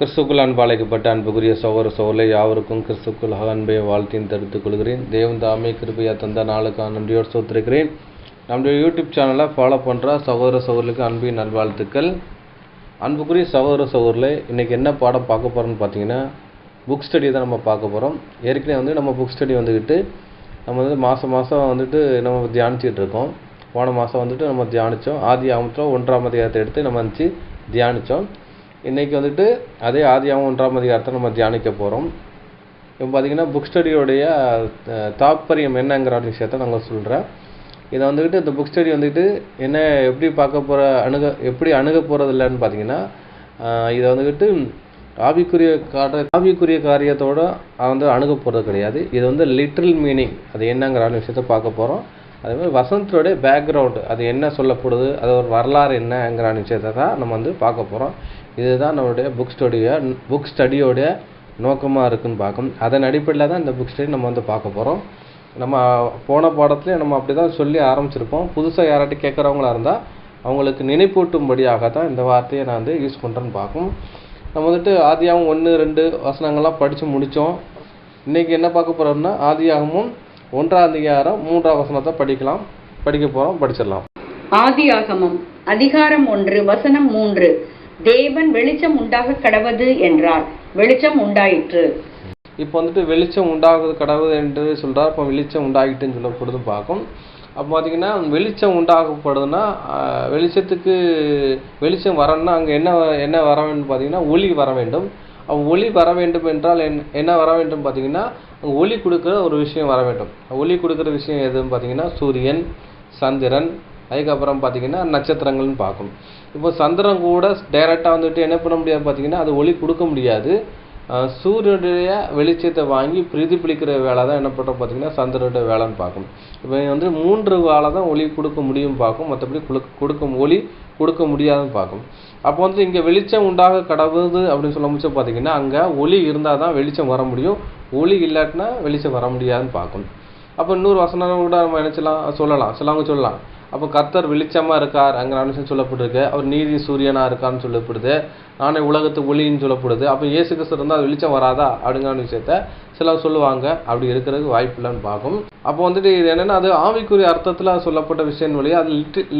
கிறிஸ்துக்குள் அன்பாளைக்கப்பட்ட அன்புக்குரிய சகோதர சகோதரர்களே யாவருக்கும் கிறிஸ்துக்குள் அன்பை வாழ்த்தின் தெரிவித்துக் கொள்கிறேன். தேவன் தாமே கிருபையா தந்த நாளுக்காக நன்றியோடு சோத்திருக்கிறேன். நம்முடைய யூடியூப் சேனலை ஃபாலோ பண்ணுற சகோதர சகோதரர்களுக்கு அன்பின் நல்வாழ்த்துக்கள். அன்புக்குரிய சகோதர சகோதரர்களே, இன்றைக்கி என்ன பாடம் பார்க்க போகிறோம்னு பார்த்தீங்கன்னா புக் ஸ்டடி தான் நம்ம பார்க்க போகிறோம். ஏற்கனவே நம்ம புக் ஸ்டடி நம்ம மாதம் நம்ம தியானிச்சிட்டு இருக்கோம். போன மாதம் நம்ம தியானித்தோம். ஆதி ஆகமத்தில் 1ஆம் அதிகாரத்தை எடுத்து நம்ம தியானித்தோம். இன்றைக்கி அதே ஆதியாகமம் 1ஆம் அதிகாரத்தை நம்ம தியானிக்க போகிறோம். இப்போ பார்த்திங்கன்னா புக் ஸ்டடியோடைய தாற்பயம் என்னங்கிற விஷயத்த நாங்கள் சொல்கிறேன். இதை இந்த புக் ஸ்டடி என்ன எப்படி எப்படி அணுக போகிறது இல்லைன்னு பார்த்தீங்கன்னா, இதை ஆவிக்குரிய காரியத்தோடு அணுக போகிறது கிடையாது. இது லிட்ரல் மீனிங் அது என்னங்கிற விஷயத்த பார்க்க போகிறோம். அதே மாதிரி வசனத்தோடைய பேக்ரவுண்டு அது என்ன சொல்லப்படுது, அது ஒரு வரலாறு என்னங்கிற விஷயத்தை தான் நம்ம பார்க்க போகிறோம். இதுதான் நம்மளுடைய புக் ஸ்டடியோடைய நோக்கமாக இருக்குதுன்னு பார்க்கணும். அதன் அடிப்படையில் தான் இந்த புக் ஸ்டடி நம்ம பார்க்க போகிறோம். நம்ம போன பாடத்துலேயே நம்ம அப்படி தான் சொல்லி ஆரம்பிச்சிருப்போம். புதுசாக யாராட்டி கேட்குறவங்களா இருந்தால் அவங்களுக்கு நினைப்பூட்டும்படியாக தான் இந்த வார்த்தையை நான் யூஸ் பண்ணுறேன்னு பார்க்கணும். நம்ம ஆதியாகமம் 1-2 வசனங்கள்லாம் படித்து முடித்தோம். இன்றைக்கி என்ன பார்க்க போகிறோம்னா ஆதியாகமம் 1ஆம் அதிகாரம் 3ஆம் வசனத்தை படிக்க போகிறோம். படிச்சிடலாம். ஆதியாகமம் அதிகாரம் 1 வசனம் 3. தேவன் வெளிச்சம் உண்டாக கடவது என்றார், வெளிச்சம் உண்டாயிற்று. இப்போ வெளிச்சம் உண்டாகுது கடவுது என்று சொல்கிறார். இப்போ வெளிச்சம் உண்டாகிட்டுன்னு சொல்லப்படுது பார்க்கும். அப்போ பார்த்திங்கன்னா வெளிச்சம் உண்டாகப்படுதுன்னா வெளிச்சம் வரணும்னா அங்கே என்ன வர வேண்டும் பார்த்திங்கன்னா ஒளி வர வேண்டும். ஒளி வர வேண்டும் என்றால் என்ன வர வேண்டும் பார்த்திங்கன்னா ஒளி கொடுக்குற ஒரு விஷயம் வர வேண்டும். ஒளி கொடுக்குற விஷயம் எதுன்னு பார்த்திங்கன்னா சூரியன், சந்திரன், அதுக்கப்புறம் பார்த்திங்கன்னா நட்சத்திரங்கள்னு பார்க்கும். இப்போ சந்திரன் கூட டைரெக்டாக என்ன பண்ண முடியாது பார்த்திங்கன்னா அது ஒளி கொடுக்க முடியாது. சூரியனுடைய வெளிச்சத்தை வாங்கி பிரதிபலிக்கிற வேலை தான் என்ன பண்ணுறோம் பார்த்திங்கன்னா சந்திரனுடைய வேலைன்னு பார்க்கும். இப்போ 3 வேலை தான் ஒளி கொடுக்க முடியும் பார்க்கும், மற்றபடி ஒளி கொடுக்க முடியாதுன்னு பார்க்கும். அப்போ இங்கே வெளிச்சம் உண்டாக கடவுது அப்படின்னு சொல்ல முடிச்சு பார்த்திங்கன்னா அங்கே ஒளி இருந்தால் தான் வெளிச்சம் வர முடியும். ஒளி இல்லாட்டினா வெளிச்சம் வர முடியாதுன்னு பார்க்கும். அப்போ இன்னொரு வசனம் கூட நம்ம என்ன சொல்லலாம். அப்போ கர்த்தர் வெளிச்சமாக இருக்கார் அங்கே விஷயம் சொல்லப்படுது. அவர் நீதி சூரியனாக இருக்கான்னு சொல்லப்படுது. நானே உலகத்துக்கு ஒளின்னு சொல்லப்படுது. அப்போ இயேசு கிறிஸ்து இருந்தால் அது வெளிச்சம் வராதா அப்படிங்கிற விஷயத்த சிலர் சொல்லுவாங்க. அப்படி இருக்கிறதுக்கு வாய்ப்பு இல்லைன்னு பார்க்கும். அப்போ இது என்னென்னா அது ஆவிக்குரிய அர்த்தத்தில் சொல்லப்பட்ட விஷயம் வழியாக அது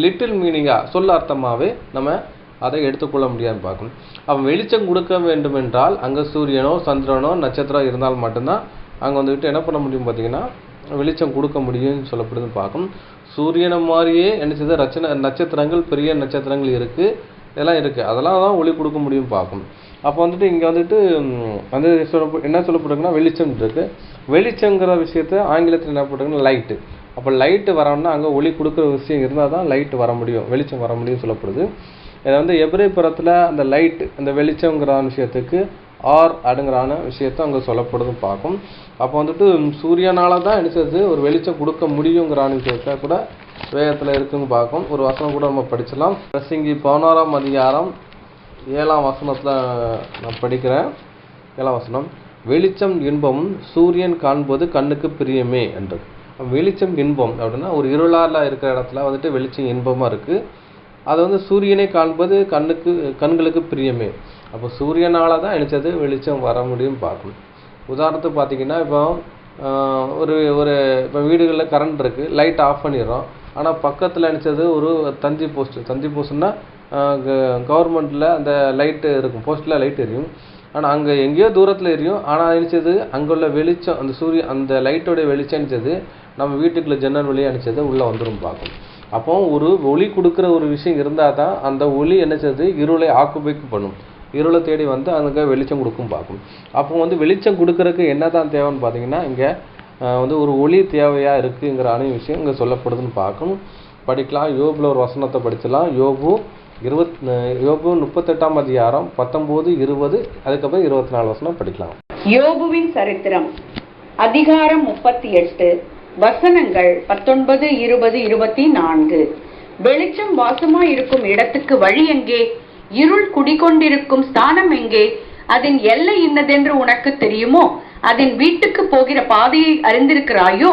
லிட்டில் மீனிங்காக சொல்ல அர்த்தமாகவே நம்ம அதை எடுத்துக்கொள்ள முடியாதுன்னு பார்க்கணும். அப்போ வெளிச்சம் கொடுக்க வேண்டும் என்றால் அங்கே சூரியனோ சந்திரனோ நட்சத்திரம் இருந்தால் மட்டும்தான் அங்கே என்ன பண்ண முடியும் பார்த்திங்கன்னா வெளிச்சம் கொடுக்க முடியும்னு சொல்லப்படுதுன்னு பார்க்கும். சூரியனை மாதிரியே என்ன நட்சத்திரங்கள், பெரிய நட்சத்திரங்கள் இருக்குது, இதெல்லாம் இருக்குது, அதெல்லாம் தான் ஒளி கொடுக்க முடியும் பார்க்கும். அப்போ இங்கே என்ன சொல்லப்படுதுன்னா வெளிச்சம் இருக்குது. வெளிச்சங்கிற விஷயத்த ஆங்கிலத்தில் என்ன பண்ணுறாங்கன்னா லைட்டு. அப்போ லைட்டு வரணும்னா அங்கே ஒளி கொடுக்குற விஷயம் இருந்தால் தான் லைட்டு வர முடியும், வெளிச்சம் வர முடியும்னு சொல்லப்படுது. இதை எபிரேய பதத்தில் அந்த லைட்டு அந்த வெளிச்சங்கிற விஷயத்துக்கு ஆர் அடுங்கிறான விஷயத்தை அங்கே சொல்லப்படுதுன்னு பார்க்கும். அப்போ சூரியனால் தான் நினைச்சது ஒரு வெளிச்சம் கொடுக்க முடியுங்கிறான விஷயத்த கூட வேகத்தில் இருக்குன்னு பார்க்கும். ஒரு வசனம் கூட நம்ம படிச்சிடலாம். பிரசங்கி 11ஆம் அதிகாரம் 7ஆம் வசனத்தில் நான் படிக்கிறேன். 7ஆம் வசனம். வெளிச்சம் இன்பமும் சூரியன் காண்பது கண்ணுக்கு பிரியமே என்று. வெளிச்சம் இன்பம் அப்படின்னா ஒரு இருளால் இருக்கிற இடத்துல வெளிச்சம் இன்பமாக இருக்குது. அது சூரியனை காண்பது கண்களுக்கு பிரியமே. அப்போ சூரியனால் தான் நினச்சது வெளிச்சம் வர முடியும் பார்க்கணும். உதாரணத்துக்கு பார்த்திங்கன்னா இப்போ இப்போ வீடுகளில் கரண்ட் இருக்குது, லைட் ஆஃப் பண்ணிடுறோம். ஆனால் பக்கத்தில் நினச்சது ஒரு தந்தி போஸ்ட்னா கவர்மெண்ட்டில் அந்த லைட்டு இருக்கும், போஸ்ட்டில் லைட் எரியும். ஆனால் அங்கே எங்கேயோ தூரத்தில் எரியும். ஆனால் நினச்சது அங்கே உள்ள வெளிச்சம் அந்த லைட்டோடைய வெளிச்சம் நினச்சது நம்ம வீட்டுக்குள்ளே ஜன்னல் வழியாக நினச்சது உள்ளே வந்துடும் பார்க்கும். அப்போ ஒரு ஒளி கொடுக்குற ஒரு விஷயம் இருந்தால் தான் அந்த ஒளி என்னச்சது இருளை ஆக்குபைக்கு பண்ணும், இருளை தேடி அங்கே வெளிச்சம் கொடுக்கும் பார்க்கும். அப்போ வெளிச்சம் கொடுக்கறதுக்கு என்ன தான் தேவைன்னு பார்த்தீங்கன்னா இங்கே ஒரு ஒளி தேவையாக இருக்குங்கிற விஷயம் இங்கே சொல்லப்படுதுன்னு பார்க்கணும். படிக்கலாம். யோபுல ஒரு வசனத்தை படிச்சிடலாம். யோபு 38ஆம் அதிகாரம் 19, 20, அதுக்கப்புறம் 24 வசனம் படிக்கலாம். யோபுவின் சரித்திரம் அதிகாரம் 38 வசனங்கள் 19, 20, 24. வெளிச்சம் வாசமாயிருக்கும் இடத்துக்கு வழி எங்கே? இருள் குடிகொண்டிருக்கும் ஸ்தானம் எங்கே? அதன் எல்லை இன்னதென்று உனக்கு தெரியுமோ? அதன் வீட்டுக்கு போகிற பாதையை அறிந்திருக்கிறாயோ?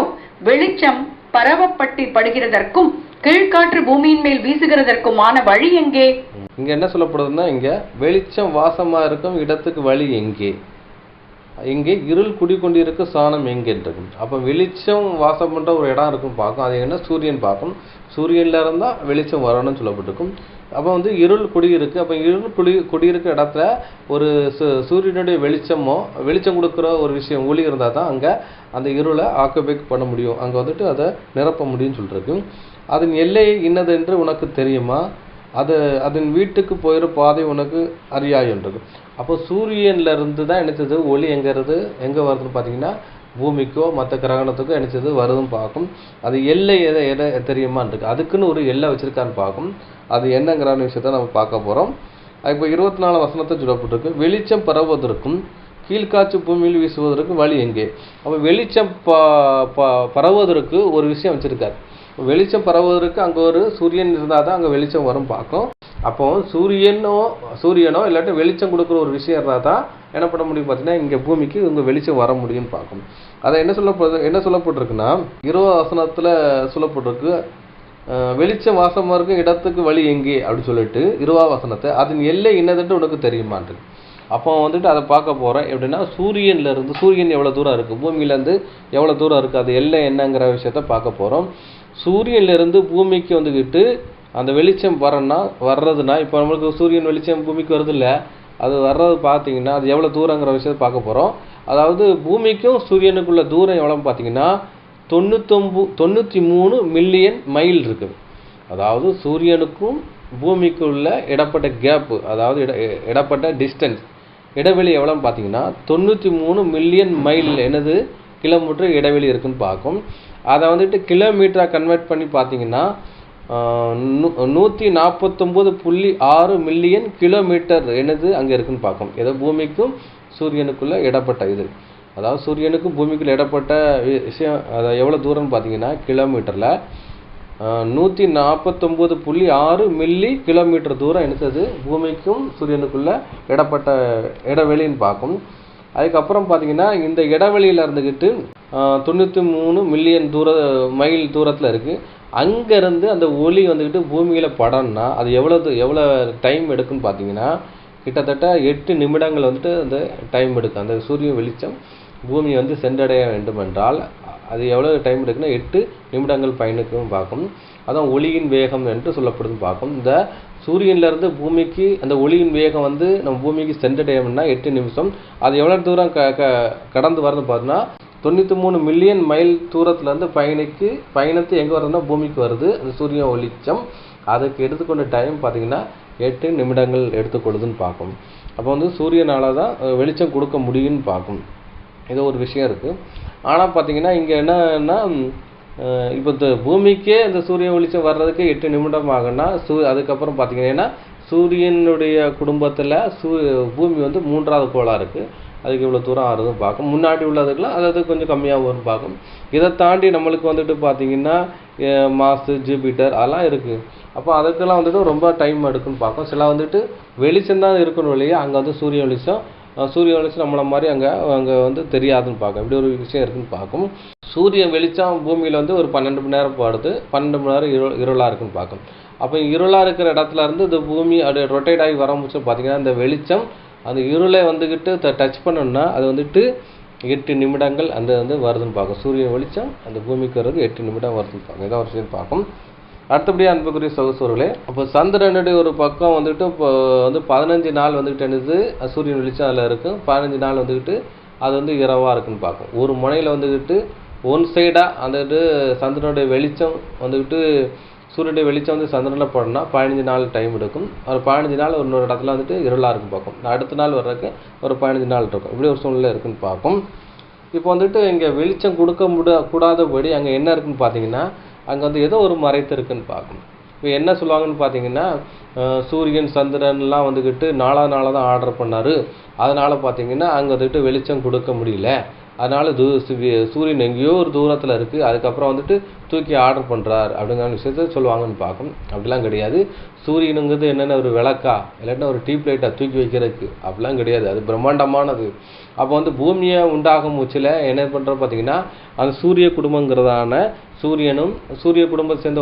வெளிச்சம் பரவப்பட்டு படுகிறதற்கும் கீழ்காற்று பூமியின் மேல் வீசுகிறதற்குமான வழி எங்கே? இங்கே என்ன சொல்லப்படுதுன்னா, இங்கே வெளிச்சம் வாசமாக இருக்கும் இடத்துக்கு வழி எங்கே, இங்கே இருள் குடிக்கொண்டிருக்க ஸ்தானம் எங்கேன்றது. அப்போ வெளிச்சம் வாசம் பண்ணுற ஒரு இடம் இருக்குன்னு பார்க்கும். அது என்ன, சூரியன் பார்க்கும். சூரியனில் இருந்தால் வெளிச்சம் வரணும்னு சொல்லப்பட்டிருக்கும். அப்போ வந்து இருள் குடியிருக்கு. அப்போ இருள் குடியிருக்க இடத்துல ஒரு சூரியனுடைய வெளிச்சம் கொடுக்குற ஒரு விஷயம் ஒளி இருந்தால் தான் அங்கே அந்த இருளை ஆக்குபை பண்ண முடியும், அங்கே வந்துட்டு அதை நிரப்ப முடியும்னு சொல்லிருக்கு. அதன் எல்லை இன்னது என்று உனக்கு தெரியுமா, அதன் வீட்டுக்கு போயிற பாதை உனக்கு அறியாயன்றது. அப்போ சூரியன்ல இருந்து தான் நினைச்சது ஒளி எங்கே வருதுன்னு பார்த்தீங்கன்னா, பூமிக்கோ மற்ற கிரகணத்துக்கோ நினைச்சது வருதுன்னு பார்க்கும். அது எல்லை எதை தெரியுமான்னு இருக்கு. அதுக்குன்னு ஒரு எல்லை வச்சிருக்கான்னு பார்க்கும். அது என்னங்கிற விஷயத்த நம்ம பார்க்க போகிறோம். இப்போ 24 வசனத்தை சொல்லப்பட்டிருக்கு. வெளிச்சம் பரவுவதற்கும் கீழ்காற்று பூமியில் வீசுவதற்கு வழி எங்கே. அப்போ வெளிச்சம் பரவுவதற்கு ஒரு விஷயம் வச்சிருக்காரு. வெளிச்சம் பரவுவதற்கு அங்கே ஒரு சூரியன் இருந்தால் தான் அங்கே வெளிச்சம் வரும் பார்க்கும். அப்போ சூரியனோ இல்லாட்டி வெளிச்சம் கொடுக்குற ஒரு விஷயம் இருந்தால் தான் என்ன பண்ண முடியும் பார்த்தீங்கன்னா, இங்கே பூமிக்கு இங்கே வெளிச்சம் வர முடியும்னு பார்க்கும். அதை என்ன சொல்லப்பட்டிருக்குன்னா, 20 வசனத்தில் சொல்லப்பட்டிருக்கு, வெளிச்சம் வாசமாக இருக்கும் இடத்துக்கு வழி எங்கே அப்படின்னு சொல்லிட்டு 20 வசனத்தை அதன் எல்லை என்னதுன்ட்டு உனக்கு தெரியுமான்ட்டு. அப்போ வந்துட்டு அதை பார்க்க போகிறேன். எப்படின்னா, சூரியன் எவ்வளோ தூரம் இருக்குது, பூமியிலேருந்து எவ்வளோ தூரம் இருக்குது, அது எல்லை என்னங்கிற விஷயத்த பார்க்க போகிறோம். சூரியன்லேருந்து பூமிக்கு வந்துக்கிட்டு அந்த வெளிச்சம் வர்றதுன்னா, இப்போ நம்மளுக்கு சூரியன் வெளிச்சம் பூமிக்கு வருது இல்லை, அது வர்றது பார்த்தீங்கன்னா அது எவ்வளோ தூரங்கிற விஷயத்தை பார்க்க போகிறோம். அதாவது பூமிக்கும் சூரியனுக்குள்ள தூரம் எவ்வளோன்னு பார்த்தீங்கன்னா 93 மில்லியன் மைல் இருக்குது. அதாவது சூரியனுக்கும் பூமிக்குள்ள இடப்பட்ட கேப்பு, அதாவது இடப்பட்ட டிஸ்டன்ஸ், இடைவெளி எவ்வளோன்னு பார்த்தீங்கன்னா 93 மில்லியன் மைல் கிலோமீட்டர் இடைவெளி இருக்குன்னு பார்க்கும். அதை வந்துட்டு கிலோமீட்டராக கன்வெர்ட் பண்ணி பார்த்தீங்கன்னா 149.6 மில்லியன் கிலோமீட்டர் அங்கே இருக்குன்னு பார்க்கும். ஏதோ பூமிக்கும் சூரியனுக்குள்ள இடப்பட்ட இது, அதாவது சூரியனுக்கும் பூமிக்குள்ள இடப்பட்ட விஷயம், அதை எவ்வளோ தூரம்னு பார்த்தீங்கன்னா கிலோமீட்டரில் 149.6 மில்லி கிலோமீட்டர் தூரம் பூமிக்கும் சூரியனுக்குள்ள இடப்பட்ட இடைவெளின்னு பார்க்கும். அதுக்கப்புறம் பார்த்தீங்கன்னா இந்த இடைவெளியில் இருந்துக்கிட்டு 93 மில்லியன் மைல் தூரத்தில் இருக்குது. அங்கேருந்து அந்த ஒளி வந்துக்கிட்டு பூமியில் படம்னா அது எவ்வளோ டைம் எடுக்குன்னு பார்த்தீங்கன்னா, கிட்டத்தட்ட 8 நிமிடங்கள் வந்துட்டு அந்த டைம் எடுக்கும். அந்த சூரிய வெளிச்சம் பூமியை சென்றடைய வேண்டும் என்றால் அது எவ்வளோ டைம் எடுக்குன்னா 8 நிமிடங்கள் பயணிக்கும் பார்க்கும். அதான் ஒளியின் வேகம் என்று சொல்லப்படுதுன்னு பார்க்கும். இந்த சூரியன்லேருந்து பூமிக்கு அந்த ஒளியின் வேகம் நம்ம பூமிக்கு சென்றடையணும்னா 8 நிமிஷம். அது எவ்வளோ தூரம் கடந்து வருதுன்னு பார்த்தோன்னா 93 மில்லியன் மைல் தூரத்துலேருந்து பயணித்து எங்கே வருதுன்னா பூமிக்கு வருது அந்த சூரிய வெளிச்சம். அதுக்கு எடுத்துக்கொண்ட டைம் பார்த்தீங்கன்னா 8 நிமிடங்கள் எடுத்துக்கொள்ளுதுன்னு பார்க்கும். அப்போ சூரியனால் தான் வெளிச்சம் கொடுக்க முடியும்னு பார்க்கும். இது ஒரு விஷயம் இருக்குது. ஆனால் பார்த்தீங்கன்னா இங்கே என்னன்னா, இப்போ பூமிக்கே அந்த சூரிய வெளிச்சம் வர்றதுக்கு 8 நிமிடம் ஆகுன்னா அதுக்கப்புறம் பார்த்தீங்கன்னா சூரியனுடைய குடும்பத்தில் பூமி 3வது கோளாக இருக்குது. அதுக்கு இவ்வளோ தூரம் ஆறுதுன்னு பார்க்கும். முன்னாடி உள்ளதுக்கெலாம் அதாவது கொஞ்சம் கம்மியாக வரும்னு பார்க்கும். இதை தாண்டி நம்மளுக்கு பார்த்தீங்கன்னா மாசு, ஜூபிட்டர் அதெல்லாம் இருக்குது. அப்போ அதுக்கெல்லாம் ரொம்ப டைம் எடுக்குன்னு பார்க்கும். சில வெளிச்சம் தான் இருக்கணும் இல்லையா, அங்கே சூரிய வெளிச்சம் நம்மளை மாதிரி அங்கே தெரியாதுன்னு பார்க்கும். இப்படி ஒரு விஷயம் இருக்குன்னு பார்க்கும். சூரிய வெளிச்சம் பூமியில் ஒரு 12 மணி நேரம் படுது, 12 மணி நேரம் இருளாக இருக்குன்னு பார்க்கும். அப்போ இருளாக இருக்கிற இடத்துல இருந்து இந்த பூமி அப்படியே ரொட்டேட் ஆகி வரமுச்சு பார்த்தீங்கன்னா இந்த வெளிச்சம் அந்த இருளை டச் பண்ணணும்னா அது 8 நிமிடங்கள் வருதுன்னு பார்க்கும். சூரிய வெளிச்சம் அந்த பூமிக்கு வர்றது 8 நிமிடம் வருதுன்னு பார்க்கும். இதான் ஒரு விஷயம் பார்க்கும். அடுத்தபடியாக அன்புக்குரிய சகோதரர்களே, அப்போ சந்திரனுடைய ஒரு பக்கம் இப்போ 15 நாள் என்னது சூரியன் வெளிச்சம் அதில் இருக்கும். 15 நாள் அது இரவாக இருக்குன்னு பார்க்கும். ஒரு முனையில் ஒன் சைடாக சந்திரனுடைய வெளிச்சம் சூரியனுடைய வெளிச்சம் சந்திரனில் படணும்னா 15 நாள் டைம் எடுக்கும். ஒரு 15 நாள் இன்னொரு இடத்துல இருளாக இருக்கும் பார்க்கும். அடுத்த நாள் வர்றதுக்கு ஒரு 15 நாள் இருக்கும். இப்படி ஒரு சூழ்நிலை இருக்குன்னு பார்க்கும். இப்போ இங்கே வெளிச்சம் கொடுக்க கூடாதபடி அங்கே என்ன இருக்குன்னு பார்த்தீங்கன்னா, அங்கே ஏதோ ஒரு மறைத்து இருக்குன்னு பார்க்கும். இப்போ என்ன சொல்லுவாங்கன்னு பார்த்தீங்கன்னா, சூரியன் சந்திரன்லாம் 4வது நாளாக தான் ஆர்டர் பண்ணார், அதனால் பார்த்தீங்கன்னா அங்கே வெளிச்சம் கொடுக்க முடியல, அதனால் சூரியன் எங்கேயோ ஒரு தூரத்தில் இருக்குது, அதுக்கப்புறம் தூக்கி ஆர்டர் பண்ணுறார் அப்படிங்கிற விஷயத்த சொல்லுவாங்கன்னு பார்க்கும். அப்படிலாம் கிடையாது. சூரியனுங்கிறது என்னென்ன ஒரு விளக்கா இல்லாட்டினா ஒரு டீப் லைட்டாக தூக்கி வைக்கிறதுக்கு அப்படிலாம் கிடையாது. அது பிரம்மாண்டமானது. அப்போ பூமியை உண்டாகும் முச்சில் என்ன பண்ணுறது பார்த்தீங்கன்னா, அந்த சூரிய குடும்பங்கிறதான சூரியனும் சூரிய குடும்பத்தை சேர்ந்த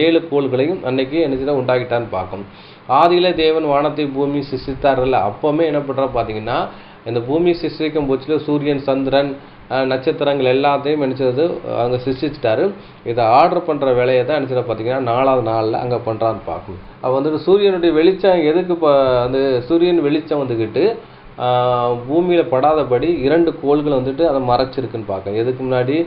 7 கோள்களையும் அன்னைக்கு என்ன உண்டாகிட்டான்னு பார்க்கும். ஆதியில தேவன் வானத்தை பூமி சிருஷ்டித்தார்ல, அப்போவுமே என்ன பண்ணுறா பார்த்தீங்கன்னா, இந்த பூமி சிருஷ்டிக்கும் போச்சுல சூரியன், சந்திரன், நட்சத்திரங்கள் எல்லாத்தையும் நினச்சது அங்கே சிருஷ்டிச்சிட்டாரு. இதை ஆர்டர் பண்ணுற வேலையை தான் நினச்சதை பார்த்தீங்கன்னா 4வது நாளில் அங்கே பண்ணுறான்னு பார்க்கணும். அவள் வந்துட்டு சூரியனுடைய வெளிச்சம் எதுக்கு அந்த சூரியன் வெளிச்சம் வந்துக்கிட்டு பூமியில் படாதபடி 2 கோள்கள் வந்துட்டு அதை மறைச்சிருக்குன்னு பார்க்கும். எதுக்கு முன்னாடி?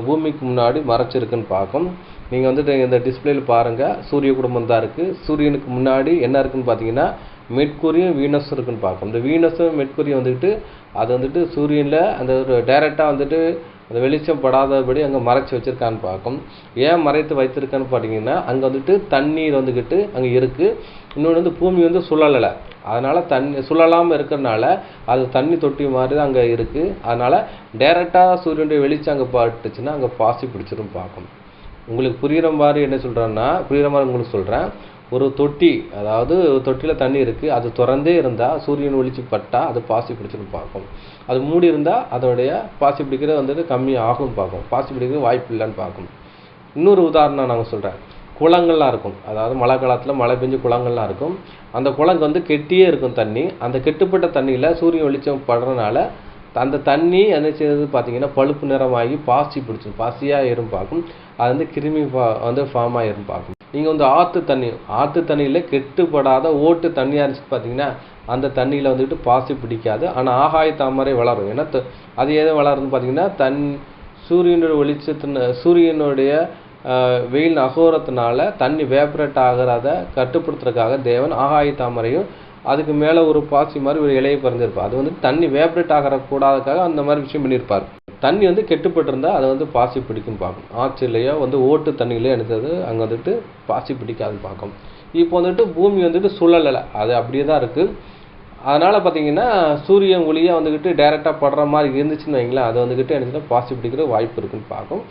பூமிக்கு முன்னாடி மறைச்சிருக்குன்னு பார்க்கும். நீங்கள் வந்துட்டு இந்த டிஸ்பிளேயில் பாருங்கள், சூரிய குடும்பம் தான் இருக்குது. சூரியனுக்கு முன்னாடி என்ன இருக்குன்னு பார்த்தீங்கன்னா மெர்க்குரியும் வீனஸும் இருக்குன்னு பார்க்கும். இந்த வீனஸும் மெர்க்குரியும் வந்துட்டு அது வந்துட்டு சூரியனில் அந்த ஒரு டைரெக்டாக வந்துட்டு அந்த வெளிச்சம் படாதபடி அங்கே மறைச்சி வச்சுருக்கான்னு பார்க்கும். ஏன் மறைத்து வைத்திருக்கான்னு பார்த்தீங்கன்னா, அங்கே வந்துட்டு தண்ணீர் வந்துக்கிட்டு அங்கே இருக்குது. இன்னொன்று வந்து பூமி வந்து சுழலலை, அதனால் சுழலாமல் இருக்கிறனால அது தண்ணி தொட்டி மாதிரி தான் அங்கே இருக்குது. அதனால் டைரெக்டாக சூரியனுடைய வெளிச்சம் அங்கே பட்டுச்சுன்னா அங்கே பாசி பிடிச்சிரும் பார்க்கும். உங்களுக்கு புரிகிற மாதிரி என்ன சொல்கிறேன்னா, புரிகிற மாதிரி உங்களுக்கு சொல்கிறேன். ஒரு தொட்டி, அதாவது தொட்டியில் தண்ணி இருக்குது, அது திறந்தே இருந்தால் சூரியன் வெளிச்சம் பட்டால் அது பாசி பிடிச்சிடும் பார்க்கும். அது மூடி இருந்தால் அதோடைய பாசி பிடிக்கிறது வந்துட்டு கம்மி ஆகும் பார்க்கும். பாசி பிடிக்கிறது வாய்ப்பு இல்லைன்னு பார்க்கும். இன்னொரு உதாரணம் நாங்கள் சொல்கிறேன். குளங்கள்லாம் இருக்கும், அதாவது மழை காலத்தில் மழை பெஞ்சு குளங்கள்லாம் இருக்கும். அந்த குளங்க வந்து கெட்டியே இருக்கும் தண்ணி. அந்த கெட்டுப்பட்ட தண்ணியில் சூரிய வெளிச்சம் படுறதுனால அந்த தண்ணி என்ன செய்யறது பார்த்தீங்கன்னா பழுப்பு நிறமாகி பாசி பிடிச்சிடும், பாசியாக ஏறும் பார்க்கும். அது வந்து கிருமி வந்து ஃபார்ம் ஆகிரும் பார்க்கும். நீங்கள் வந்து ஆற்று தண்ணியில் கெட்டுப்படாத ஓட்டு தண்ணியாக இருந்துச்சு பார்த்தீங்கன்னா அந்த தண்ணியில் வந்துட்டு பாசி பிடிக்காது. ஆனால் ஆகாய தாமரை வளரும். ஏன்னா அது எது வளருதுன்னு பார்த்தீங்கன்னா சூரியனுடைய வெயில் அகோரத்தினால தண்ணி வேப்பரேட் ஆகிறத கட்டுப்படுத்துறதுக்காக தேவன் ஆகாய தாமரையும் அதுக்கு மேலே ஒரு பாசி மாதிரி ஒரு இலையை பறிஞ்சிருப்பார். அது வந்து தண்ணி வேப்பரேட் ஆகக்கூடாதுக்காக அந்த மாதிரி விஷயம் பண்ணியிருப்பார். தண்ணி வந்து கெட்டுப்பட்டிருந்தால் அதை வந்து பாசி பிடிக்கும் பார்க்கும். ஆற்றிலையோ வந்து ஓட்டு தண்ணியிலையோ எடுத்தது அங்கே வந்துட்டு பாசி பிடிக்காதுன்னு பார்க்கும். இப்போ வந்துட்டு பூமி வந்துட்டு சுழலலை, அது அப்படியே தான் இருக்குது. அதனால் பார்த்தீங்கன்னா சூரியன் ஒளியாக வந்துக்கிட்டு டைரெக்டாக படுற மாதிரி இருந்துச்சுன்னு வைங்களேன், அது வந்துக்கிட்டு என்ன பாசி பிடிக்கிற வாய்ப்பு இருக்குன்னு பார்க்கும்.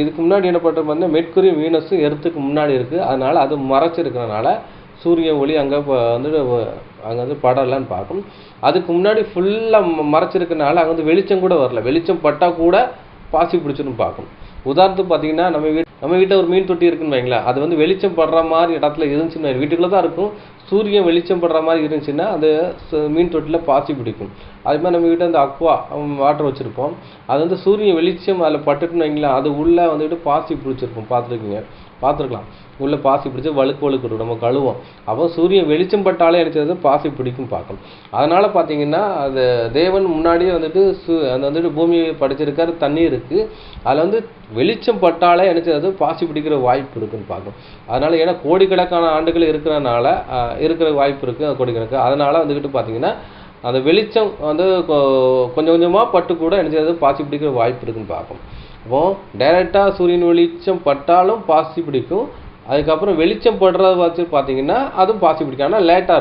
இதுக்கு முன்னாடி என்ன பண்ணுறது பார்த்தீங்கன்னா மெர்க்குரியும் வீனஸும் எர்த்துக்கு முன்னாடி இருக்குது. அதனால் அது மறைச்சிருக்கிறனால சூரியன் ஒளி அங்கே வந்துட்டு அங்கே வந்து படலைன்னு பார்க்கும். அதுக்கு முன்னாடி ஃபுல்லாக மறைச்சிருக்கனால அங்கே வந்து வெளிச்சம் கூட வரல, வெளிச்சம் பட்டால் கூட பாசி பிடிச்சிடும் பார்க்கும். உதாரணத்துக்கு பார்த்தீங்கன்னா நம்ம வீட்டில் ஒரு மீன் தொட்டி இருக்குன்னு வைங்களேன், அது வந்து வெளிச்சம் படுற மாதிரி இடத்துல இருந்துச்சுன்னா வீட்டுக்குள்ளே தான் இருக்கும், சூரியன் வெளிச்சம் படுற மாதிரி இருந்துச்சுன்னா அது மீன் தொட்டியில் பாசி பிடிக்கும். அது மாதிரி நம்ம வீட்டில் அந்த அக்வா வாட்டர் வச்சுருப்போம், அது வந்து சூரியன் வெளிச்சம் அதில் பட்டுட்டுன்னு வைங்களேன், அது உள்ளே வந்துட்டு பாசி பிடிச்சிருக்கும். பார்த்துருக்கலாம், உள்ளே பாசி பிடிச்சி வழுக்கு நம்ம கழுவோம். அப்போ சூரியன் வெளிச்சம் பட்டாலே அடிச்சது பாசி பிடிக்கும் பார்க்கும். அதனால் பார்த்தீங்கன்னா அது தேவன் முன்னாடியே வந்துட்டு அந்த வந்துட்டு பூமியை படைச்சிருக்காரு, தண்ணி இருக்குது, அதில் வந்து வெளிச்சம் பட்டாலே அடிச்சது பாசி பிடிக்கிற வாய்ப்பு இருக்குன்னு பார்க்கும். அதனால் ஏன்னா கோடிக்கணக்கான ஆண்டுகள் இருக்கிற வாய்ப்பு இருக்குது கோடிக்கணக்கு. அதனால் வந்துக்கிட்டு பார்த்தீங்கன்னா அந்த வெளிச்சம் வந்து கொஞ்சம் கொஞ்சமாக பட்டு கூட நினச்சது பாசி பிடிக்கிற வாய்ப்பு இருக்குன்னு பார்க்கும். அப்போ டைரெக்டாக சூரியன் வெளிச்சம் பட்டாலும் பாசி பிடிக்கும், அதுக்கப்புறம் வெளிச்சம் படுறத வச்சு பார்த்தீங்கன்னா அதுவும் பாசி பிடிக்கும், ஆனால் லேட்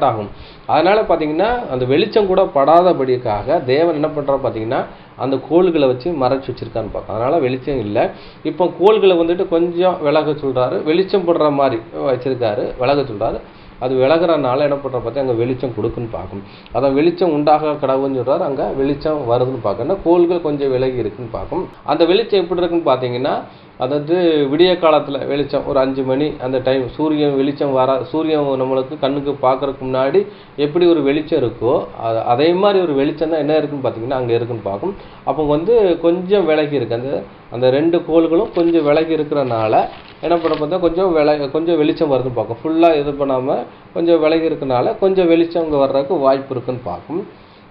ஆகும். அதனால் பார்த்தீங்கன்னா அந்த வெளிச்சம் கூட படாதபடிக்காக தேவன் என்ன பண்ணுறாரு பார்த்தீங்கன்னா அந்த கோள்களை வச்சு மறைச்சி வச்சுருக்கான்னு பார்க்கும். அதனால் வெளிச்சம் இல்லை. இப்போ கோள்களை வந்துட்டு கொஞ்சம் விலக சொல்கிறாரு, வெளிச்சம் படுற மாதிரி வச்சுருக்காரு, விலக சொல்கிறாரு. அது விலகிறனால என்ன பண்ணுற பார்த்தா அங்கே வெளிச்சம் கொடுக்குன்னு பார்க்கும். அதான் வெளிச்சம் உண்டாக கடவுன்னு சொல்கிறார், அங்கே வெளிச்சம் வருதுன்னு பார்க்கணும்னா கோள்கள் கொஞ்சம் விலகி இருக்குன்னு பார்க்கும். அந்த வெளிச்சம் எப்படி இருக்குன்னு பார்த்தீங்கன்னா அதாவது விடிய காலத்தில் வெளிச்சம் ஒரு 5 மணி அந்த டைம் சூரியன் நம்மளுக்கு கண்ணுக்கு பார்க்குறதுக்கு முன்னாடி எப்படி ஒரு வெளிச்சம் இருக்கோ அதே மாதிரி ஒரு வெளிச்சம் தான் என்ன இருக்குன்னு பார்த்தீங்கன்னா அங்கே இருக்குன்னு பார்க்கும். அப்போ வந்து கொஞ்சம் விலகி இருக்குது, அந்த 2 கோள்களும் கொஞ்சம் விலகி இருக்கிறனால என்ன பண்ண பார்த்தா கொஞ்சம் வெளிச்சம் வருதுன்னு பார்க்கும். ஃபுல்லாக இது பண்ணாமல் கொஞ்சம் விலகி இருக்கனால கொஞ்சம் வெளிச்சம் அங்கே வர்றதுக்கு வாய்ப்பு இருக்குன்னு பார்க்கும்.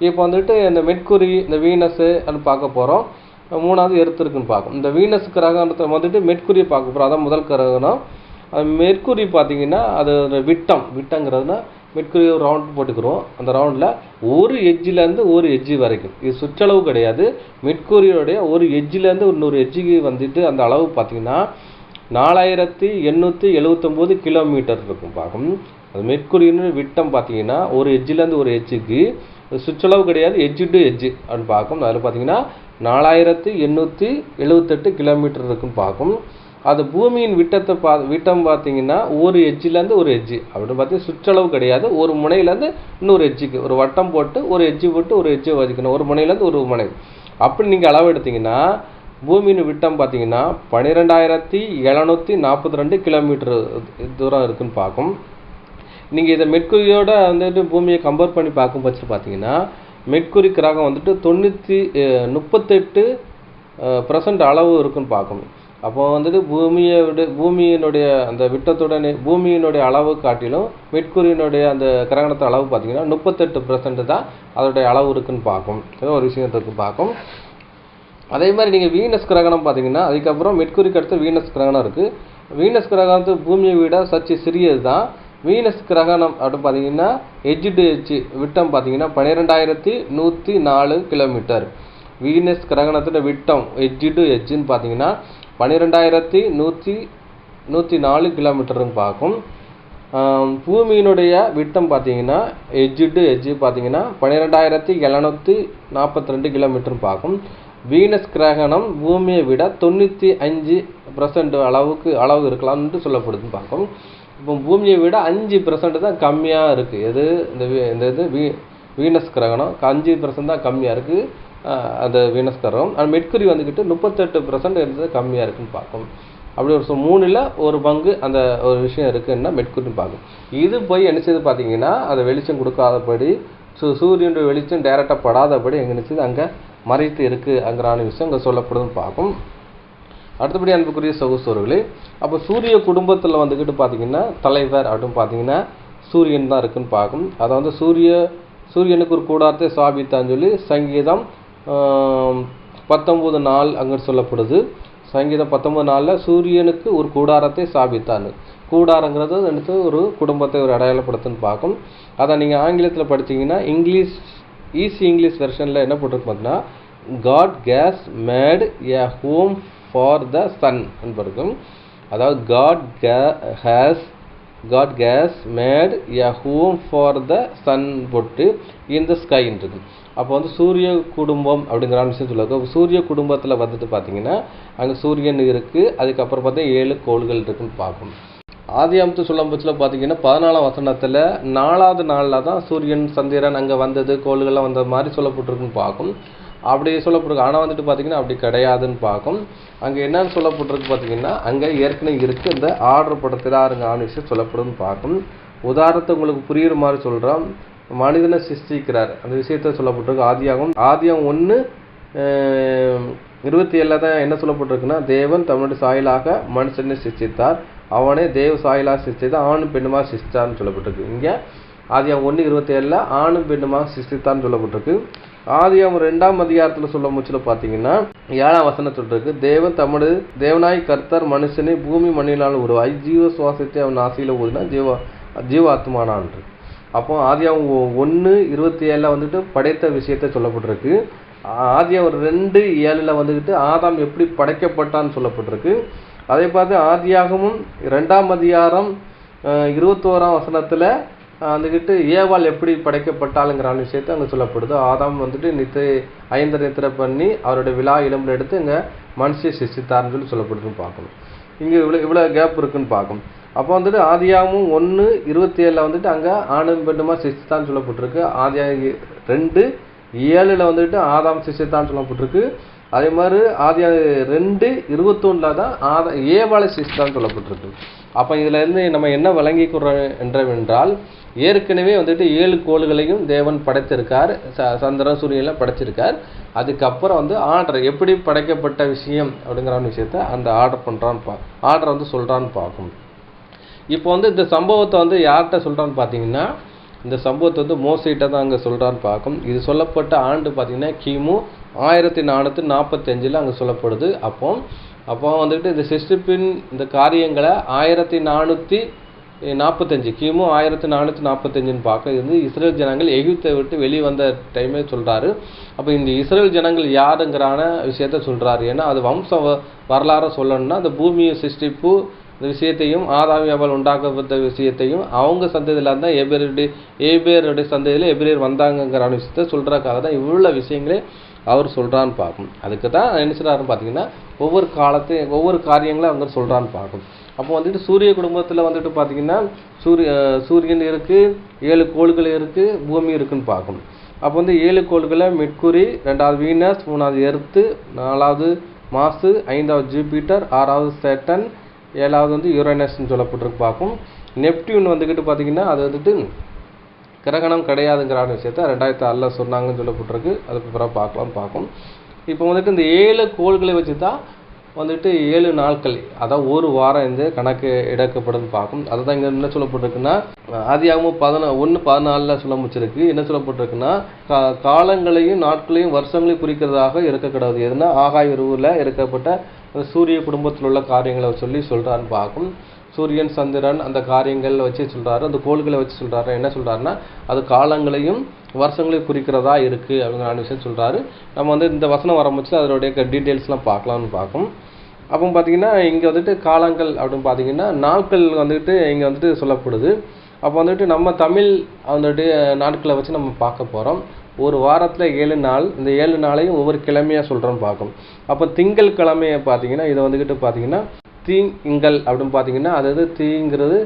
இப்போ வந்துட்டு இந்த மெர்க்குரி, இந்த வீனஸு அது பார்க்க போகிறோம். 3வது எர்த் இருக்குன்னு பார்க்கும். இந்த வீனஸ் கிரகத்தை வந்துட்டு மெர்க்குரியை பார்க்க போகிறோம், அதான் முதல் கிரகம். மெர்க்குரி பார்த்தீங்கன்னா அது விட்டங்கிறதுனா மெர்க்குரி ஒரு ரவுண்ட் போட்டுக்கிறோம். அந்த ரவுண்டில் ஒரு எட்ஜிலேருந்து ஒரு எட்ஜி வரைக்கும், இது சுற்றளவு கிடையாது, மெர்க்குரியோடைய ஒரு எட்ஜிலேருந்து இன்னொரு எட்ஜிக்கு வந்துட்டு அந்த அளவு பார்த்தீங்கன்னா 4879 கிலோமீட்டர் இருக்கும் பார்க்கும். அது மெர்க்குரின்னு விட்டம் பார்த்தீங்கன்னா ஒரு எட்ஜிலேருந்து ஒரு எட்ஜுக்கு சுற்றளவு கிடையாது, எட்ஜு டு எட்ஜு அப்படின்னு பார்க்கும். அதில் பார்த்தீங்கன்னா 4878 கிலோமீட்டர் இருக்குன்னு பார்க்கும். அது பூமியின் விட்டம் பார்த்தீங்கன்னா ஒரு எட்ஜிலேருந்து ஒரு எட்ஜு அப்படின்னு பார்த்தீங்கன்னா சுற்றளவு கிடையாது, ஒரு முனையிலேருந்து இன்னொரு எட்ஜுக்கு ஒரு வட்டம் போட்டு ஒரு எட்ஜு போட்டு ஒரு எட்ஜை வச்சுக்கணும், ஒரு முனையிலேருந்து ஒரு முனை. அப்படி நீங்கள் அளவு எடுத்தீங்கன்னா பூமியின் விட்டம் பார்த்தீங்கன்னா 12,742 கிலோமீட்டர் தூரம் இருக்குன்னு பார்க்கும். நீங்கள் இதை மெர்க்குரியோட வந்துட்டு பூமியை கம்பேர் பண்ணி பார்க்கும் பட்சம் பார்த்தீங்கன்னா மெர்க்குரி கிரகம் வந்துட்டு 38% அளவு இருக்குன்னு பார்க்கும். அப்போ வந்துட்டு பூமியினுடைய அந்த விட்டத்துடனே பூமியினுடைய அளவு காட்டிலும் மெர்க்குரியினுடைய அந்த கிரகணத்து அளவு பார்த்தீங்கன்னா 38% தான் அதோடைய அளவு இருக்குன்னு பார்க்கும். ஏதோ ஒரு விஷயம் இருக்குன்னு பார்க்கும். அதே மாதிரி நீங்கள் வீனஸ் கிரகணம் பார்த்தீங்கன்னா அதுக்கப்புறம் மெர்க்குரிக்கு அடுத்து வீனஸ் கிரகணம் இருக்குது. வீனஸ் கிரகணத்து பூமியை விட சற்று சிறியது தான். வீனஸ் கிரகணம் அப்படின்னு பார்த்தீங்கன்னா எட்ஜ் டு எட்ஜ் விட்டம் பார்த்தீங்கன்னா 12,104 கிலோமீட்டர். வீனஸ் கிரகணத்தோட விட்டம் எட்ஜ் டு எட்ஜுன்னு பார்த்தீங்கன்னா 12,104 கிலோமீட்டருன்னு பார்க்கும். பூமியினுடைய விட்டம் பார்த்தீங்கன்னா எட்ஜ் டு எட்ஜு பார்த்தீங்கன்னா 12,742 கிலோமீட்டர்னு பார்க்கும். வீனஸ் கிரகணம் பூமியை விட 95% அளவு இருக்கலாம்னு சொல்லப்படுதுன்னு பார்க்கும். இப்போ பூமியை விட 5% தான் கம்மியாக இருக்குது. எது இந்த வீனஸ் கிரகணம் 5% தான் கம்மியாக இருக்குது அந்த வீனஸ் கிரகம். ஆனால் மெர்க்குரி வந்துக்கிட்டு 38% இருந்தது கம்மியாக இருக்குன்னு பார்க்கும். அப்படி ஒரு 3ல் 1 பங்கு அந்த ஒரு விஷயம் இருக்குன்னா மெர்க்குரின்னு பார்க்கும். இது போய் என்ன செய்து பார்த்தீங்கன்னா அதை வெளிச்சம் கொடுக்காதபடி சூரியனுடைய வெளிச்சம் டைரெக்டாக படாதபடி எங்கே நினச்சது அங்கே மறைத்து இருக்குது அங்கிறான விஷயம் அங்கே சொல்லப்படுதுன்னு பார்க்கும். அடுத்தபடி அன்புக்குரிய சகோதரர்களே, அப்போ சூரிய குடும்பத்தில் வந்துக்கிட்டு பார்த்தீங்கன்னா தலைவர் அப்படின்னு பார்த்தீங்கன்னா சூரியன் தான் இருக்குன்னு பார்க்கும். அதை வந்து சூரியனுக்கு ஒரு கூடாரத்தை சாபித்தான்னு சொல்லி சங்கீதம் 19:4 அங்கே சொல்லப்படுது. சங்கீதம் 19:4 சூரியனுக்கு ஒரு கூடாரத்தை சாபித்தான்னு. கூடாரங்கிறது எனக்கு ஒரு குடும்பத்தை ஒரு அடையாளப்படுத்துன்னு பார்க்கும். அதை நீங்கள் ஆங்கிலத்தில் படித்தீங்கன்னா ஈஸி இங்கிலீஷ் வெர்ஷனில் என்ன போட்டிருக்கு பார்த்தீங்கன்னா God has made a home for the sun என்பதும், அதாவது God has made a home for the sun போட்டு in the sky என்றது. அப்போ வந்து சூரிய குடும்பம் அப்படிங்கிற விஷயம் சொல்லுவாங்க. சூரிய குடும்பத்தில் வந்துட்டு பார்த்தீங்கன்னா அங்கே சூரியன் இருக்குது. அதுக்கப்புறம் பார்த்தா 7 கோள்கள் இருக்குன்னு பார்க்கும். ஆதியாமத்து சொல்லும் பட்சத்தில் பார்த்தீங்கன்னா 14ஆம் வசனத்தில் 4வது நாளில் தான் சூரியன் சந்திரன் அங்கே வந்தது கோள்கள்லாம் வந்த மாதிரி சொல்லப்பட்டிருக்குன்னு பார்க்கும். அப்படி சொல்லப்பட்டிருக்கு. ஆனால் வந்துட்டு பார்த்தீங்கன்னா அப்படி கிடையாதுன்னு பார்க்கும். அங்கே என்னன்னு சொல்லப்பட்டிருக்கு பார்த்தீங்கன்னா அங்கே ஏற்கனவே இருக்குது இந்த ஆர்டர் படத்தில் ஆறுங்க விஷயம் சொல்லப்படுதுன்னு பார்க்கும். உதாரணத்தை உங்களுக்கு புரியுற மாதிரி சொல்கிறோம். மனிதனை சிருஷ்டிக்கிறார் அந்த விஷயத்த சொல்லப்பட்டிருக்கு. ஆதியாகம் 1:27 தான் என்ன சொல்லப்பட்டிருக்குன்னா தேவன் தம்முடைய சாயலாக மனுஷனை சிருஷ்டித்தார், அவனே தேவ சாயலாக சிருஷ்டித்தார், ஆணும் பெண்ணுமாக சிருஷ்டித்தார்னு சொல்லப்பட்டிருக்கு. இங்கே ஆதியாகம் 1:27 ஆணும் பெண்ணுமாக சிருஷ்டித்தார்னு சொல்லப்பட்டிருக்கு. ஆதியாகம் 2ஆம் அதிகாரத்தில் சொல்ல முச்சில் பார்த்தீங்கன்னா 7ஆம் வசனம் சொல்லிருக்கு தேவன் தம்முடைய தேவனாய் கர்த்தர் மனுஷனை பூமி மண்ணினால் உருவாய் ஜீவ சுவாசத்தை அவன் ஆசையில் ஊதினா ஜீவாத்மானான்று. அப்போ ஆதியாகம் 1:27 வந்துட்டு படைத்த விஷயத்தை சொல்லப்பட்டிருக்கு. ஆதியாகம் 2:7 வந்துக்கிட்டு ஆதாம் எப்படி படைக்கப்பட்டான்னு சொல்லப்பட்டிருக்கு. அதே பார்த்து ஆதியாகமும் 2ஆம் அதிகாரம் 21ஆம் வசனத்தில் வந்துக்கிட்டு ஏவாள் எப்படி படைக்கப்பட்டாளுங்கிற விஷயத்தை அங்கே சொல்லப்படுது. ஆதாம் வந்துட்டு 5 நித்திரை பண்ணி அவருடைய விழா இளம்பில் எடுத்து இங்கே மனுஷை சிருஷ்டித்தார்னு சொல்லப்படுதுன்னு பார்க்கணும். இங்கே இவ்வளோ கேப் இருக்குன்னு பார்க்கணும். அப்போ வந்துட்டு ஆதியாகமும் 1:27 வந்துட்டு அங்கே ஆணும் பெண்ணுமா சிருஷ்டித்தான்னு சொல்லப்பட்டிருக்கு. ஆதியாகம் 2:7 வந்துட்டு ஆதாம் சிருஷ்டித்தான்னு சொல்லப்பட்டிருக்கு. அதே மாதிரி ஆதியாகம் 2:21 தான் ஏவாளை சிருஷ்டித்தான்னு சொல்லப்பட்டிருக்கு. அப்போ இதில் இருந்து நம்ம என்ன விளங்கிக்கிறோம் என்றால் ஏற்கனவே வந்துட்டு 7 கோள்களையும் தேவன் படைத்திருக்கார், சந்திரன் சூரியன்லாம் படைச்சிருக்கார். அதுக்கப்புறம் வந்து ஆர்டர் எப்படி படைக்கப்பட்ட விஷயம் அப்படிங்கிற விஷயத்த அந்த ஆர்டர் வந்து சொல்கிறான்னு பார்க்கும். இப்போ வந்து இந்த சம்பவத்தை வந்து யார்கிட்ட சொல்கிறான்னு பார்த்தீங்கன்னா இந்த சம்பவத்தை வந்து மோசைகிட்ட தான் அங்கே சொல்கிறான்னு பார்க்கும். இது சொல்லப்பட்ட ஆண்டு பார்த்தீங்கன்னா கிமு 1445 அங்கே சொல்லப்படுது. அப்போ வந்துட்டு இந்த சிருஷ்டிப்பின் இந்த காரியங்களை 1445 கிமு 1445 பார்க்க இது வந்து இஸ்ரேல் ஜனங்கள் எகிப்தை விட்டு வெளியே வந்த டைமே சொல்கிறாரு. அப்போ இந்த இஸ்ரேல் ஜனங்கள் யாருங்கிறான விஷயத்த சொல்கிறாரு. ஏன்னா அது வம்ச வரலாறு சொல்லணும்னா அந்த பூமியை சிருஷ்டிப்பு இந்த விஷயத்தையும் ஆதாமியாவால் உண்டாக்கப்பட்ட விஷயத்தையும் அவங்க சந்ததியில் தான் ஏபேருடைய சந்ததியில் எபிரேர் வந்தாங்கங்கிற விஷயத்த சொல்கிறதுக்காக தான் இவ்வளோ விஷயங்களே அவர் சொல்கிறான்னு பார்க்கும். அதுக்கு தான் என்ன சொல்கிறாருன்னு பார்த்தீங்கன்னா ஒவ்வொரு காரியங்களும் அவங்க சொல்கிறான்னு பார்க்கும். அப்போ வந்துட்டு சூரிய குடும்பத்தில் வந்துட்டு பார்த்தீங்கன்னா சூரியன் இருக்குது, 7 கோள்கள் இருக்குது, பூமி இருக்குன்னு பார்க்கும். அப்போ வந்து 7 கோள்களை மெர்க்குரி, 2வது வீனஸ், 3வது எர்த்து, 4வது மாசு, 5வது ஜூபிட்டர், 6வது சேட்டன், 7வது வந்து யுரேனஸ்ன்னு சொல்லப்பட்டிருக்கு பார்க்கும். நெப்டியூன் வந்துக்கிட்டு பார்த்தீங்கன்னா அது வந்துட்டு கிரகணம் கிடையாதுங்கிற விஷயத்த 2006 சொன்னாங்கன்னு சொல்லப்பட்டிருக்கு. அதுக்கு பிறகு பார்க்கும். இப்போ வந்துட்டு இந்த 7 கோள்களை வச்சு தான் வந்துட்டு 7 நாட்கள், அதாவது ஒரு வாரம் இந்த கணக்கு எடுக்கப்படுதுன்னு பார்க்கும். அதுதான் இங்கே என்ன சொல்லப்பட்டிருக்குன்னா, ஆதியாகமம் 1:14 சொல்ல முடிச்சிருக்கு. என்ன சொல்லப்பட்டிருக்குன்னா, காலங்களையும் நாட்களையும் வருஷங்களையும் குறிக்கிறதாக இருக்கக்கூடாது. எதுனா ஆகாய உருவில் இருக்கப்பட்ட சூரிய குடும்பத்தில் உள்ள காரியங்களை சொல்கிறான்னு பார்க்கும். சூரியன், சந்திரன் அந்த காரியங்கள் வச்சு சொல்கிறாரு, அந்த கோள்களை வச்சு சொல்கிறாரு. என்ன சொல்கிறாருன்னா, அது காலங்களையும் வருஷங்களையும் குறிக்கிறதா இருக்குது அப்படிங்கிற விஷயம் சொல்கிறாரு. நம்ம வந்து இந்த வசனம் ஆரம்பிச்சு அதனுடைய டீட்டெயில்ஸ்லாம் பார்க்கலாம்னு பார்க்கும். அப்போ பார்த்தீங்கன்னா இங்கே வந்துட்டு காலங்கள் அப்படின்னு பார்த்தீங்கன்னா நாட்கள் வந்துட்டு இங்கே வந்துட்டு சொல்லப்படுது. அப்போ வந்துட்டு நம்ம தமிழ் வந்துட்டு நாட்களை வச்சு நம்ம பார்க்க போகிறோம். ஒரு வாரத்தில் 7 நாள், இந்த 7 நாளையும் ஒவ்வொரு கிழமையாக சொல்கிறோன்னு பார்க்கும். அப்போ திங்கள் கிழமையை பார்த்தீங்கன்னா இதை வந்துக்கிட்டு பார்த்தீங்கன்னா தீங்கள் அப்படின்னு பார்த்தீங்கன்னா, அதாவது தீங்கிறது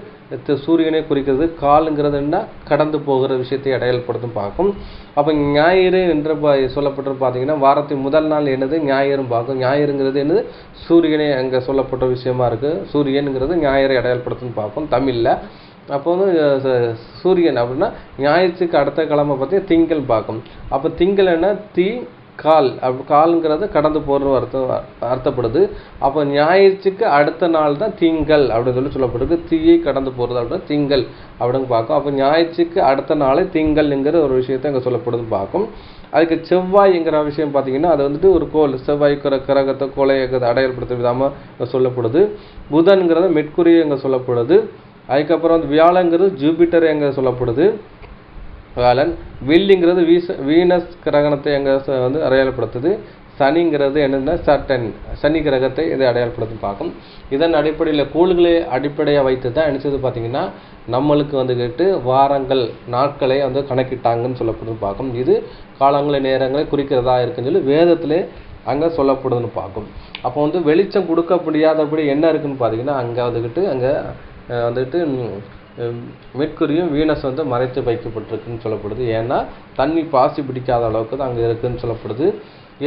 சூரியனை குறிக்கிறது, காலுங்கிறது என்ன கடந்து போகிற விஷயத்தை அடையாளப்படுத்தும் பார்க்கும். அப்போ ஞாயிறு என்று சொல்லப்பட்டு பார்த்தீங்கன்னா வாரத்தின் முதல் நாள் என்னது ஞாயிறும் பார்க்கும். ஞாயிறுங்கிறது என்னது சூரியனை அங்கே சொல்லப்பட்ட விஷயமா இருக்குது. சூரியனுங்கிறது ஞாயிறை அடையாளப்படுத்தும் பார்க்கும் தமிழில். அப்போ வந்து சூரியன் அப்படின்னா ஞாயிற்றுக்கு அடுத்த கிழமை பார்த்தீங்கன்னா திங்கள் பார்க்கும். அப்போ திங்கள் என்ன கால், அப்படி காலுங்கிறது கடந்து போகிற அர்த்தப்படுது. அப்போ ஞாயிற்றுக்கு அடுத்த நாள் தான் திங்கள் அப்படின்னு சொல்லப்படுது. தீயை கடந்து போகிறது அப்படின்னா திங்கள் அப்படின்னு பார்க்கும். அப்போ ஞாயிற்றுக்கு அடுத்த நாளே திங்கள்ங்கிற ஒரு விஷயத்தை இங்கே சொல்லப்படுதுன்னு பார்க்கும். அதுக்கு செவ்வாய்ங்கிற விஷயம் பார்த்தீங்கன்னா அது வந்துட்டு ஒரு கோள், செவ்வாய் கிரகத்தை கோளை அடையாளப்படுத்த விதமாக சொல்லப்படுது. புதன்கிறது மெட்குரி எங்கே சொல்லப்படுது. அதுக்கப்புறம் வந்து வியாழங்கிறது ஜூபிட்டர் எங்கே சொல்லப்படுது. வியாழன். வெள்ளிங்கிறது வீனஸ் கிரகணத்தை எங்கே வந்து அடையாளப்படுத்துது. சனிங்கிறது என்னென்னா சட்டன், சனி கிரகத்தை இதை அடையாளப்படுத்தும் பார்க்கும். இதன் அடிப்படையில் கோள்களை அடிப்படையாக வைத்து தான் நினச்சது பார்த்தீங்கன்னா நம்மளுக்கு வந்துக்கிட்டு வாரங்கள் நாட்களை வந்து கணக்கிட்டாங்கன்னு சொல்லப்படுது பார்க்கும். இது காலங்களை நேரங்களை குறிக்கிறதா இருக்குன்னு சொல்லி வேதத்திலே அங்கே சொல்லப்படுதுன்னு பார்க்கும். அப்போ வந்து வெளிச்சம் கொடுக்க முடியாதபடி என்ன இருக்குன்னு பார்த்தீங்கன்னா அங்கே வந்துட்டு மெட்குரியும் வீனஸ் வந்து மறைத்து வைக்கப்பட்டிருக்குன்னு சொல்லப்படுது. ஏன்னா தண்ணி பாசி பிடிக்காத அளவுக்கு தான் அங்கே இருக்குதுன்னு சொல்லப்படுது.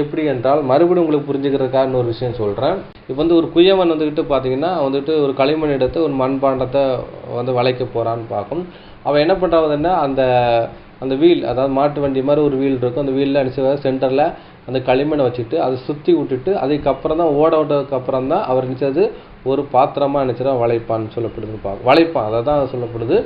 எப்படி என்றால் மறுபடியும் உங்களுக்கு புரிஞ்சுக்கிறதுக்காக இன்னொரு விஷயம் சொல்கிறேன். இப்போ வந்து ஒரு குயவன் வந்துக்கிட்டு பார்த்தீங்கன்னா வந்துட்டு ஒரு களிமண் எடுத்து ஒரு மண்பாண்டத்தை வந்து வளைக்க போகிறான்னு பார்க்கும். அவன் என்ன பண்ணுறாங்கன்னா அந்த வீல், அதாவது மாட்டு வண்டி மாதிரி ஒரு வீல் இருக்கும். அந்த வீலில் அடிச்சு சென்டரில் அந்த களிமண்ணை வச்சுட்டு அதை சுற்றி விட்டுட்டு அதுக்கப்புறம் தான் ஓட்டதுக்கப்புறம் தான் அவர் நினச்சது ஒரு பாத்திரமாக நினச்சிடா வளைப்பான்னு சொல்லப்படுது வளைப்பான். அதை தான் சொல்லப்படுது.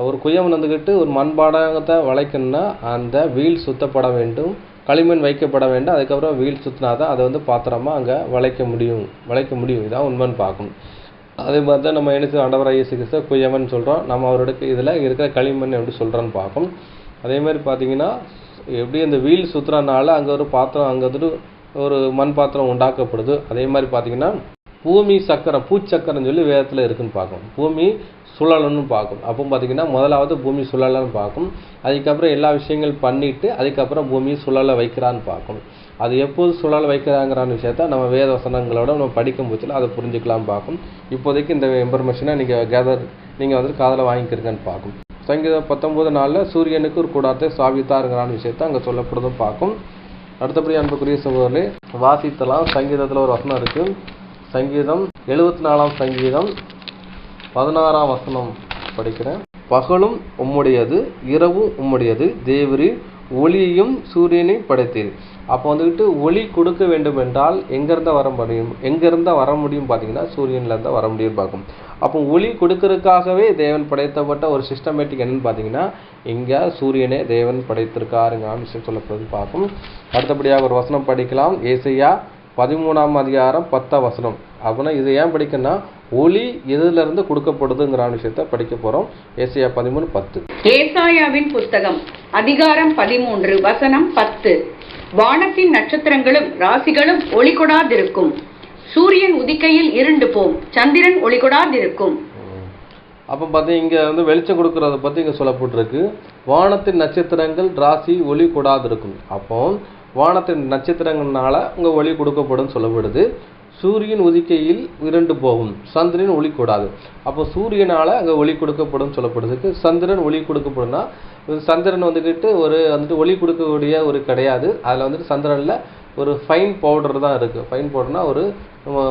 ஒரு குயவன் வந்துக்கிட்டு ஒரு மண்பாடத்தை வளைக்கணும்னா அந்த வீல் சுத்தப்பட வேண்டும், களிமண் வைக்கப்பட வேண்டும். அதுக்கப்புறம் வீல் சுற்றினா தான் அதை வந்து பாத்திரமாக அங்கே வளைக்க முடியும். இதான் உண்மைன்னு பார்க்கணும். அதே மாதிரி தான் நம்ம என்ன ஆண்டவராகிய இயேசு கிறிஸ்து குயவன் சொல்கிறோம். நம்ம அவரோட இதில் இருக்கிற களிமண் எப்படி சொல்கிறோன்னு பார்க்கும். அதே மாதிரி பார்த்தீங்கன்னா எப்படி அந்த வீல் சுற்றுறனால அங்கே ஒரு பாத்திரம், அங்கே வந்துட்டு ஒரு மண் பாத்திரம் உண்டாக்கப்படுது. அதே மாதிரி பார்த்தீங்கன்னா பூமி சக்கரம், பூச்சக்கரம்னு சொல்லி வேதத்தில் இருக்குன்னு பார்க்கும். பூமி சுழலன்னு பார்க்கும். அப்போ பார்த்தீங்கன்னா முதலாவது பூமி சுழலன்னு பார்க்கும். அதுக்கப்புறம் எல்லா விஷயங்கள் பண்ணிவிட்டு அதுக்கப்புறம் பூமி சுழலை வைக்கிறான்னு பார்க்கும். அது எப்போது சுழலை வைக்கிறாங்கிறான விஷயத்த நம்ம வேத வசனங்களோட நம்ம படிக்கும் போச்சுல அதை புரிஞ்சுக்கலாம் பார்க்கும். இப்போதைக்கு இந்த இன்ஃபர்மேஷனை நீங்கள் வந்து காதில் வாங்கிக்கிறீங்கன்னு பார்க்கும். சங்கீதம் 19:4 சூரியனுக்கு ஒரு கூடாரத்தை சாவித்தாருங்கிறான விஷயத்த அங்கே சொல்லப்படுதும் பார்க்கும். அடுத்தபடி அன்புக்குரிய சகோதரர்களே வாசித்தலாம். சங்கீதத்தில் ஒரு வசனம் இருக்குது. சங்கீதம் 74ஆம் சங்கீதம் 16ஆம் வசனம் படிக்கிறேன். பகலும் உம்முடையது, இரவும் உம்முடையது, தேவரீர் ஒளியையும் சூரியனையும் படைத்தீர். அப்போ வந்துக்கிட்டு ஒளி கொடுக்க வேண்டும் என்றால் எங்கேருந்தா வர முடியும் பார்த்தீங்கன்னா சூரியன்லேருந்து வர முடியும் பார்க்கும். அப்போ ஒளி கொடுக்கறதுக்காகவே தேவன் படைத்தப்பட்ட ஒரு சிஸ்டமேட்டிக் என்னன்னு பார்த்தீங்கன்னா இங்கே சூரியனே தேவன் படைத்திருக்காருங்க விஷயம் சொல்லப்படுது பார்க்கும். அடுத்தபடியாக ஒரு வசனம் படிக்கலாம். ஏசாயா 13ஆம் அதிகாரம் 10ஆம் வசனம். அப்படின்னா இது ஏன் படிக்கணும்னா ஒளி எதிலிருந்து கொடுக்கப்படுதுங்கிற விஷயத்த படிக்க போகிறோம். ஏசாயா 13:10. ஏசாயாவின் புஸ்தகம் அதிகாரம் 13 வசனம் 10. வானத்தின் நட்சத்திரங்களும் ராசிகளும் ஒளி கொடாதிருக்கும், சூரியன் உதிக்கையில் இருண்டு போம், சந்திரன் ஒளி கொடாதிருக்கும். அப்போ பார்த்தீங்க இங்கே வந்து வெளிச்சம் கொடுக்கறத பற்றி இங்கே சொல்லப்பட்டிருக்கு. வானத்தின் நட்சத்திரங்கள் ராசி ஒளி கொடாதிருக்கும். அப்போ வானத்தின் நட்சத்திரங்கள்னால உங்கள் ஒளி கொடுக்கப்படும் சொல்லப்படுது. சூரியன் உதிக்கையில் இருண்டு போகும், சந்திரன் ஒளி கூடாது. அப்போ சூரியனால் அங்கே ஒளி கொடுக்கப்படும் சொல்லப்படுறதுக்கு, சந்திரன் ஒளி கொடுக்கப்படும்னா சந்திரன் வந்துக்கிட்டு ஒளி கொடுக்கக்கூடிய ஒரு கிடையாது. அதில் வந்துட்டு சந்திரனில் ஒரு ஃபைன் பவுடர் தான் இருக்குது. ஃபைன் பவுடர்னால் ஒரு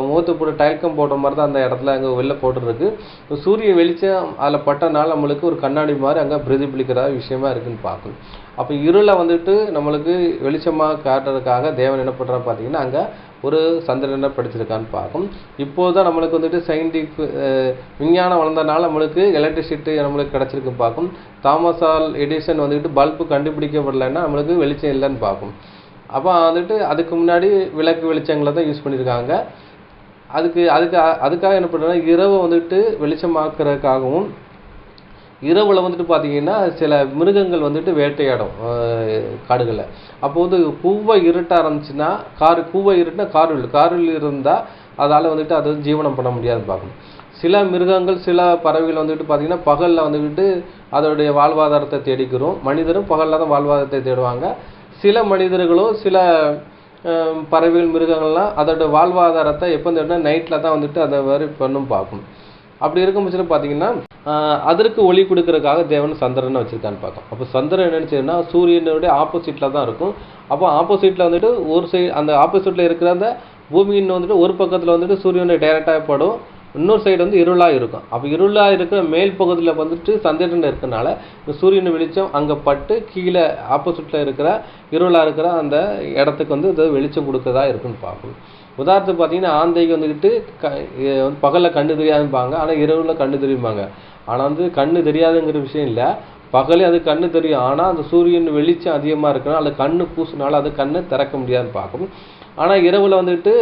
முகத்து போட்டு டைல்கம் பவுடர் மாதிரி தான் அந்த இடத்துல அங்கே வெள்ளை பவுடர் இருக்குது. சூரிய வெளிச்சம் அதில் பட்டனால நம்மளுக்கு ஒரு கண்ணாடி மாதிரி அங்கே பிரதிபலிக்கிற விஷயமா இருக்குதுன்னு பார்க்கணும். அப்போ இருளை வந்துட்டு நம்மளுக்கு வெளிச்சமாக காட்டுறதுக்காக தேவன் என்ன பண்ணுறான்னு பார்த்தீங்கன்னா அங்கே ஒரு சந்திரனை படிச்சிருக்கான்னு பார்க்கும். இப்போது தான் நம்மளுக்கு வந்துட்டு விஞ்ஞானம் வளர்ந்தனால நம்மளுக்கு எலக்ட்ரிசிட்டி நம்மளுக்கு கிடச்சிருக்கு பார்க்கும். தாமஸ் எடிசன் வந்துட்டு பல்பு கண்டுபிடிக்கப்படலைன்னா நம்மளுக்கு வெளிச்சம் இல்லைன்னு பார்க்கும். அப்போ வந்துட்டு அதுக்கு முன்னாடி விளக்கு வெளிச்சங்களை தான் யூஸ் பண்ணியிருக்காங்க. அதுக்காக என்ன பண்ணுறோன்னா இரவு வந்துட்டு வெளிச்சமாக்குறதுக்காகவும், இரவில் வந்துட்டு பார்த்தீங்கன்னா சில மிருகங்கள் வந்துட்டு வேட்டையாடும் காடுகளில். அப்போ வந்து கூவை இருட்ட ஆரம்பிச்சுன்னா கூவை இருட்டுனா காரில் இருந்தால் அதால் வந்துட்டு அது ஜீவனம் பண்ண முடியாதுன்னு பார்க்கணும். சில மிருகங்கள் சில பறவைகள் வந்துட்டு பார்த்திங்கன்னா பகலில் வந்துக்கிட்டு அதோடைய வாழ்வாதாரத்தை தேடிக்கிறோம். மனிதரும் பகலில் தான் வாழ்வாதாரத்தை தேடுவாங்க. சில மனிதர்களோ சில பறவைகள் மிருகங்கள்லாம் அதோட வாழ்வாதாரத்தை எப்போ தேடினா நைட்டில் தான் வந்துட்டு அதை மாதிரி பண்ணும் பார்க்கும். அப்படி இருக்கும் பட்சத்தில் பார்த்தீங்கன்னா அதற்கு ஒளி கொடுக்கறதுக்காக தேவன் சந்திரனை வச்சுருக்கான்னு பார்க்கும். அப்போ சந்திரன் என்னன்னு செய்யணும்னா சூரியனுடைய ஆப்போசிட்டில் தான் இருக்கும். அப்போ ஆப்போசிட்டில் வந்துட்டு ஒரு சைடு அந்த ஆப்போசிட்டில் இருக்கிற அந்த பூமியின் வந்துட்டு ஒரு பக்கத்தில் வந்துட்டு சூரியனுடைய டைரக்டாக படும், இன்னொரு சைடு வந்து இருளாக இருக்கும். அப்போ இருளாக இருக்கிற மேல் பகுதியில் வந்துட்டு சந்திரன் இருக்கிறனால இந்த சூரியன் வெளிச்சம் அங்கே பட்டு கீழே ஆப்போசிட்டில் இருக்கிற இருளாக இருக்கிற அந்த இடத்துக்கு வந்து இது வெளிச்சம் கொடுக்கறதா இருக்குன்னு பார்க்கணும். உதாரணத்துக்கு பார்த்தீங்கன்னா ஆந்தைக்கு வந்துக்கிட்டு பகலில் கண்ணு தெரியாதுப்பாங்க, ஆனால் இரவில் கண்ணு தெரியுமாங்க. ஆனால் வந்து கண்ணு தெரியாதுங்கிற விஷயம் இல்லை, பகலே அது கண்ணு தெரியும். ஆனால் அந்த சூரியன் வெளிச்சம் அதிகமாக இருக்கனால அது கண்ணு பூசினால அது கண்ணு திறக்க முடியாதுன்னு பார்க்கணும். ஆனால் இரவில் வந்துட்டு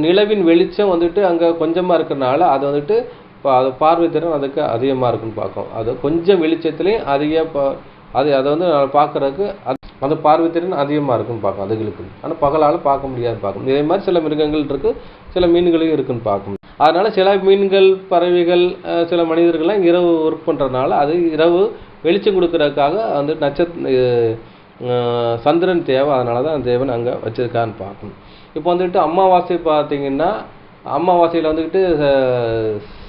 நிலவின் வெளிச்சம் வந்துட்டு அங்கே கொஞ்சமாக இருக்கிறனால அது வந்துட்டு அது பார்வை திறன் அதுக்கு அதிகமாக இருக்குன்னு பார்க்கும். அது கொஞ்சம் வெளிச்சத்துலேயும் அதை வந்து பார்க்குறதுக்கு அந்த பார்வை திறன் அதிகமாக இருக்குன்னு பார்க்கும் அதுகளுக்கு. ஆனால் பகலால் பார்க்க முடியாது பார்க்கும். இதே மாதிரி சில மிருகங்கள் இருக்குது, சில மீன்களையும் இருக்குன்னு பார்க்கும். அதனால் சில மீன்கள் பறவைகள் சில மனிதர்கள்லாம் இரவு ஒர்க் பண்ணுறதுனால அது இரவு வெளிச்சம் கொடுக்கறதுக்காக வந்து சந்திரன் தேவை. அதனால தான் தேவன் அங்கே வச்சுருக்கான்னு பார்க்கணும். இப்போ வந்துட்டு அமாவாசை பார்த்தீங்கன்னா அமாவாசையில் வந்துக்கிட்டு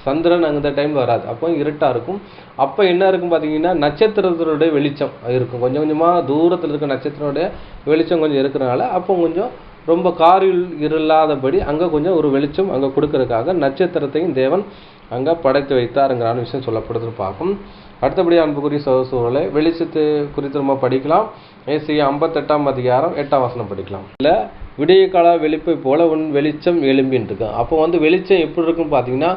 சந்திரன் அந்த டைமில் வராது, அப்போ இருட்டாக இருக்கும். அப்போ என்ன இருக்கும் பார்த்தீங்கன்னா நட்சத்திரத்தினுடைய வெளிச்சம் இருக்கும். கொஞ்சம் கொஞ்சமாக தூரத்தில் இருக்க நட்சத்திரனுடைய வெளிச்சம் கொஞ்சம் இருக்கிறனால அப்போ கொஞ்சம் ரொம்ப காரில் இல்லாதபடி அங்கே கொஞ்சம் ஒரு வெளிச்சம் அங்கே கொடுக்கறதுக்காக நட்சத்திரத்தையும் தேவன் அங்கே படைத்து வைத்தாருங்கிறான விஷயம் சொல்லப்படுதுன்னு பார்க்கும். அடுத்தபடி அன்புக்குரிய சகோதரர்களே, வெளிச்சத்தை குறித்து நம்ம படிக்கலாம். ஏசாயா 58ஆம் அதிகாரம் 8ஆம் வசனம் படிக்கலாம். இல்லை விடிய கால வெளிப்பை போல உன் வெளிச்சம் எழும்பின்னு இருக்கு. அப்போ வந்து வெளிச்சம் எப்படி இருக்குன்னு பார்த்தீங்கன்னா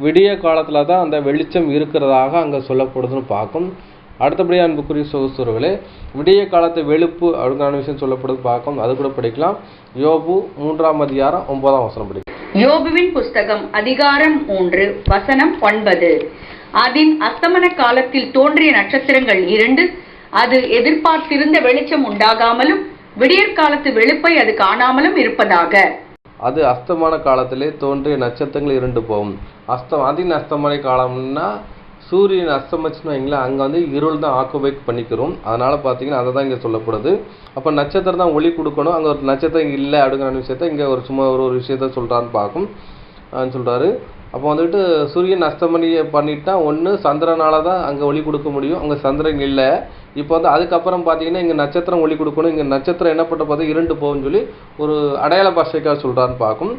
விடிய காலத்தில் தான் அந்த வெளிச்சம் இருக்கிறதாக அங்கே சொல்லப்படுதுன்னு பார்க்கும். அடுத்தபடி அன்புக்குரிய சகோதரர்களே, விடிய காலத்தை வெளுப்பு அப்படிங்கிற விஷயம் சொல்லப்படுது பார்க்கும். அது கூட படிக்கலாம். யோபு 3ஆம் அதிகாரம் 9ஆம் வசனம் படிக்கலாம். யோபுவின் புஸ்தகம் அதிகாரம் 3 வசனம் 9. அதன் அஸ்தமன காலத்தில் தோன்றிய நட்சத்திரங்கள் 2, அது எதிர்பார்த்திருந்த வெளிச்சம் உண்டாகாமலும் விடியற்காலத்து வெளுப்பை அது காணாமலும் இருப்பதாக. அது அஸ்தமான காலத்திலே தோன்றிய நட்சத்திரங்கள் 2 போகும். அதின் அஸ்தமன காலம்னா சூரியன் அஸ்தமிச்சுன்னு வைங்களேன், அங்கே வந்து இருள் தான் ஆக்குபை பண்ணிக்கிறோம். அதனால் பார்த்தீங்கன்னா அதை தான் இங்கே சொல்லப்படுது. அப்போ நட்சத்திரம் தான் ஒளி கொடுக்கணும், அங்கே ஒரு நட்சத்திரம் இல்லை அப்படிங்கிற விஷயத்த இங்கே ஒரு சும்மா ஒரு விஷயத்த சொல்கிறான்னு பார்க்கும் சொல்கிறாரு. அப்போ வந்துட்டு சூரியன் அஸ்தமனியை பண்ணிட்டா ஒன்று சந்திரனால் தான் அங்கே ஒளி கொடுக்க முடியும், அங்கே சந்திரன் இல்லை. இப்போ வந்து அதுக்கப்புறம் பார்த்தீங்கன்னா இங்கே நட்சத்திரம் ஒளி கொடுக்கணும், இங்கே நட்சத்திரம் என்ன பண்ண பார்த்தா இருண்டு போகும்னு சொல்லி ஒரு அடையாள பாஷைக்காக சொல்கிறான்னு பார்க்கும்.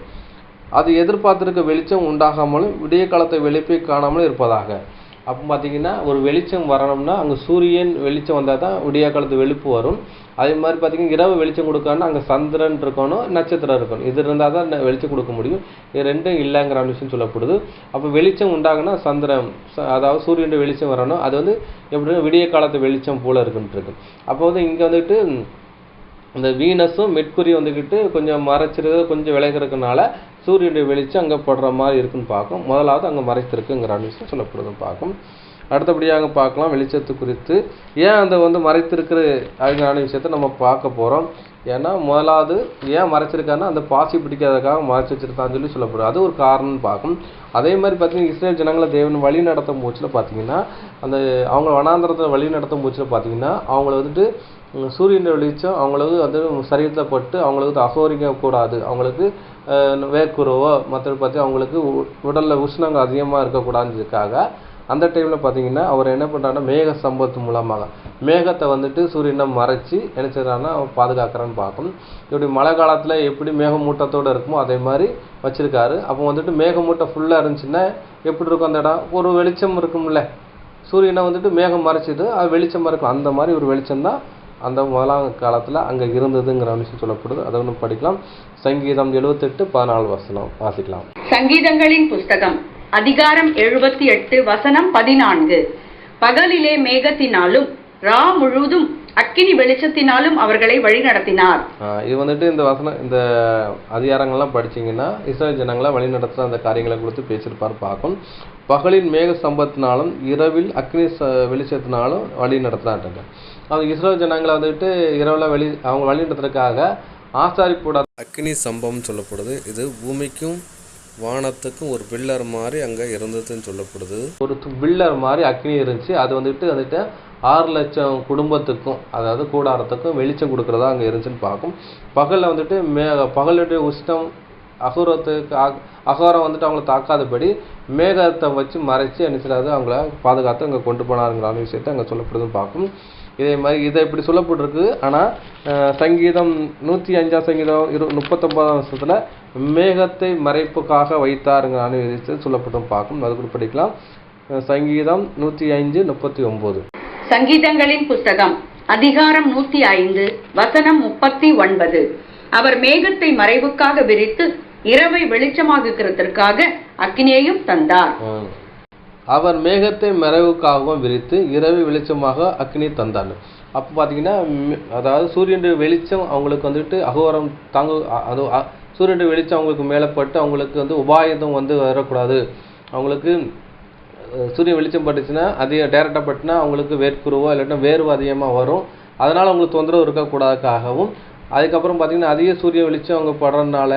அது எதிர்பார்த்திருக்க வெளிச்சம் உண்டாகாமலும் விடிய காலத்தை வெளிப்பை காணாமலும் இருப்பதாக. அப்போ பார்த்தீங்கன்னா ஒரு வெளிச்சம் வரணும்னா அங்கே சூரியன் வெளிச்சம் வந்தால் தான் விடிய காலத்து வெளுப்பு வரும். அதே மாதிரி பார்த்தீங்கன்னா இரவு வெளிச்சம் கொடுக்கணும்னா அங்கே சந்திரன் இருக்கணும், நட்சத்திரம் இருக்கணும். இது இருந்தால் தான் வெளிச்சம் கொடுக்க முடியும். இது ரெண்டும் இல்லைங்கிற விஷயம் சொல்லப்படுது. அப்போ வெளிச்சம் உண்டாகுனா சந்திரன், அதாவது சூரியனுடைய வெளிச்சம் வரணும். அது வந்து எப்படின்னா விடிய காலத்து வெளிச்சம் போல இருக்குன்ட்டு இருக்கு. அப்போ வந்து இங்கே வந்துட்டு இந்த வீனஸும் மெர்க்குரி வந்துக்கிட்டு கொஞ்சம் மறைச்சிருக்க கொஞ்சம் விளைகிறதுனால சூரியனுடைய வெளிச்சம் அங்கே படுற மாதிரி இருக்குன்னு பார்க்கும். முதலாவது அங்கே மறைத்திருக்குங்கிற விஷயம் சொல்லப்படுதுன்னு பார்க்கும். அடுத்தபடியாக பார்க்கலாம் வெளிச்சத்து குறித்து. ஏன் அந்த வந்து மறைத்திருக்கிற அப்படிங்கிற விஷயத்த நம்ம பார்க்க போகிறோம். ஏன்னா முதலாவது ஏன் மறைச்சிருக்காருன்னா அந்த பாசி பிடிக்காததுக்காக மறைச்சி வச்சிருக்கான்னு சொல்லப்படுது. அது ஒரு காரணம்னு பார்க்கும். அதே மாதிரி பார்த்தீங்கன்னா இஸ்ரேல் ஜனங்களை தேவன் வழி நடத்தும் போச்சில் பார்த்தீங்கன்னா அந்த அவங்க வனாந்திரத்தில் வழி நடத்தும் போச்சில் பார்த்தீங்கன்னா அவங்கள வந்துட்டு சூரியன் வெளிச்சம் அவங்களுக்கு வந்து சரீரத்தில் பட்டு அவங்களுக்கு அகோரிக்கக்கூடாது, அவங்களுக்கு வேர்க்குருவோ மற்ற பார்த்து அவங்களுக்கு உடலில் உஷ்ணங்கள் அதிகமாக இருக்கக்கூடாதுக்காக அந்த டைமில் பார்த்தீங்கன்னா அவர் என்ன பண்ணுறாருன்னா மேக சம்பவத்து மூலமாக மேகத்தை வந்துட்டு சூரியனை மறைச்சி என்ன செய்கிறாருன்னா பாதுகாக்கிறான்னு பார்க்கும். இப்படி மழை காலத்தில் எப்படி மேகமூட்டத்தோடு இருக்குமோ அதே மாதிரி வச்சுருக்காரு. அப்போ வந்துட்டு மேகமூட்டை ஃபுல்லாக இருந்துச்சுன்னா எப்படி இருக்கும் அந்த இடம், ஒரு வெளிச்சம் இருக்கும்ல, சூரியனை வந்துட்டு மேகம் மறைச்சிது அது வெளிச்சமாக இருக்கும். அந்த மாதிரி ஒரு வெளிச்சம் தான் அந்த முதலாம் காலத்தில் அங்கே இருந்ததுங்கிற விஷயம் சொல்லப்படுது. அதை ஒன்று படிக்கலாம். சங்கீதம் 78:14 வாசிக்கலாம். சங்கீதங்களின் புஸ்தகம் அதிகாரம் 78 வசனம் 14. பகலிலே மேகத்தினாலும் ரா முழுதும் அக்கினி வெளிச்சத்தினாலும் அவர்களை வழி நடத்தினார். இது வந்துட்டு இந்த அதிகாரங்கள்லாம் படிச்சீங்கன்னா இஸ்ரேல் ஜனங்களை வழி நடத்துகிற அந்த காரியங்களை கொடுத்து பேசியிருப்பார் பார்க்கும். பகலின் மேக சம்பத்தினாலும் இரவில் அக்னி வெளிச்சத்தினாலும் வழி நடத்துறாங்க. அது இஸ்ரேல் ஜனங்களை வந்துட்டு இரவில் அவங்க வழி நடத்துறதுக்காக ஆசாரிப்போட அக்னி சம்பவம் சொல்லப்படுது. இது பூமிக்கும் வானத்துக்கும் ஒரு பில்லர் மாதிரி அங்கே இருந்ததுன்னு சொல்லப்படுது. ஒரு பில்லர் மாதிரி அக்னி இருந்துச்சு. அது வந்துட்டு 6 லட்சம் குடும்பத்துக்கும் அதாவது கூடாரத்துக்கும் வெளிச்சம் கொடுக்குறதா அங்கே இருந்துச்சுன்னு பார்க்கும். பகலில் வந்துட்டு பகலுடைய உஷ்ணம் அகோரம் வந்துட்டு அவங்கள தாக்காதபடி மேகத்தை வச்சு மறைச்சி அனுப்பிச்சிடாது அவங்கள பாதுகாத்து அங்கே கொண்டு போனாருங்கிற விஷயத்தை அங்கே சொல்லப்படுதுன்னு பார்க்கும். இதே மாதிரி இதை இப்படி சொல்லப்பட்டிருக்கு. ஆனால் சங்கீதம் 105 சங்கீதம் 39 மேகத்தை மறைப்புக்காக வைத்தாருங்கிற விஷயத்தை சொல்லப்பட்டு பார்க்கும். அது கூட படிக்கலாம். சங்கீதம் 105:39. சங்கீதங்களின் புஸ்தகம் அதிகாரம் 105 வசனம் 39. அவர் மேகத்தை மறைவுக்காக விரித்து இரவை வெளிச்சமாக்குகிறதற்காக அக்கினியையும் தந்தார். அவர் மேகத்தை மறைவுக்காகவும் விரித்து இரவை வெளிச்சமாக அக்னி தந்தார். அப்போ பார்த்தீங்கன்னா அதாவது சூரியனுடைய வெளிச்சம் அவங்களுக்கு வந்துட்டு அகோரம் அது சூரியனுடைய வெளிச்சம் அவங்களுக்கு மேலே பட்டு அவங்களுக்கு வந்து உபாயதம் வந்து வரக்கூடாது. அவங்களுக்கு சூரியன் வெளிச்சம் பட்டுச்சுன்னா அதிக டேரெக்டாக பட்டுனா அவங்களுக்கு வேர்க்குருவோ இல்லாட்டா வேர்வு அதிகமாக வரும். அதனால் அவங்களுக்கு தொந்தரவு இருக்கக்கூடாதுக்காகவும் அதுக்கப்புறம் பார்த்தீங்கன்னா அதிக சூரிய வெளிச்சம் அவங்க படுறதுனால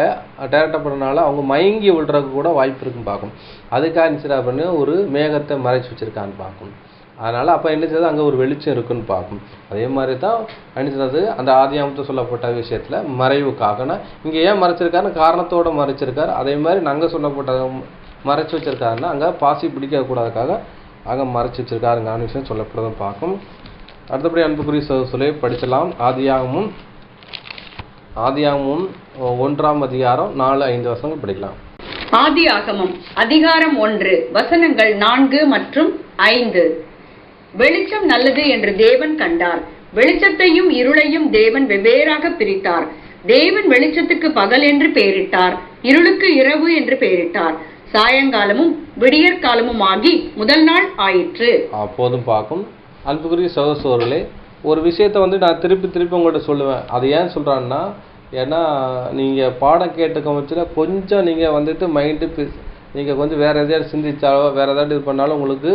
டேரெக்டாக படுறதுனால அவங்க மயங்கி விழுறதுக்கு கூட வாய்ப்பு இருக்குன்னு பார்க்கும். அதுக்காக என்ன பண்ணி ஒரு மேகத்தை மறைச்சி வச்சுருக்கான்னு பார்க்கும். அதனால் அப்போ என்ன செய்யுது அங்கே ஒரு வெளிச்சம் இருக்குன்னு பார்க்கும். அதே மாதிரி தான் அணிச்சது அந்த ஆதியாமத்தில் சொல்லப்பட்ட விஷயத்தில் மறைவுக்காகனா இங்கே ஏன் மறைச்சிருக்காருன்னு காரணத்தோடு மறைச்சிருக்காரு. அதே மாதிரி நாங்கள் சொல்லப்பட்ட மறைச்சி வச்சிருக்காருன்னா அங்கே பாசி பிடிக்கக்கூடாதுக்காக அங்கே மறைச்சி வச்சிருக்காருங்க விஷயம் சொல்லப்படுறதுன்னு பார்க்கும். அடுத்தபடி அன்புக்குரிய சொல்லி படிக்கலாம். ஆதியாகமும் 1ஆம் அதிகாரம் 4-5 வசனங்கள் படிக்கலாம். ஆதியாகமம் அதிகாரம் 1 வசனங்கள் 4 மற்றும் 5. வெளிச்சம் நல்லது என்று தேவன் கண்டார். வெளிச்சத்தையும் இருளையும் தேவன் வெவ்வேறாக பிரித்தார். தேவன் வெளிச்சத்துக்கு பகல் என்று பெயரிட்டார், இருளுக்கு இரவு என்று பெயரிட்டார். சாயங்காலமும் விடியற்காலமும் ஆகி முதல் நாள் ஆயிற்று. போதும் பார்க்கும். அன்புக்குரிய சகோதரர்களே, ஒரு விஷயத்தை நான் திருப்பி உங்கள்கிட்ட சொல்லுவேன். அது ஏன் சொல்கிறான்னா, ஏன்னா நீங்கள் பாடம் கேட்டுக்க வச்சுல கொஞ்சம் நீங்கள் வந்துட்டு மைண்டு நீங்கள் கொஞ்சம் வேறு எதையாவது சிந்திச்சாலோ வேறு ஏதாவது இது பண்ணாலும் உங்களுக்கு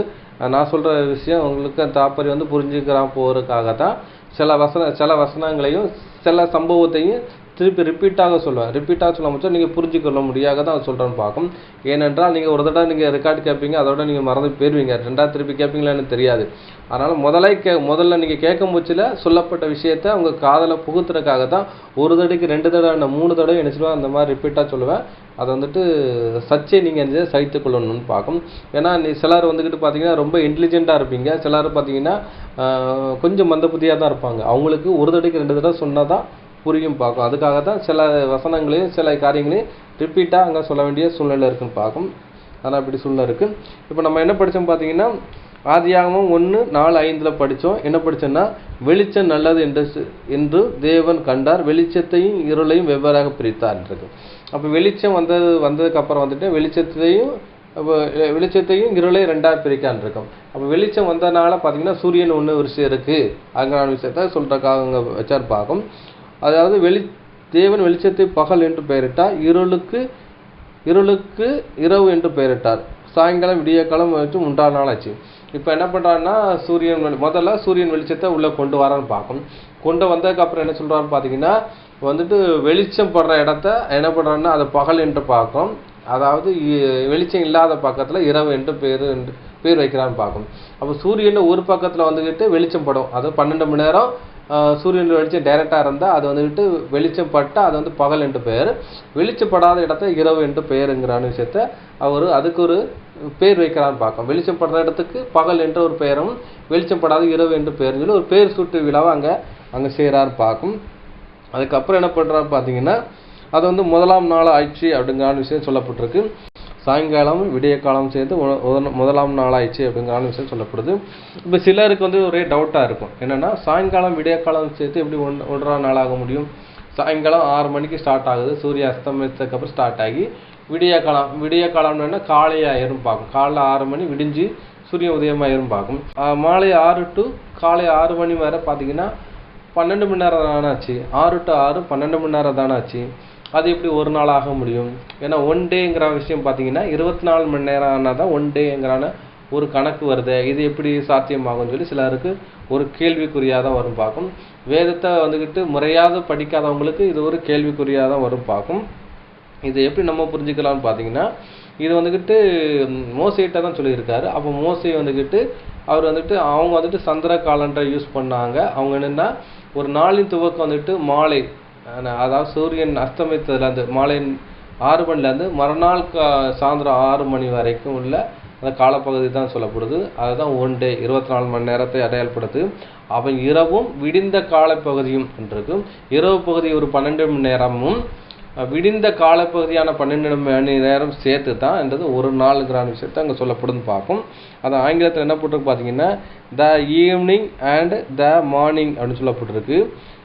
நான் சொல்கிற விஷயம் உங்களுக்கு தாற்பயம் புரிஞ்சுக்கிறான் போகிறதுக்காக தான் சில வசனங்களையும் சில சம்பவத்தையும் திருப்பி ரிப்பீட்டாக சொல்லுவேன். ரிப்பீட்டாக சொல்ல முடிச்சா நீங்கள் புரிஞ்சுக்கொள்ள முடியாத தான் சொல்கிறேன்னு பார்க்கும். ஏனென்றால் நீங்கள் ஒரு தடவை நீங்கள் ரெக்கார்டு கேட்பீங்க, அதோட நீங்கள் மறந்து போயிடுவீங்க. ரெண்டாவது திருப்பி கேட்பீங்களான்னு தெரியாது. அதனால் முதல்ல நீங்கள் கேட்கும் போச்சில் சொல்லப்பட்ட விஷயத்தை உங்கள் காதலை புகுத்துறதுக்காக தான் ஒரு தடவைக்கு 2 தடவை 3 தடவை என்ன சொல்லுவேன் அந்த மாதிரி ரிப்பீட்டாக சொல்லுவேன். அதை சர்ச்சை நீங்கள் சகித்து கொள்ளணும்னு பார்க்கும். ஏன்னா சிலர் பார்த்தீங்கன்னா ரொம்ப இன்டெலிஜென்ட்டாக இருப்பீங்க, சிலர் பார்த்தீங்கன்னா கொஞ்சம் மந்த புத்தியாக தான் இருப்பாங்க. அவங்களுக்கு ஒரு தடவைக்கு 2 தடவை சொன்னால் தான் புரியும் பார்க்கும். அதுக்காக தான் சில வசனங்களையும் சில காரியங்களையும் ரிப்பீட்டாக அங்கே சொல்ல வேண்டிய சூழ்நிலை இருக்குன்னு பார்க்கும். ஆனால் இப்படி சூழ்நிலை இருக்குது. இப்போ நம்ம என்ன படித்தோம் பார்த்தீங்கன்னா, ஆதியாகமம் 1:4-5 படித்தோம். என்ன படித்தோன்னா, வெளிச்சம் நல்லது என்று தேவன் கண்டார், வெளிச்சத்தையும் இருளையும் வெவ்வேறாக பிரித்தார் இருக்கு. அப்போ வெளிச்சம் வந்ததுக்கப்புறம் வெளிச்சத்தையும் இருளையும் 2ஆக பிரிக்கான் இருக்கும். அப்போ வெளிச்சம் வந்ததுனால பார்த்தீங்கன்னா சூரியன் ஒன்று விஷயம் இருக்குது அங்கே விஷயத்த சொல்கிறக்காக அங்கே வச்சார் பார்க்கும். அதாவது தேவன் வெளிச்சத்தை பகல் என்று பெயரிட்டார், இருளுக்கு இரவு என்று பெயரிட்டார். சாயங்காலம் விடிய காலம் வச்சு 3ஆம் நாள் ஆச்சு. இப்போ என்ன பண்ணுறான்னா முதல்ல சூரியன் வெளிச்சத்தை உள்ளே கொண்டு வரான்னு பார்க்கும். கொண்டு வந்ததுக்கப்புறம் என்ன சொல்கிறான்னு பார்த்தீங்கன்னா வந்துட்டு வெளிச்சம் படுற இடத்த என்ன பண்ணுறான்னா அதை பகல் என்று பார்க்கும். அதாவது வெளிச்சம் இல்லாத பக்கத்தில் இரவு என்று பேர் வைக்கிறான்னு பார்க்கும். அப்போ சூரியன் ஒரு பக்கத்தில் வந்துக்கிட்டு வெளிச்சம் படும், அது 12 மணி நேரம் சூரியன் வெளிச்சம் டைரெக்டாக இருந்தால் அது வந்துக்கிட்டு வெளிச்சம் பட்டால் அது வந்து பகல் என்று பெயர், வெளிச்சப்படாத இடத்த இரவு என்று பெயருங்கிறான விஷயத்த அதுக்கு ஒரு பேர் வைக்கிறான்னு பார்க்கும். வெளிச்சம் படுற இடத்துக்கு பகல் என்ற ஒரு பெயரும் வெளிச்சம் படாத இரவு என்று பெயர்னு சொல்லி ஒரு பேர் சூட்டு விழாவை அங்கே செய்கிறான்னு பார்க்கும். அதுக்கப்புறம் என்ன பண்ணுறான்னு பார்த்தீங்கன்னா அது வந்து முதலாம் நாள் ஆயிடுச்சு அப்படிங்கிற விஷயம் சொல்லப்பட்டிருக்கு. சாயங்காலம் விடிய காலம் சேர்த்து முதலாம் நாள் ஆயிடுச்சு அப்படிங்கிற விஷயம் சொல்லப்படுது. இப்போ சிலருக்கு வந்து ஒரே டவுட்டாக இருக்கும், என்னென்னா சாயங்காலம் விடிய காலம் சேர்த்து எப்படி ஒன்றாம் நாள் ஆக முடியும்? சாயங்காலம் 6 மணிக்கு ஸ்டார்ட் ஆகுது, சூரிய அஸ்தமனத்துக்கு அப்புறம் ஸ்டார்ட் ஆகி விடிய காலம்னா காலையாயிரும் பார்க்கும். காலைல 6 மணி விடிஞ்சு சூரிய உதயமாயிரும் பார்க்கும். மாலை 6 to காலை 6 மணி வரை பார்த்தீங்கன்னா 12 மணி நேரம் தானே ஆச்சு. 6 to 6 12 மணி நேரம் தானே ஆச்சு. அது எப்படி ஒரு நாள் ஆக முடியும்? ஏன்னா 1 டேங்கிற விஷயம் பார்த்தீங்கன்னா 24 மணி நேரம் ஆனால் தான் 1 டேங்கிறான ஒரு கணக்கு வருது. இது எப்படி சாத்தியமாகும்னு சொல்லி சிலருக்கு ஒரு கேள்விக்குறியாக தான் வரும் பார்க்கும். வேதத்தை வந்துக்கிட்டு முறையாக படிக்காதவங்களுக்கு இது ஒரு கேள்விக்குறியாக தான் வரும் பார்க்கும். இது எப்படி நம்ம புரிஞ்சுக்கலாம்னு பார்த்தீங்கன்னா இது வந்துக்கிட்டு மோசைகிட்ட தான் சொல்லியிருக்காரு. அப்போ மோசை வந்துக்கிட்டு அவங்க வந்துட்டு சந்திர காலண்டரை யூஸ் பண்ணாங்க. அவங்க என்னென்னா ஒரு நாளின் துவக்கம் வந்துட்டு மாலை, அதாவது சூரியன் அஸ்தமித்ததுலேருந்து மாலை 6 மணிலேருந்து மறுநாள் சாயந்தரம் 6 மணி வரைக்கும் உள்ள அந்த காலப்பகுதி தான் சொல்லப்படுது. அதுதான் 1 டே, 24 மணி நேரத்தை அடையாளப்படுது. அவன் இரவும் விடிந்த காலப்பகுதியும் இருக்கும். இரவு பகுதி ஒரு 12 மணி நேரமும் விடிந்த காலப்பகுதியான 12 மணி நேரம் சேர்த்து தான் என்றது ஒரு நாளுங்கிற விஷயத்தை அங்கே சொல்லப்படுதுன்னு பார்க்கும். அது ஆங்கிலத்தில் என்ன போட்டிருக்கு பார்த்தீங்கன்னா the evening and the morning அப்படின்னு சொல்லப்பட்டிருக்கு.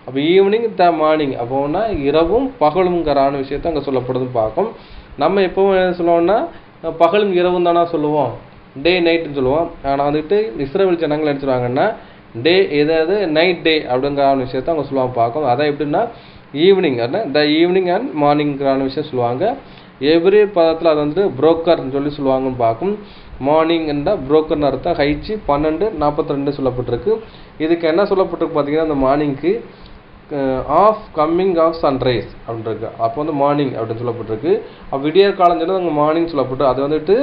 அப்போ ஈவினிங் த மார்னிங் அப்போனா இரவும் பகலும்ங்கிறான விஷயத்தை அங்கே சொல்லப்படுதுன்னு பார்க்கும். நம்ம எப்பவும் என்ன சொல்லுவோம்னா பகலும் இரவும் தானே சொல்லுவோம், டே நைட்டுன்னு சொல்லுவோம். ஆனால் வந்துட்டு இஸ்ரேல் ஜனங்கள் என்ன சொல்லுவாங்கன்னா டே எதாவது நைட் டே அப்படிங்கிற விஷயத்தை அவங்க சொல்லுவாங்க பார்க்கும். அதான் எப்படின்னா ஈவினிங் த ஈவினிங் அண்ட் மார்னிங்கிறான விஷயம் சொல்லுவாங்க. எவ்ரி பதத்தில் அது வந்து புரோக்கர்னு சொல்லுவாங்கன்னு பார்க்கும். மார்னிங் என்றால் புரோக்கர்னு அர்த்தம். ஹைச்சு 12:42 சொல்லப்பட்டிருக்கு. இதுக்கு என்ன சொல்லப்பட்டிருக்கு பார்த்தீங்கன்னா அந்த மார்னிங்க்கு ஆஃப் கம்மிங் ஆஃப் சன்ரைஸ் அப்படின்னு இருக்கு. அப்போ வந்து மார்னிங் அப்படின்னு சொல்லப்பட்டிருக்கு. அப்போ விடியற் காலம் சொல்லி அங்கே மார்னிங் சொல்லப்பட்டு அது வந்துட்டு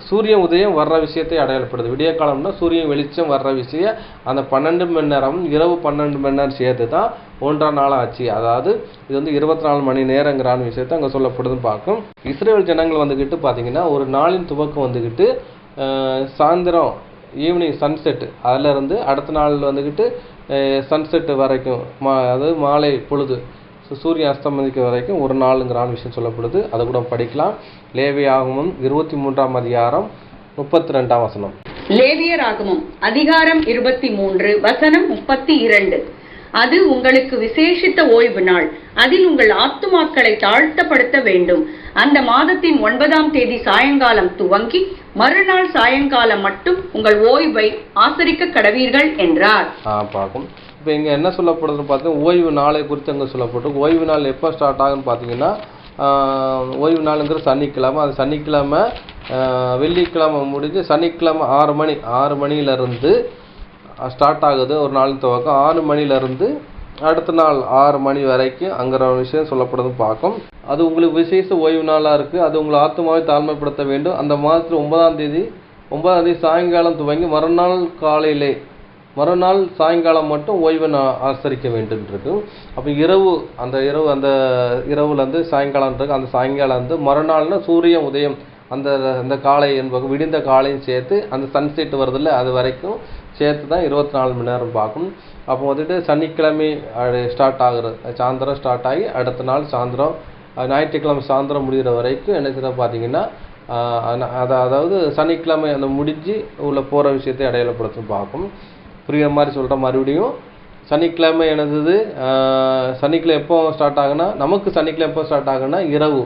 சூரிய உதயம் வர்ற விஷயத்தை அடையாளப்படுது. விடிய காலம்னா சூரியன் வெளிச்சம் வர்ற விஷயம் அந்த 12 மணி நேரம் இரவு 12 மணி நேரம் சேர்த்து தான் 1ஆம் நாள் ஆச்சு. அதாவது இது வந்து 24 மணி நேரங்கிறான விஷயத்தை அங்கே சொல்லப்படுதுன்னு பார்க்கும். இஸ்ரேல் ஜனங்கள் வந்துக்கிட்டு பார்த்தீங்கன்னா ஒரு நாளின் துவக்கம் வந்துக்கிட்டு சாயந்தரம் ஈவினிங் சன்செட்டு அதிலேருந்து அடுத்த நாள் வந்துக்கிட்டு சன்செட்டு வரைக்கும் அதாவது மாலை பொழுது சூரியன் அஸ்தமனிக்க வரைக்கும் ஒரு நாளுங்கிறான விஷயம் சொல்லப்படுது. அதை கூட படிக்கலாம். லேவியராகமம் 23ஆம் அதிகாரம் 32ஆம் வசனம். லேவியராகமம் அதிகாரம் 23 வசனம் 32. அது உங்களுக்கு விசேஷித்த ஓய்வு நாள், அதில் உங்கள் ஆத்துமாக்களை தாழ்த்தப்படுத்த வேண்டும். அந்த மாதத்தின் 9ஆம் தேதி சாயங்காலம் துவங்கி மறுநாள் சாயங்காலம் மட்டும் உங்கள் ஓய்வை ஆசரிக்க கடவீர்கள் என்றார். பார்க்கும். இப்போ இங்கே என்ன சொல்லப்படுதுன்னு பார்த்தீங்கன்னா ஓய்வு நாளை குறித்து அங்கே சொல்லப்பட்டு ஓய்வு நாள் எப்போ ஸ்டார்ட் ஆகுன்னு பார்த்தீங்கன்னா ஓய்வு நாளுங்கிற சனிக்கிழமை. அது சனிக்கிழமை வெள்ளிக்கிழமை முடிஞ்சு சனிக்கிழமை 6 மணியிலேருந்து ஸ்டார்ட் ஆகுது. ஒரு நாள் துவக்கம் 6 மணிலேருந்து அடுத்த நாள் 6 மணி வரைக்கும் அங்கிற விஷயம் சொல்லப்படுதுன்னு பார்க்கும். அது உங்களுக்கு விசேஷ ஓய்வு நாளாக இருக்குது. அது உங்களை ஆத்மாவை தாழ்மைப்படுத்த வேண்டும். அந்த மாதத்தில் 9ஆம் தேதி சாயங்காலம் துவங்கி மறுநாள் சாயங்காலம் மட்டும் ஓய்வை ஆசரிக்க வேண்டும் இருக்கு. அப்போ அந்த இரவுலேருந்து சாயங்காலம் இருக்கு. அந்த சாயங்காலம் வந்து மறுநாள்னா சூரிய உதயம் அந்த காலை என்பது விடிந்த காலையும் சேர்த்து அந்த சன்செட் வருதில்ல அது வரைக்கும் சேர்த்து தான் 24 மணி நேரம் பார்க்கும். அப்போ வந்துட்டு சனிக்கிழமை ஸ்டார்ட் ஆகுறது சாயந்தரம் ஸ்டார்ட் ஆகி அடுத்த நாள் சாயந்தரம் ஞாயிற்றுக்கிழமை சாயந்தரம் முடிகிற வரைக்கும் என்ன செய்ய பார்த்தீங்கன்னா அதாவது சனிக்கிழமை அந்த முடிஞ்சு உள்ள போகிற விஷயத்தை அடையாளப்படுத்தும் பார்க்கும். புரிகிற மாதிரி சொல்கிற மறுபடியும் சனிக்கிழமை என்னது சனிக்கிழமை எப்போ ஸ்டார்ட் ஆகுனா நமக்கு சனிக்கிழமை எப்போ ஸ்டார்ட் ஆகுனா இரவு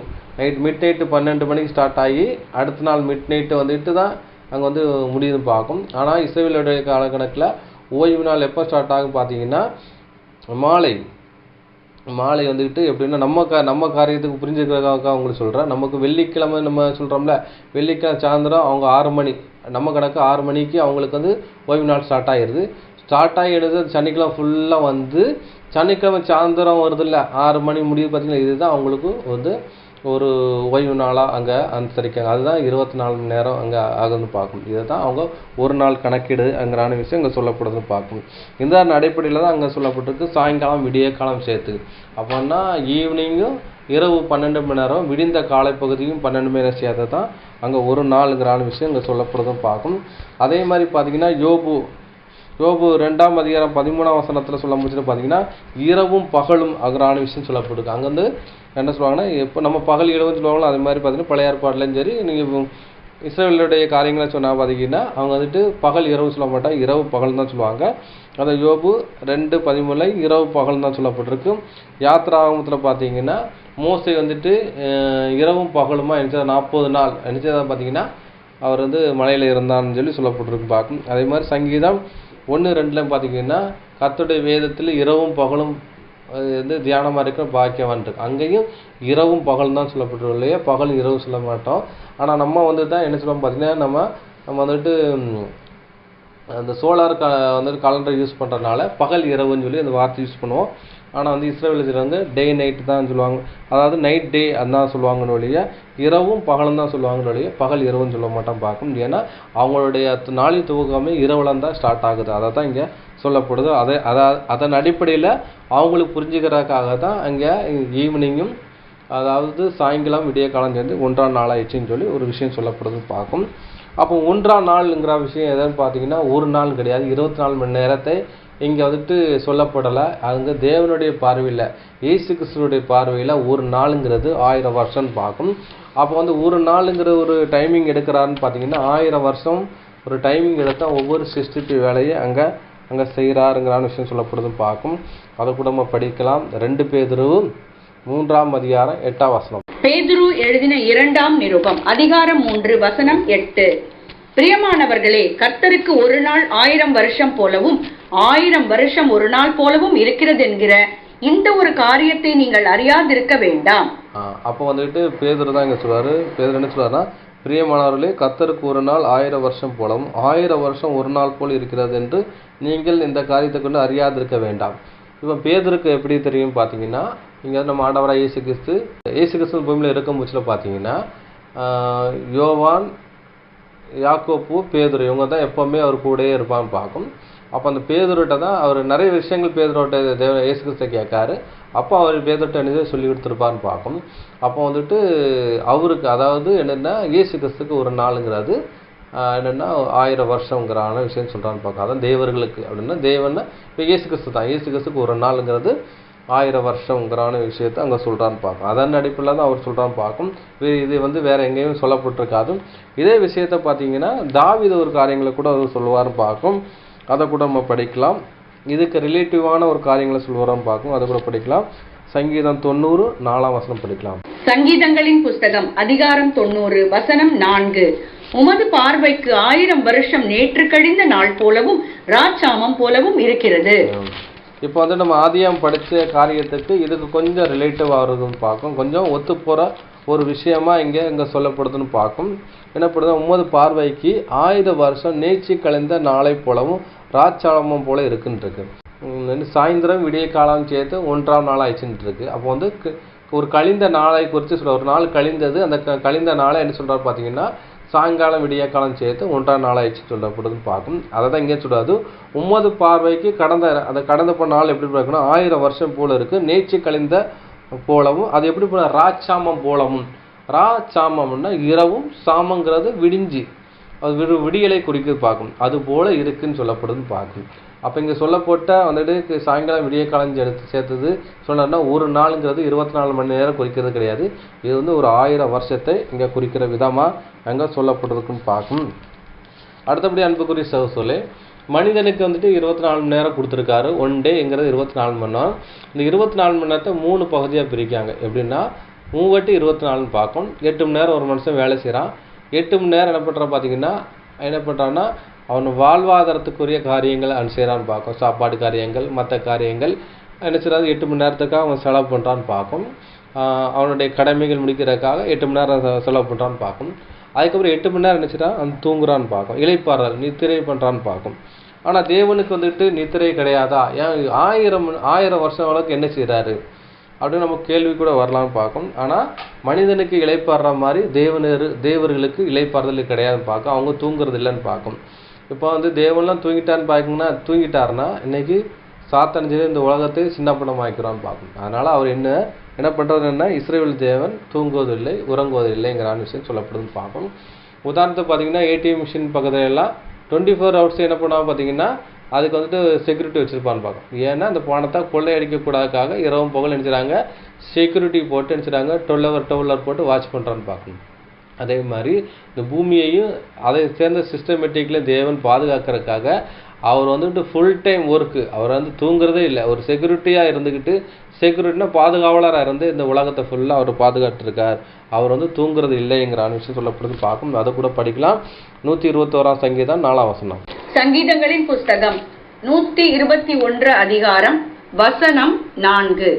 மிட் நைட்டு 12 மணிக்கு ஸ்டார்ட் ஆகி அடுத்த நாள் மிட் நைட்டு வந்துட்டு தான் அங்கே வந்து முடியுதுன்னு பார்க்கும். ஆனால் இஸ்ரேலுடைய காலக்கணக்கில் ஓய்வு நாள் எப்போ ஸ்டார்ட் ஆகும் பார்த்தீங்கன்னா மாலை மாலை வந்துக்கிட்டு எப்படின்னா நம்ம காரியத்துக்கு புரிஞ்சுக்கிறதுக்காக அவங்களுக்கு சொல்கிறேன். நமக்கு வெள்ளிக்கிழமை நம்ம சொல்கிறோம்ல, வெள்ளிக்கிழமை சாயந்தரம் அவங்க 6 மணி, நம்ம கணக்கு 6 மணிக்கு அவங்களுக்கு வந்து ஓய்வு நாள் ஸ்டார்ட் ஆகிடுது. ஸ்டார்ட் ஆகிடுது சனிக்கிழமை ஃபுல்லாக வந்து சனிக்கிழமை சாயந்தரம் வருதில்ல 6 மணி முடிவு பார்த்தீங்கன்னா, இதுதான் அவங்களுக்கு வந்து ஒரு ஓய்வு நாளாக அங்கே அனுசரிக்காங்க. அதுதான் 24 மணி நேரம் அங்கே ஆகுதுன்னு பார்க்கணும். இதை தான் அவங்க ஒரு நாள் கணக்கீடு அங்கிறான விஷயம் அங்கே சொல்லப்படுதுன்னு பார்க்கணும். இந்த அடிப்படையில் தான் அங்கே சொல்லப்பட்டிருக்கு சாயங்காலம் விடிய காலம் சேர்த்து. அப்போன்னா ஈவினிங்கும் இரவு 12 மணி நேரம், விடிந்த காலை பகுதியும் 12 மணி நேரம் சேர்த்து தான் அங்கே ஒரு நாளுங்கிறான விஷயம் இங்கே சொல்லப்படுதுன்னு பார்க்கணும். அதே மாதிரி பார்த்தீங்கன்னா யோபு 2ஆம் அதிகாரம் 13ஆம் வசனத்தில் சொல்ல முடிச்சுட்டு பார்த்தீங்கன்னா இரவும் பகலும் அங்கரான விஷயம் சொல்லப்படுது. அங்கே வந்து என்ன சொல்லுவாங்கன்னா, எப்போ நம்ம பகல் இரவுன்னு சொல்லுவாங்களோ அது மாதிரி பார்த்தீங்கன்னா பழைய ஏற்பாடுலையும் சரி, நீங்கள் இஸ்ரவேலுடைய காரியங்களை சொன்னால் பார்த்தீங்கன்னா அவங்க வந்துட்டு பகல் இரவு சொல்ல மாட்டாங்க, இரவு பகல் தான் சொல்லுவாங்க. அதை யோபு 2:13 இரவு பகல் தான் சொல்லப்பட்டிருக்கு. யாத்திராகமத்தில் பார்த்தீங்கன்னா மோசே வந்துட்டு இரவும் பகலுமா நினச்சா 40 நாள் நினச்சதான் பார்த்தீங்கன்னா அவர் வந்து மலையில் இருந்தான்னு சொல்லி சொல்லப்பட்டிருக்கு பார்க்கும். அதே மாதிரி சங்கீதம் 1:2 பார்த்தீங்கன்னா கர்த்தருடைய வேதத்தில் இரவும் பகலும் வந்து தியானமாக இருக்கிற பாக்கியவான் இருக்கு. அங்கேயும் இரவும் பகல் தான் சொல்லப்பட்டிருக்கோம் இல்லையா, பகல் இரவு சொல்ல மாட்டோம். ஆனால் நம்ம வந்து தான் என்ன சொல்லுவோம் பார்த்தீங்கன்னா, நம்ம வந்துட்டு அந்த சோலார் வந்துட்டு காலண்டர் யூஸ் பண்ணுறதுனால பகல் இரவுன்னு சொல்லி அந்த வார்த்தை யூஸ் பண்ணுவோம். ஆனால் வந்து இஸ்ரவேலில் வந்து டே நைட் தான் சொல்லுவாங்க, அதாவது நைட் டே அதான் சொல்லுவாங்கன்னு வழியா, இரவும் பகலும் தான் சொல்லுவாங்கன்னு வழியா, பகல் இரவுன்னு சொல்ல மாட்டோம் பார்க்கணும். ஏன்னா அவங்களுடைய நாளின் துவக்கமே இரவுலாம் தான் ஸ்டார்ட் ஆகுது. அதை தான் இங்கே சொல்லப்படுது. அதன் அடிப்படையில் அவங்களுக்கு புரிஞ்சுக்கிறதுக்காக தான் அங்கே ஈவினிங்கும் அதாவது சாயங்காலம் விடிய காலம் சேர்ந்து 1ஆம் நாள் ஆயிடுச்சுன்னு சொல்லி ஒரு விஷயம் சொல்லப்படுதுன்னு பார்க்கும். அப்போ 1ஆம் நாளுங்கிற விஷயம் எதுன்னு பார்த்தீங்கன்னா ஒரு நாள் கிடையாது, 24 மணி நேரத்தை இங்கே வந்துட்டு சொல்லப்படலை. அங்கே தேவனுடைய பார்வையில், இயேசு கிறிஸ்துவனுடைய பார்வையில் ஒரு நாளுங்கிறது 1000 வருஷம்னு பார்க்கும். அப்போ வந்து ஒரு நாளுங்கிற ஒரு டைமிங் எடுக்கிறாருன்னு பார்த்தீங்கன்னா 1000 வருஷம் ஒரு டைமிங் எடுத்தால் ஒவ்வொரு சிருஷ்டிப்பு வேலையை அங்கே செய்கிறாருங்கிறான விஷயம் சொல்லப்படுதுன்னு பார்க்கும். அதை கூட நம்ம படிக்கலாம். 2 பேதுரு 3ஆம் அதிகாரம் 8ஆம் வசனம். பேதுரு எழுதின 2ஆம் நிருபம் அதிகாரம் 3 வசனம் 8. பிரியமானவர்களே, கர்த்தருக்கு ஒரு நாள் 1000 வருஷம் போலவும் 1000 வருஷம் ஒரு நாள் போலவும் இருக்கிறது என்கிற இந்த ஒரு காரியத்தை நீங்கள் அறியாதிருக்க வேண்டாம். அப்போ வந்துட்டு பேதுரு தான் இங்கே சொல்லுவார். பேதுரு என்ன சொல்லுவாருன்னா, பிரியமானவர்களே, கர்த்தருக்கு ஒரு நாள் 1000 வருஷம் போலவும் 1000 வருஷம் ஒரு நாள் போல் இருக்கிறது என்று நீங்கள் இந்த காரியத்தை கொண்டு அறியாதிருக்க வேண்டாம். இப்போ பேதுருக்கு எப்படி தெரியும் பார்த்தீங்கன்னா, இங்கே நம்ம ஆண்டவராக இயேசு கிறிஸ்து பூமியில் இருக்கும் பட்சத்தில் பார்த்தீங்கன்னா யோவான், யாக்கோப்பு, பேதுரு இவங்க தான் எப்போவுமே அவர் கூடயே இருப்பான்னு பார்க்கும். அப்போ அந்த பேதுருட்ட தான் அவர் நிறைய விஷயங்கள் பேதுருட்ட இயேசு கிறிஸ்து கேட்காரு. அப்போ அவர் பேதுருட்ட என்ன சொல்லி கொடுத்துருப்பான்னு பார்க்கும். அப்போ வந்துட்டு அவருக்கு அதாவது என்னென்னா இயேசு கிறிஸ்துக்கு ஒரு நாளுங்கிறது என்னென்னா 1000 வருஷங்கிறான விஷயம் சொல்கிறான்னு பார்க்கும். அதான் தேவர்களுக்கு அப்படின்னா தேவன்னா இப்போ இயேசு கிறிஸ்து தான், இயேசு கிறிஸ்துக்கு ஒரு நாளுங்கிறது 1000 வருஷங்கிறான விஷயத்தை அங்கே சொல்கிறான்னு பார்க்கும். அதன் அடிப்படையில் தான் அவர் சொல்கிறான்னு பார்க்கும். இது வந்து வேறு எங்கேயும் சொல்லப்பட்டிருக்காது. இதே விஷயத்தை பார்த்தீங்கன்னா தாவீது ஒரு காரியங்களை கூட அவர் சொல்லுவார்னு பார்க்கும். அதை கூட நம்ம படிக்கலாம். இதுக்கு ரிலேட்டிவான ஒரு காரியங்களை சொல்லுவாரான்னு பார்க்கும். அதை கூட படிக்கலாம். சங்கீதம் 90 4ஆம் வசனம் படிக்கலாம். சங்கீதங்களின் புஸ்தகம் அதிகாரம் 90 வசனம் 4. உமது பார்வைக்கு 1000 வருஷம் நேற்று கழிந்த நாள் போலவும் ராச்சாமம் போலவும் இருக்கிறது. இப்போ வந்து நம்ம ஆதியாம் படித்த காரியத்துக்கு இதுக்கு கொஞ்சம் ரிலேட்டிவ் ஆகுறதுன்னு பார்க்கும். கொஞ்சம் ஒத்து போகிற ஒரு விஷயமா இங்கே சொல்லப்படுதுன்னு பார்க்கும். என்னப்படுது, உமது பார்வைக்கு 1000 வருஷம் நேற்று கழிந்த நாளை போலவும் ராச்சாமம் போல இருக்குன்ட்டு. சாயந்தரம் விடிய காலம் சேர்த்து 1ஆம் நாள் ஆயிடுச்சுட்டு இருக்கு. அப்போ வந்து ஒரு கழிந்த நாளை குறித்து சொல்ல, ஒரு நாள் கழிந்தது, அந்த கழிந்த நாளை என்ன சொல்கிறார் பார்த்தீங்கன்னா சாயங்காலம் விடிய காலம் சேர்த்து 1ஆம் நாள் ஆயிடுச்சு சொல்லப்படுதுன்னு பார்க்கும். அதை தான் இங்கே சொல்றாது. உமது பார்வைக்கு கடந்த போன நாள் எப்படி பார்க்கணும், 1000 வருஷம் போல இருக்கு, நேற்று கழிந்த போலவும். அது எப்படி போல ராச்சாமம் போலவும். ராச்சாமம்னா இரவும், சாமங்கிறது விடிஞ்சு, அது விடியலை குறிக்கிறது பார்க்கும். அது போல இருக்குன்னு சொல்லப்படுதுன்னு பார்க்கும். அப்போ இங்கே சொல்லப்பட்ட வந்துட்டு சாயங்காலம் விடிய காலம் சேர்த்தது சொன்னார்னா ஒரு நாளுங்கிறது 24 மணி நேரம் குறிக்கிறது கிடையாது. இது வந்து ஒரு 1000 வருஷத்தை இங்கே குறிக்கிற விதமாக அங்கே சொல்லப்படுறதுக்குன்னு பார்க்கும். அடுத்தபடி அன்புக்குரிய சொல்லு, மனிதனுக்கு வந்துட்டு 24 மணி நேரம் கொடுத்துருக்காரு. 1 டேங்கிறது 24 மணி நேரம். இந்த 24 மணி நேரத்தை 3 பகுதியாக பிரிக்காங்க. எப்படின்னா 3/24 பார்க்கும். 8 மணி நேரம் ஒரு மனுஷன் வேலை செய்கிறான். 8 மணி நேரம் என்ன பண்ணுறான்னா அவன் வாழ்வாதாரத்துக்குரிய காரியங்கள் அவன் செய்கிறான்னு பார்க்கும். சாப்பாடு காரியங்கள், மற்ற காரியங்கள். என்ன செய்யறாரு 8 மணி நேரத்துக்காக அவன் செலவு பண்ணுறான்னு பார்க்கும். அவனுடைய கடமைகள் முடிக்கிறதுக்காக 8 மணி நேரம் செலவு பண்ணுறான்னு பார்க்கும். அதுக்கப்புறம் 8 மணி நேரம் என்ன செய்யறான், அவன் தூங்குறான்னு பார்க்கும், இளைப்பாறாரு, நித்திரை பண்ணுறான்னு பார்க்கும். ஆனால் தேவனுக்கு வந்துட்டு நித்திரை கிடையாதா, ஏன் 1000 வருஷம் அளவுக்கு என்ன செய்கிறாரு அப்படின்னு நம்ம கேள்வி கூட வரலாம்னு பார்க்கும். ஆனால் மனிதனுக்கு இளைப்பாடுற மாதிரி தேவர்களுக்கு இளைப்பாறுதல் கிடையாதுன்னு பார்க்கும். அவங்க தூங்குறது இல்லைன்னு பார்க்கும். இப்போ வந்து தேவன்லாம் தூங்கிட்டாருன்னா இன்னைக்கு சாத்தனைஞ்சது இந்த உலகத்தை சின்னப்பணமாக்கிறான்னு பார்க்கும். அதனால் அவர் என்ன பண்ணுறதுன்னா இஸ்ரவேல் தேவன் தூங்குவதில்லை உறங்குவதில்லைங்கிற விஷயம் சொல்லப்படுதுன்னு பார்க்கும். உதாரணத்துக்கு பார்த்தீங்கன்னா ஏடிஎம் மிஷின் பக்கத்துல எல்லாம் 24 ஹவர்ஸ் என்ன பண்ணுவாங்க பார்த்தீங்கன்னா அதுக்கு வந்துட்டு செக்யூரிட்டி வச்சுருப்பான்னு பார்க்கும். ஏன்னா அந்த பணத்தை கொள்ளையடிக்கக்கூடாதுக்காக இரவும் பகல் நினச்சிடாங்க செக்யூரிட்டி போட்டு நினச்சிடாங்க 12 ஹவர் போட்டு வாட்ச் பண்ணுறான்னு பார்க்கணும். அதே மாதிரி இந்த பூமியையும் அதை சேர்ந்த சிஸ்டமேட்டிக்லேயும் தேவன் பாதுகாக்கிறதுக்காக அவர் வந்துட்டு ஃபுல் டைம் ஒர்க்கு, அவர் வந்து தூங்குறதே இல்லை. ஒரு செக்யூரிட்டியாக இருந்துக்கிட்டு, செக்யூரிட்டினா பாதுகாவலராக இருந்து இந்த உலகத்தை ஃபுல்லாக அவர் பாதுகாத்துருக்கார். அவர் வந்து தூங்குறது இல்லைங்கிற விஷயம் சொல்லப்படுது பார்க்கும். அதை கூட படிக்கலாம். 121 சங்கீதம் 4 வசனம். சங்கீதங்களின் புஸ்தகம் 121 அதிகாரம் வசனம் 4.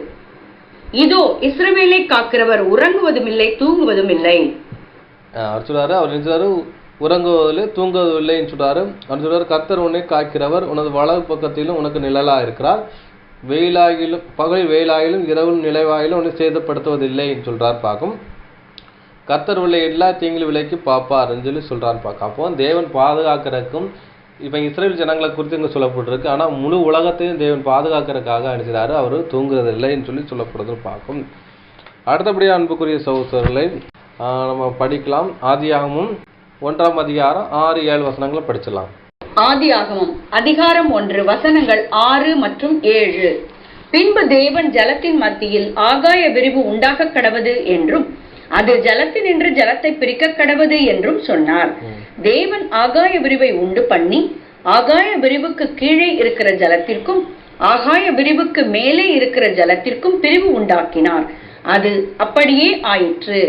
இதோ இஸ்ரவேலை காக்கிறவர் உறங்குவதும் இல்லை தூங்குவதும் இல்லை. அவர் நினைச்சாரு உறங்குவதில்லை தூங்குவதில்லைன்னு சொல்றாரு. அவர் சொல்றாரு, கர்த்தர் உன்னை காக்கிறவர், உனது வலது பக்கத்திலும் உனக்கு நிழலா இருக்கிறார், பகலில் வெயிலாயிலும் இரவில் நிலைவாயிலும் உன்னை சேதப்படுத்துவதில்லைன்னு சொல்றாரு பார்க்கும். கர்த்தர் உள்ள எல்லா தீங்கிலும் விலைக்கு பார்ப்பாருன்னு சொல்லி சொல்றான்னு பார்க்க. அப்போ தேவன் பாதுகாக்கிறதுக்கும் இப்போ இஸ்ரேல் ஜனங்களை குறித்து இங்கே சொல்லப்பட்டிருக்கு. ஆனால் முழு உலகத்தையும் தேவன் பாதுகாக்கிறதுக்காக அனுப்பிச்சாரு, அவர் தூங்குறது இல்லைன்னு சொல்லி சொல்லப்படுறதுன்னு பார்க்கும். அடுத்தபடியாக அன்புக்குரிய சகோதரர்களை நம்ம படிக்கலாம். ஆதியாகமும் 1 அதிகாரம் 6-7 வசனங்களை படிச்சிடலாம். ஆதியாகமம் அதிகாரம் 1 வசனங்கள் 6 மற்றும் 7. பின்பு தேவன் ஜலத்தின் மத்தியில் ஆகாய விரிவு உண்டாக கடவது என்றும் அது ஜலத்தினின்று ஜலத்தை பிரிக்க கடவது என்றும் சொன்னார். தேவன் ஆகாய விரிவை உண்டு பண்ணி ஆகாய விரிவுக்கு கீழே இருக்கிற ஜலத்திற்கும் ஆகாய விரிவுக்கு மேலே இருக்கிற ஜலத்திற்கும் பிரிவு உண்டாக்கினார். அது அப்படியே ஆயிற்று.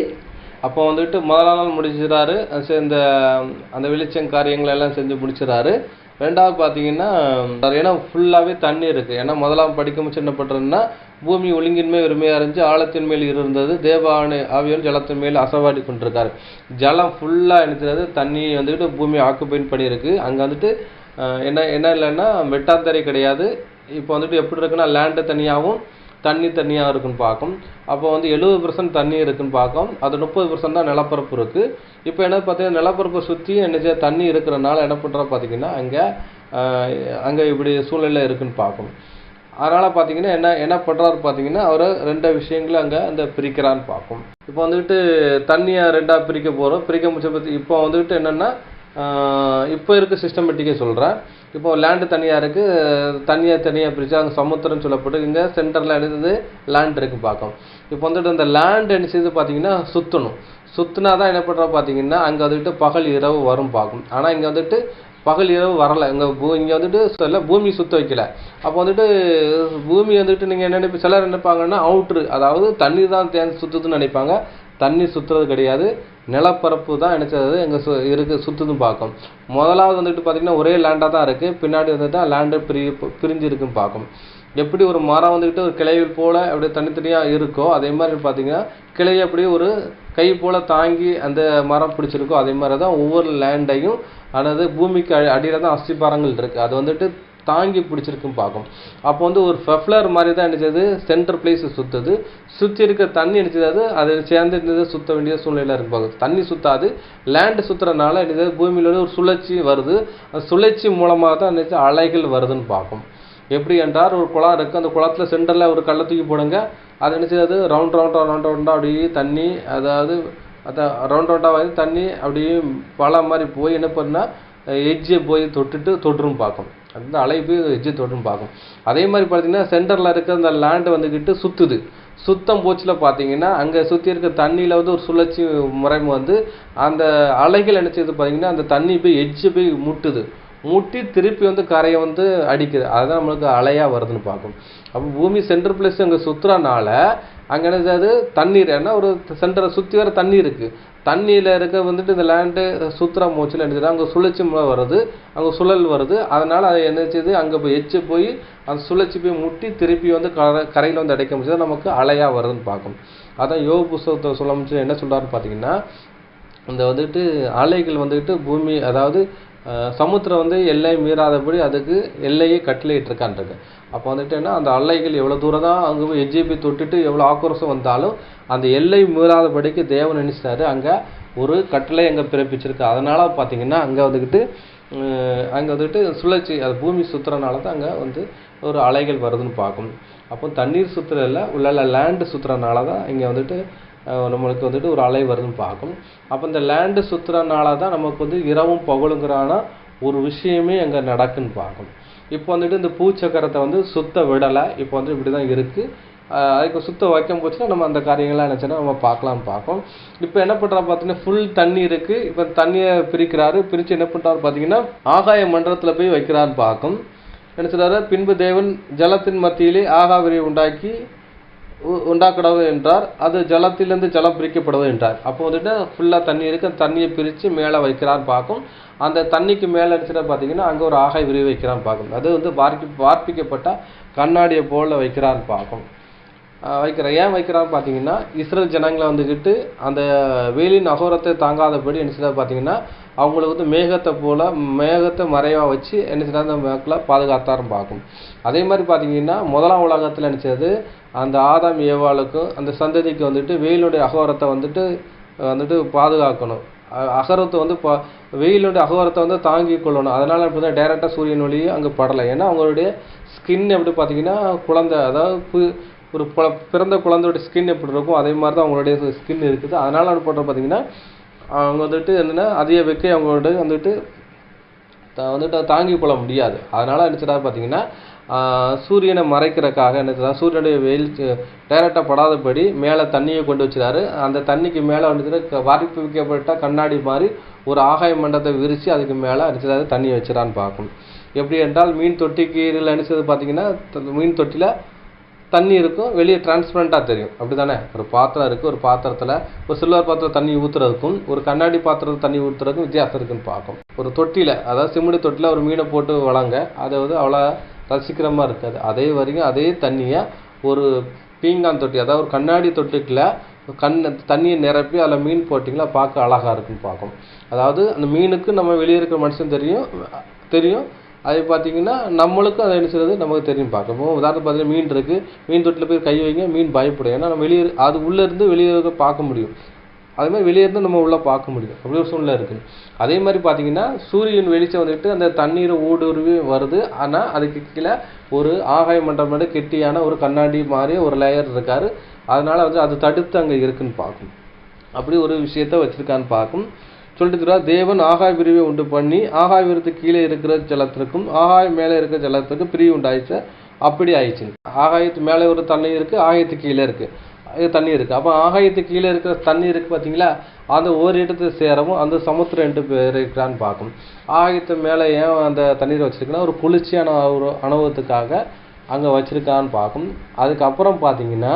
அப்போ வந்துட்டு முதலாம் நாள் முடிச்சிடறாரு, அந்த வெளிச்சம் காரியங்கள் எல்லாம் செஞ்சு முடிச்சிடறாரு. ரெண்டாவது பார்த்தீங்கன்னா ஏன்னா ஃபுல்லாகவே தண்ணி இருக்குது. ஏன்னா முதலாம் படிக்கும் என்ன பண்ணுறதுன்னா பூமி ஒழுங்கின்மை வெறுமையாக இருந்துச்சு, ஆழத்தின் மேல் இருந்தது, ஆவியான் ஜலத்தின் மேல் அசைவாடி கொண்டிருக்காரு. ஜலம் ஃபுல்லாக நினைச்சது தண்ணி வந்துட்டு பூமி ஆக்குபைன் பண்ணியிருக்கு. அங்கே வந்துட்டு என்ன இல்லைன்னா வெட்டாந்தரை கிடையாது. இப்போ வந்துட்டு எப்படி இருக்குன்னா லேண்டு தனியாகவும் தண்ணியாக இருக்குன்னு பார்க்கும். அப்போ வந்து 70% தண்ணி இருக்குன்னு பார்க்கும். அது 30% தான் நிலப்பரப்பு இருக்குது. இப்போ என்ன பார்த்தீங்கன்னா நிலப்பரப்பை சுற்றி என்ன தண்ணி இருக்கிறனால என்ன பண்ணுறா பார்த்தீங்கன்னா அங்கே இப்படி சூழ்நிலை இருக்குன்னு பார்க்கும். அதனால் பார்த்தீங்கன்னா என்ன பண்ணுறாரு பார்த்தீங்கன்னா அவர் 2 விஷயங்களை அங்கே அந்த பிரிக்கிறான்னு பார்க்கும். இப்போ வந்துட்டு தண்ணியை 2ஆக பிரிக்க போகிறோம். பிரிக்க முடிச்ச பற்றி இப்போ வந்துட்டு என்னென்னா இப்போ இருக்க சிஸ்டமேட்டிக்கே சொல்கிறேன். இப்போ லேண்டு தனியாக இருக்குது, தனியாக பிரித்து அங்கே சமுத்திரம் சொல்லப்பட்டு இங்கே சென்டரில் என்னது லேண்ட் இருக்குது பார்க்கும். இப்போ வந்துட்டு அந்த லேண்ட் என்ன செய்து பார்த்தீங்கன்னா சுற்றினா தான் என்ன பண்ணுறோம் பார்த்தீங்கன்னா அங்கே வந்துட்டு பகல் இரவு வரும் பார்க்கும். ஆனால் இங்கே வந்துட்டு பகல் இரவு வரலை. இங்கே வந்துட்டு பூமி சுற்ற வைக்கல. அப்போ வந்துட்டு பூமி வந்துட்டு நீங்கள் என்ன சிலர் நினைப்பாங்கன்னா அவுட்ரு, அதாவது தண்ணி தான் சுற்றுதுன்னு நினைப்பாங்க. தண்ணி சுற்றுறது கிடையாது, நிலப்பரப்பு தான் நினைச்சது எங்கே சுற்றுதுன்னு பார்க்கும். முதலாவது வந்துட்டு பார்த்தீங்கன்னா ஒரே லேண்டாக தான் இருக்குது, பின்னாடி வந்துட்டு லேண்டு பிரிஞ்சு இருக்குன்னு பார்க்கும். எப்படி ஒரு மரம் வந்துக்கிட்டு ஒரு கிளைகள் போல் அப்படியே தனித்தனியாக இருக்கோ அதே மாதிரி பார்த்தீங்கன்னா கிளையை அப்படியே ஒரு கை போல் தாங்கி அந்த மரம் பிடிச்சிருக்கோ அதே மாதிரி தான் ஒவ்வொரு லேண்டையும் அதாவது பூமிக்கு அடியில் தான் அஸ்திபாரங்கள் இருக்குது, அது வந்துட்டு தாங்கி பிடிச்சிருக்குன்னு பார்க்கும். அப்போ வந்து ஒரு ஃபெஃப்லர் மாதிரி தான் நினைச்சது சென்டர் பிளேஸ் சுற்றுது, சுற்றி இருக்க தண்ணி நினைச்சது அது சேர்ந்து சுற்ற வேண்டிய சூழ்நிலை இருக்கு பார்க்கும். தண்ணி சுற்றாது, லேண்டு சுற்றுறதுனால நினைச்சது பூமியில ஒரு சுழற்சி வருது, அந்த சுழற்சி மூலமாக தான் நினைச்ச அலைகள் வருதுன்னு பார்க்கும். எப்படி என்றால் ஒரு குளம் இருக்குது, அந்த குளத்தில் சென்டரில் ஒரு கல்லை தூக்கி போடுங்க, அது நினைச்சது ரவுண்டாக அப்படியே தண்ணி அதாவது ரவுண்டாக வந்து தண்ணி அப்படியே பல மாதிரி போய் என்ன பண்ணால் எஜ்ஜை போய் தொட்டுரும் பார்க்கும். அந்த அலை போய் எஜ்ஜை தொட்டுரும் பார்க்கும். அதே மாதிரி பார்த்தீங்கன்னா சென்டரில் இருக்க அந்த லேண்டு வந்துக்கிட்டு சுத்தம் போச்சில் பார்த்தீங்கன்னா அங்கே சுற்றி இருக்க தண்ணியில் வந்து ஒரு சுழற்சி முறை வந்து அந்த அலைகள் நினச்சது பார்த்தீங்கன்னா அந்த தண்ணி போய் எஜ்ஜை போய் முட்டி திருப்பி வந்து கரையை வந்து அடிக்குது. அதுதான் நம்மளுக்கு அலையாக வருதுன்னு பார்க்கும். அப்போ பூமி சென்டர் பிளேஸ் அங்கே சுற்றுறனால அங்கே என்னது தண்ணீர், ஏன்னா ஒரு சென்டரை சுற்றி வர தண்ணி இருக்குது. தண்ணியில் இருக்க வந்துட்டு இந்த லேண்டு சுற்றுற மூச்சில் என்ன செய்யுது, அங்கே சுழற்சி வருது, அங்கே சுழல் வருது. அதனால் அதை என்ன செய்யுது, அங்கே போய் எச்சு போய் அந்த சுழற்சி போய் முட்டி திருப்பி வந்து கரையில் வந்து அடைக்க முடியாது, நமக்கு அலையாக வருதுன்னு பார்க்கும். அதான் யோபு புஸ்தகத்தை சொல்ல முடிச்சு என்ன சொல்கிறாருன்னு பார்த்தீங்கன்னா, இந்த வந்துட்டு அலைகள் வந்துட்டு பூமி, அதாவது சமுத்திரம் வந்து எல்லை மீறாதபடி அதுக்கு எல்லையை கட்டளையிட்டிருக்கான்றது. அப்போ வந்துட்டு என்ன, அந்த அலைகள் எவ்வளோ தூரம் தான் அங்கே போய் எஜ்ஜை போய் தொட்டுட்டு எவ்வளோ ஆக்ரோஷம் வந்தாலும் அந்த எல்லை மீறாதபடிக்கு தேவன் நினைச்சிட்டாரு, அங்கே ஒரு கட்டளை அங்கே பிறப்பிச்சிருக்கு. அதனால் பார்த்தீங்கன்னா அங்கே வந்துட்டு சுழற்சி, அது பூமி சுற்றுறனால தான் அங்கே வந்து ஒரு அலைகள் வருதுன்னு பார்க்கும். அப்போ தண்ணீர் சுற்றுறதில்ல, உள்ள லேண்டு சுற்றுறனால தான் இங்கே வந்துட்டு நம்மளுக்கு வந்துட்டு ஒரு அலை வருதுன்னு பார்க்கும். அப்போ இந்த லேண்டு சுற்றுறனால தான் நமக்கு வந்து இரவும் பகலுங்கிறான ஒரு விஷயமே அங்கே நடக்குன்னு பார்க்கும். இப்போ வந்துட்டு இந்த பூச்சக்கரத்தை வந்து சுத்த விடலை, இப்போ வந்து இப்படி தான் இருக்குது. அதுக்கு சுத்த வைக்க போச்சுன்னா நம்ம அந்த காரியங்கள்லாம் நினச்சோன்னா நம்ம பார்க்கலான்னு பார்க்கும். இப்போ என்ன பண்ணுறா பார்த்தீங்கன்னா, ஃபுல் தண்ணி இருக்குது. இப்போ தண்ணியை பிரித்து என்ன பண்ணுறாரு பார்த்தீங்கன்னா, ஆகாய மண்டலத்தில் போய் வைக்கிறான்னு பார்க்கும். என்ன சொல்கிறாரு, பின்பு தேவன் ஜலத்தின் மத்தியிலே ஆகாவிரியை உண்டாக்கடவு என்றார், அது ஜலத்திலிருந்து ஜலம் பிரிக்கப்படுவது என்றார். அப்போ வந்துட்டு ஃபுல்லாக தண்ணி இருக்குது, அந்த தண்ணியை பிரித்து மேலே வைக்கிறான்னு பார்க்கும். அந்த தண்ணிக்கு மேலே அடிச்சுட்டா பார்த்தீங்கன்னா அங்கே ஒரு ஆகாய விரிவு வைக்கிறான்னு பார்க்கும். அது வந்து வார்ப்பிக்கப்பட்ட கண்ணாடியை போல் வைக்கிறான்னு பார்க்கும். ஏன் வைக்கிறான்னு பார்த்தீங்கன்னா, இஸ்ரேல் ஜனங்களை வந்துக்கிட்டு அந்த வெயிலின் அகோரத்தை தாங்காதபடி என்ன செய்யறது பார்த்தீங்கன்னா, அவங்களுக்கு வந்து மேகத்தை மறைவாக வச்சு என்ன செய்யறது, அந்த மக்களை பாதுகாத்தாரும் பார்க்கும். அதே மாதிரி பார்த்தீங்கன்னா, முதலாம் உலகத்தில் நினச்சது அந்த ஆதாம் ஏவாளுக்கும் அந்த சந்ததிக்கு வந்துட்டு வெயிலுடைய அகோரத்தை வந்துட்டு பாதுகாக்கணும். அகரத்தை வந்து வெயிலுடைய அகோரத்தை வந்து தாங்கி கொள்ளணும். அதனால் இப்போ தான் டைரெக்டாக சூரியன் ஒளியும் அங்கே படலை. ஏன்னா அவங்களுடைய ஸ்கின் எப்படி பார்த்தீங்கன்னா, குழந்தை, அதாவது ஒரு பிறந்த குழந்தையோட ஸ்கின் எப்படி இருக்கும் அதே மாதிரி தான் அவங்களுடைய ஸ்கின் இருக்குது. அதனால் அது போட்ட பார்த்தீங்கன்னா அவங்க வந்துட்டு என்னென்னா அதிக வெக்கை அவங்களோட வந்துட்டு தாங்கி கொள்ள முடியாது. அதனால் என்ன பார்த்தீங்கன்னா, சூரியனை மறைக்கிறதுக்காக என்ன சூரியனுடைய வெயில் டைரெக்டாக படாதபடி மேலே தண்ணியை கொண்டு வச்சுறாரு. அந்த தண்ணிக்கு மேலே வந்துட்டு வார்ப்பிக்கப்பட்ட கண்ணாடி மாதிரி ஒரு ஆகாய மண்டலத்தை விரித்து அதுக்கு மேலே அடிச்சதாவது தண்ணி வச்சுறான்னு பார்க்கணும். எப்படி என்றால், மீன் தொட்டிக்கு அடிச்சது பார்த்தீங்கன்னா, மீன் தொட்டியில் தண்ணி இருக்கும், வெளியே டிரான்ஸ்பரண்ட்டாக தெரியும். அப்படி தானே, ஒரு பாத்திரம் இருக்குது, ஒரு பாத்திரத்தில் ஒரு சில்வர் பாத்திரம் தண்ணி ஊற்றுறதுக்கும் ஒரு கண்ணாடி பாத்திரத்தில் தண்ணி ஊற்றுறதுக்கும் வித்தியாசம் இருக்குன்னு பார்க்கும். ஒரு தொட்டியில், அதாவது சிமெண்ட் தொட்டியில் ஒரு மீனை போட்டு வளங்க, அதை வந்து அவ்வளோ ரசிக்கிறமாக இருக்காது. அதே வரைக்கும் அதே தண்ணியை ஒரு பீங்கான் தொட்டி, அதாவது ஒரு கண்ணாடி தொட்டிக்குள்ள தண்ணியை நிரப்பி அதில் மீன் போட்டிங்களா பார்க்க அழகாக இருக்குன்னு பார்க்கும். அதாவது அந்த மீனுக்கு நம்ம வெளியே இருக்கிற மனுஷன் தெரியும் அது பார்த்தீங்கன்னா நம்மளுக்கும் அதை என்ன செய்வது நமக்கு தெரியும் பார்க்கும். உதாரணத்துக்கு பார்த்தீங்கன்னா மீன் இருக்குது, மீன் தொட்டியில் போய் கை வைங்க, மீன் பயப்படும். ஏன்னா நம்ம அது உள்ளேருந்து வெளியே பார்க்க முடியும், அதே மாதிரி வெளியே இருந்து நம்ம உள்ளே பார்க்க முடியும். அப்படி ஒரு சூழ்நிலை இருக்குது. அதே மாதிரி பார்த்தீங்கன்னா சூரியன் வெளிச்சம் வந்துட்டு அந்த தண்ணீரை ஊடுருவி வருது. ஆனால் அதுக்கு கீழே ஒரு ஆகாய மண்டலம் மாதிரி கெட்டியான ஒரு கண்ணாடி மாதிரி ஒரு லேயர் இருக்காரு. அதனால் வந்து அது தடுத்து அங்கே இருக்குன்னு பார்க்கும். அப்படி ஒரு விஷயத்த வச்சுருக்கான்னு பார்க்கும். சொல்லிட்டு தேவன் ஆகாய விரிவை உண்டு பண்ணி ஆகாய விரிவுக்கு கீழே இருக்கிற ஜலத்திற்கும் ஆகாயம் மேலே இருக்கிற ஜலத்திற்கும் பிரிவு உண்டாயிடுச்சு. அப்படி ஆயிடுச்சு. ஆகாயத்து மேலே ஒரு தண்ணி இருக்குது, ஆகாயத்துக்கு கீழே இருக்குது தண்ணி இருக்குது. அப்போ ஆகாயத்துக்கு கீழே இருக்கிற தண்ணி இருக்குது பார்த்தீங்களா, அந்த ஒரு இடத்துல சேரவும் அந்த சமுத்திரம் ரெண்டு பேர் இருக்கிறான்னு பார்க்கும். ஆகாயத்து மேலே ஏன் அந்த தண்ணீரை வச்சுருக்குன்னா, ஒரு குளிர்ச்சியான ஒரு அனுபவத்துக்காக அங்கே வச்சுருக்கான்னு பார்க்கும். அதுக்கப்புறம் பார்த்தீங்கன்னா,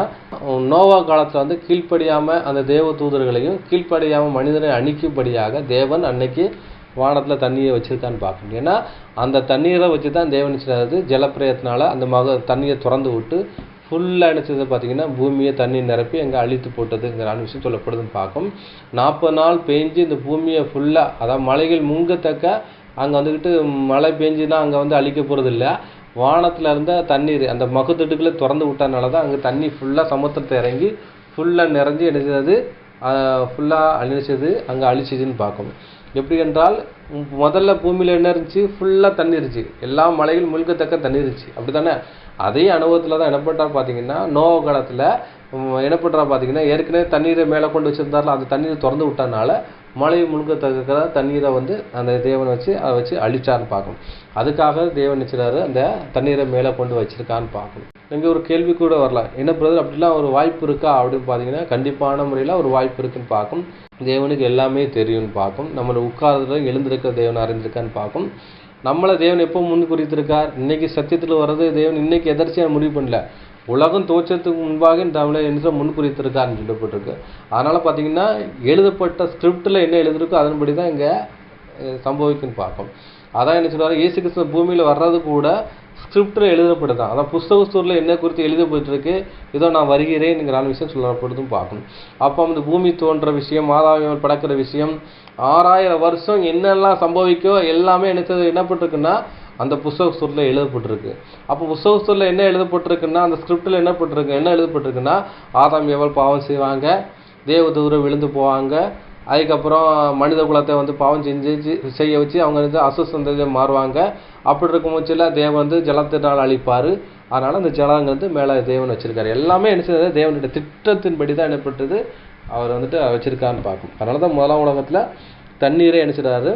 நோவா காலத்தில் வந்து கீழ்ப்படியாமல் அந்த தேவ தூதர்களையும் கீழ்ப்படியாமல் மனிதனை அழிக்கும்படியாக தேவன் அன்னைக்கு வானத்தில் தண்ணியை வச்சுருக்கான்னு பார்க்கும். ஏன்னா அந்த தண்ணீரை வச்சு தான் தேவன் செய்கிறது, ஜலப்பிரயத்தினால அந்த தண்ணியை திறந்து விட்டு ஃபுல்லாக நினச்சது பார்த்தீங்கன்னா பூமியை தண்ணி நிரப்பி அங்கே அழித்து போட்டதுங்கிற விஷயம் சொல்லப்படுதுன்னு பார்க்கும். 40 நாள் பெஞ்சு இந்த பூமியை ஃபுல்லாக, அதாவது மலைகள் முங்கத்தக்க அங்கே வந்துக்கிட்டு மழை பெஞ்சுன்னா அங்கே வந்து அழிக்க போகிறது இல்லை. வானத்தில் இருந்த தண்ணீர் அந்த மகுத்தட்டுக்களை திறந்து விட்டனால தான் அங்கே தண்ணி ஃபுல்லாக சமுத்திரத்தை இறங்கி ஃபுல்லாக நிறைஞ்சி அடிச்சது, ஃபுல்லாக அழிச்சது, அங்கே அழிச்சிதுன்னு பார்க்கும். எப்படி என்றால், முதல்ல பூமியில் என்ன இருந்துச்சு, ஃபுல்லாக தண்ணி இருந்துச்சு, எல்லா மலைகள் முழுக்கத்தக்க தண்ணி இருந்துச்சு. அப்படி தானே, அதே அனுபவத்தில் தான் என்ன பண்ணுறா பார்த்தீங்கன்னா, நோவா காலத்தில் என்ன பண்ணுறா பார்த்தீங்கன்னா, ஏற்கனவே தண்ணீரை மேலே கொண்டு வச்சுருந்தாரில் அந்த தண்ணீரை திறந்து விட்டனால மழை முழுக்கத்தக்க தண்ணீரை வந்து அந்த தேவனை வச்சு அதை வச்சு அழிச்சான்னு பார்க்கணும். அதுக்காக தேவன் நினைச்சாரு அந்த தண்ணீரை மேலே கொண்டு வச்சிருக்கான்னு பார்க்கணும். இங்கே ஒரு கேள்வி கூட வரலாம், என்ன பிரதர் அப்படிலாம் ஒரு வாய்ப்பு இருக்கா அப்படின்னு பார்த்தீங்கன்னா, கண்டிப்பான முறையில் ஒரு வாய்ப்பு இருக்குன்னு பார்க்கும். தேவனுக்கு எல்லாமே தெரியும்னு பார்க்கும். நம்மளை உட்கார்றதுல எழுந்திருக்கிற தேவன் அறிந்திருக்கான்னு பார்க்கும். நம்மளை தேவன் எப்போ முன் குறித்திருக்கார்? இன்னைக்கு சத்தியத்தில் வர்றது தேவன் இன்னைக்கு எதர்ச்சியாக முடிவு பண்ணல, உலகம் தோற்றத்துக்கு முன்பாக நம்மளை என்ன முன் குறித்திருக்காருன்னு சொல்லப்பட்டிருக்கு. அதனால் பார்த்தீங்கன்னா எழுதப்பட்ட ஸ்கிரிப்டில் என்ன எழுதிருக்கோ அதன்படி தான் இங்கே சம்பவிக்குன்னு பார்க்கும். அதான் என்ன சொல்லுவார், இயேசு கிறிஸ்து பூமியில் வர்றது கூட ஸ்கிரிப்டில் எழுதப்படுதான். அதான் புஸ்தகஸ்தூரில் என்ன குறித்து எழுதப்பட்டிருக்கு, இதோ நான் வருகிறேன்ங்கிற விஷயம் சொல்லப்படுதும் பார்க்கணும். அப்போ அந்த பூமி தோன்ற விஷயம், மாதாவியல் படக்கிற விஷயம், 6000 வருஷம் என்னெல்லாம் சம்பவிக்கோ எல்லாமே என்னப்பட்டிருக்குன்னா அந்த புஸ்தகஸ்தூரில் எழுதப்பட்டிருக்கு. அப்போ புஸ்தகஸ்தூரில் என்ன எழுதப்பட்டிருக்குன்னா, அந்த ஸ்கிரிப்டில் என்ன எழுதப்பட்டிருக்குன்னா, ஆதாம் ஏவாள் பாவம் செய்வாங்க, தேவதூதர் விழுந்து போவாங்க, அதுக்கப்புறம் மனித குலத்தை பாவம் செய்ய வச்சு அவங்க அசுசந்ததியை மாறுவாங்க. அப்படி இருக்கும் பட்சத்தில் தேவன் ஜலத்தினால் அழிப்பார். அதனால் அந்த ஜலங்கிறது மேலே தேவன் வச்சுருக்காரு. எல்லாமே என்ன செய்யறது, தேவனுடைய திட்டத்தின்படி தான் என்னப்பட்டது அவர் வச்சுருக்கான்னு பார்க்கும். அதனால தான் முதலாம் உலகத்தில் தண்ணீரை என்ன செய்கிறாரு,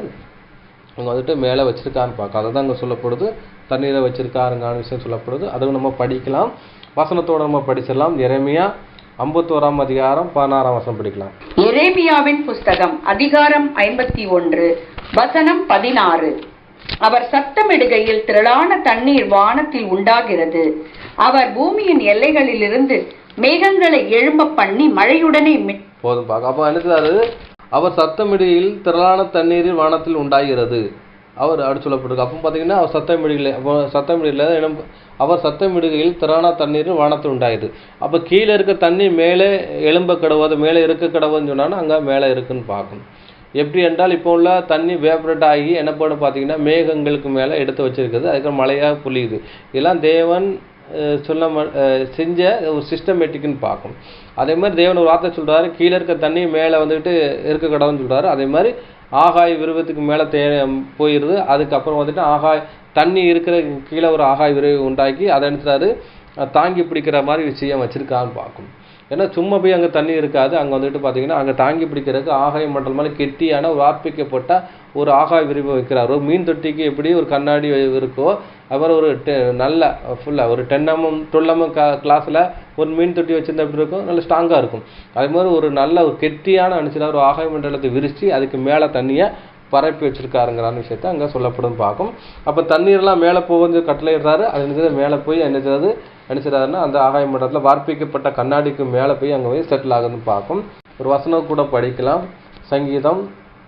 அவங்க மேலே வச்சுருக்கான்னு பார்க்கும். அதை தான் அங்கே சொல்லப்படுது, தண்ணீரை வச்சுருக்காருங்கான விஷயம் சொல்லப்படுது. அதுவும் நம்ம படிக்கலாம், வசனத்தோடு நம்ம படிச்சிடலாம். எரேமியா 51 அதிகாரம் 16 வசனம் படிக்கலாம். எரேமியாவின் புஸ்தகம் அதிகாரம் 51 வசனம் 16. அவர் சத்தமிடுகையில் திரளான தண்ணீர் வானத்தில் உண்டாகிறது. அவர் பூமியின் எல்லைகளிலிருந்து மேகங்களை எழும்ப பண்ணி மழையுடனே போதும் பார்க்க. அப்போ என்ன, அவர் சத்தமிடுகையில் திரளான தண்ணீரில் வானத்தில் உண்டாகிறது அவர் அப்படி சொல்லப்பட்டிருக்கு. அப்போ பார்த்தீங்கன்னா அவர் சத்தமிடுகையில் அவர் சத்தமிடுகையில் திரளான தண்ணீர் வானத்தில் உண்டாயிருது. அப்போ கீழே இருக்க தண்ணி மேலே எழும்ப கடவுது, மேலே இருக்க கடவுதுன்னு சொன்னாலும் அங்கே மேலே இருக்குன்னு பார்க்கணும். எப்படி என்றால் இப்போ உள்ள தண்ணி வேப்பரேட் ஆகி என்ன பண்ண பார்த்தீங்கன்னா மேகங்களுக்கு மேலே எடுத்து வச்சிருக்குது, அதுக்கு மழையாக புரியுது. இதெல்லாம் தேவன் செஞ்ச ஒரு சிஸ்டமேட்டிக்னு பார்க்கணும். அதே மாதிரி தேவன் ஒரு வார்த்தை சொல்கிறாரு, கீழே இருக்க தண்ணி மேலே இருக்க கடவுன்னு சொல்கிறாரு. அதே மாதிரி ஆகாய விருவத்துக்கு மேலே போயிடுது. அதுக்கப்புறம் ஆகாய தண்ணி இருக்கிற கீழே ஒரு ஆகாய விரைவு உண்டாக்கி அதை நினைச்சாரு தாங்கி பிடிக்கிற மாதிரி விஷயம் வச்சுருக்கான்னு பார்க்கணும். ஏன்னா சும்மா போய் அங்கே தண்ணி இருக்காது, அங்கே பார்த்தீங்கன்னா அங்கே தாங்கி பிடிக்கிறதுக்கு ஆகாய மண்டல் மாதிரி கெட்டியான ஒரு வார்ப்பிக்கப்பட்ட ஒரு ஆகாய விரிவை வைக்கிறார். ஒரு மீன் தொட்டிக்கு எப்படி ஒரு கண்ணாடி இருக்கோ அவர் ஒரு நல்ல ஃபுல்லாக ஒரு 10 mm 12 mm கிளாஸில் ஒரு மீன் தொட்டி வச்சுருந்தா எப்படி இருக்கும், நல்ல ஸ்ட்ராங்காக இருக்கும். அதே மாதிரி ஒரு நல்ல ஒரு கெட்டியான அனுப்பிச்சிடா ஒரு ஆகாய மண்டலத்தை விரித்து அதுக்கு மேலே தண்ணியை பரப்பி வச்சுருக்காருங்கிறான விஷயத்த அங்கே சொல்லப்படும் பார்க்கும். அப்போ தண்ணீரெல்லாம் மேலே போக கட்டளையிடுறாரு. அது மேலே போய் நினைச்சிடாருன்னா அந்த ஆகாய மண்டலத்தில் வார்ப்பிக்கப்பட்ட கண்ணாடிக்கு மேலே போய் அங்கே போய் செட்டில் ஆகுதுன்னு பார்க்கும். ஒரு வசனம் கூட படிக்கலாம். சங்கீதம்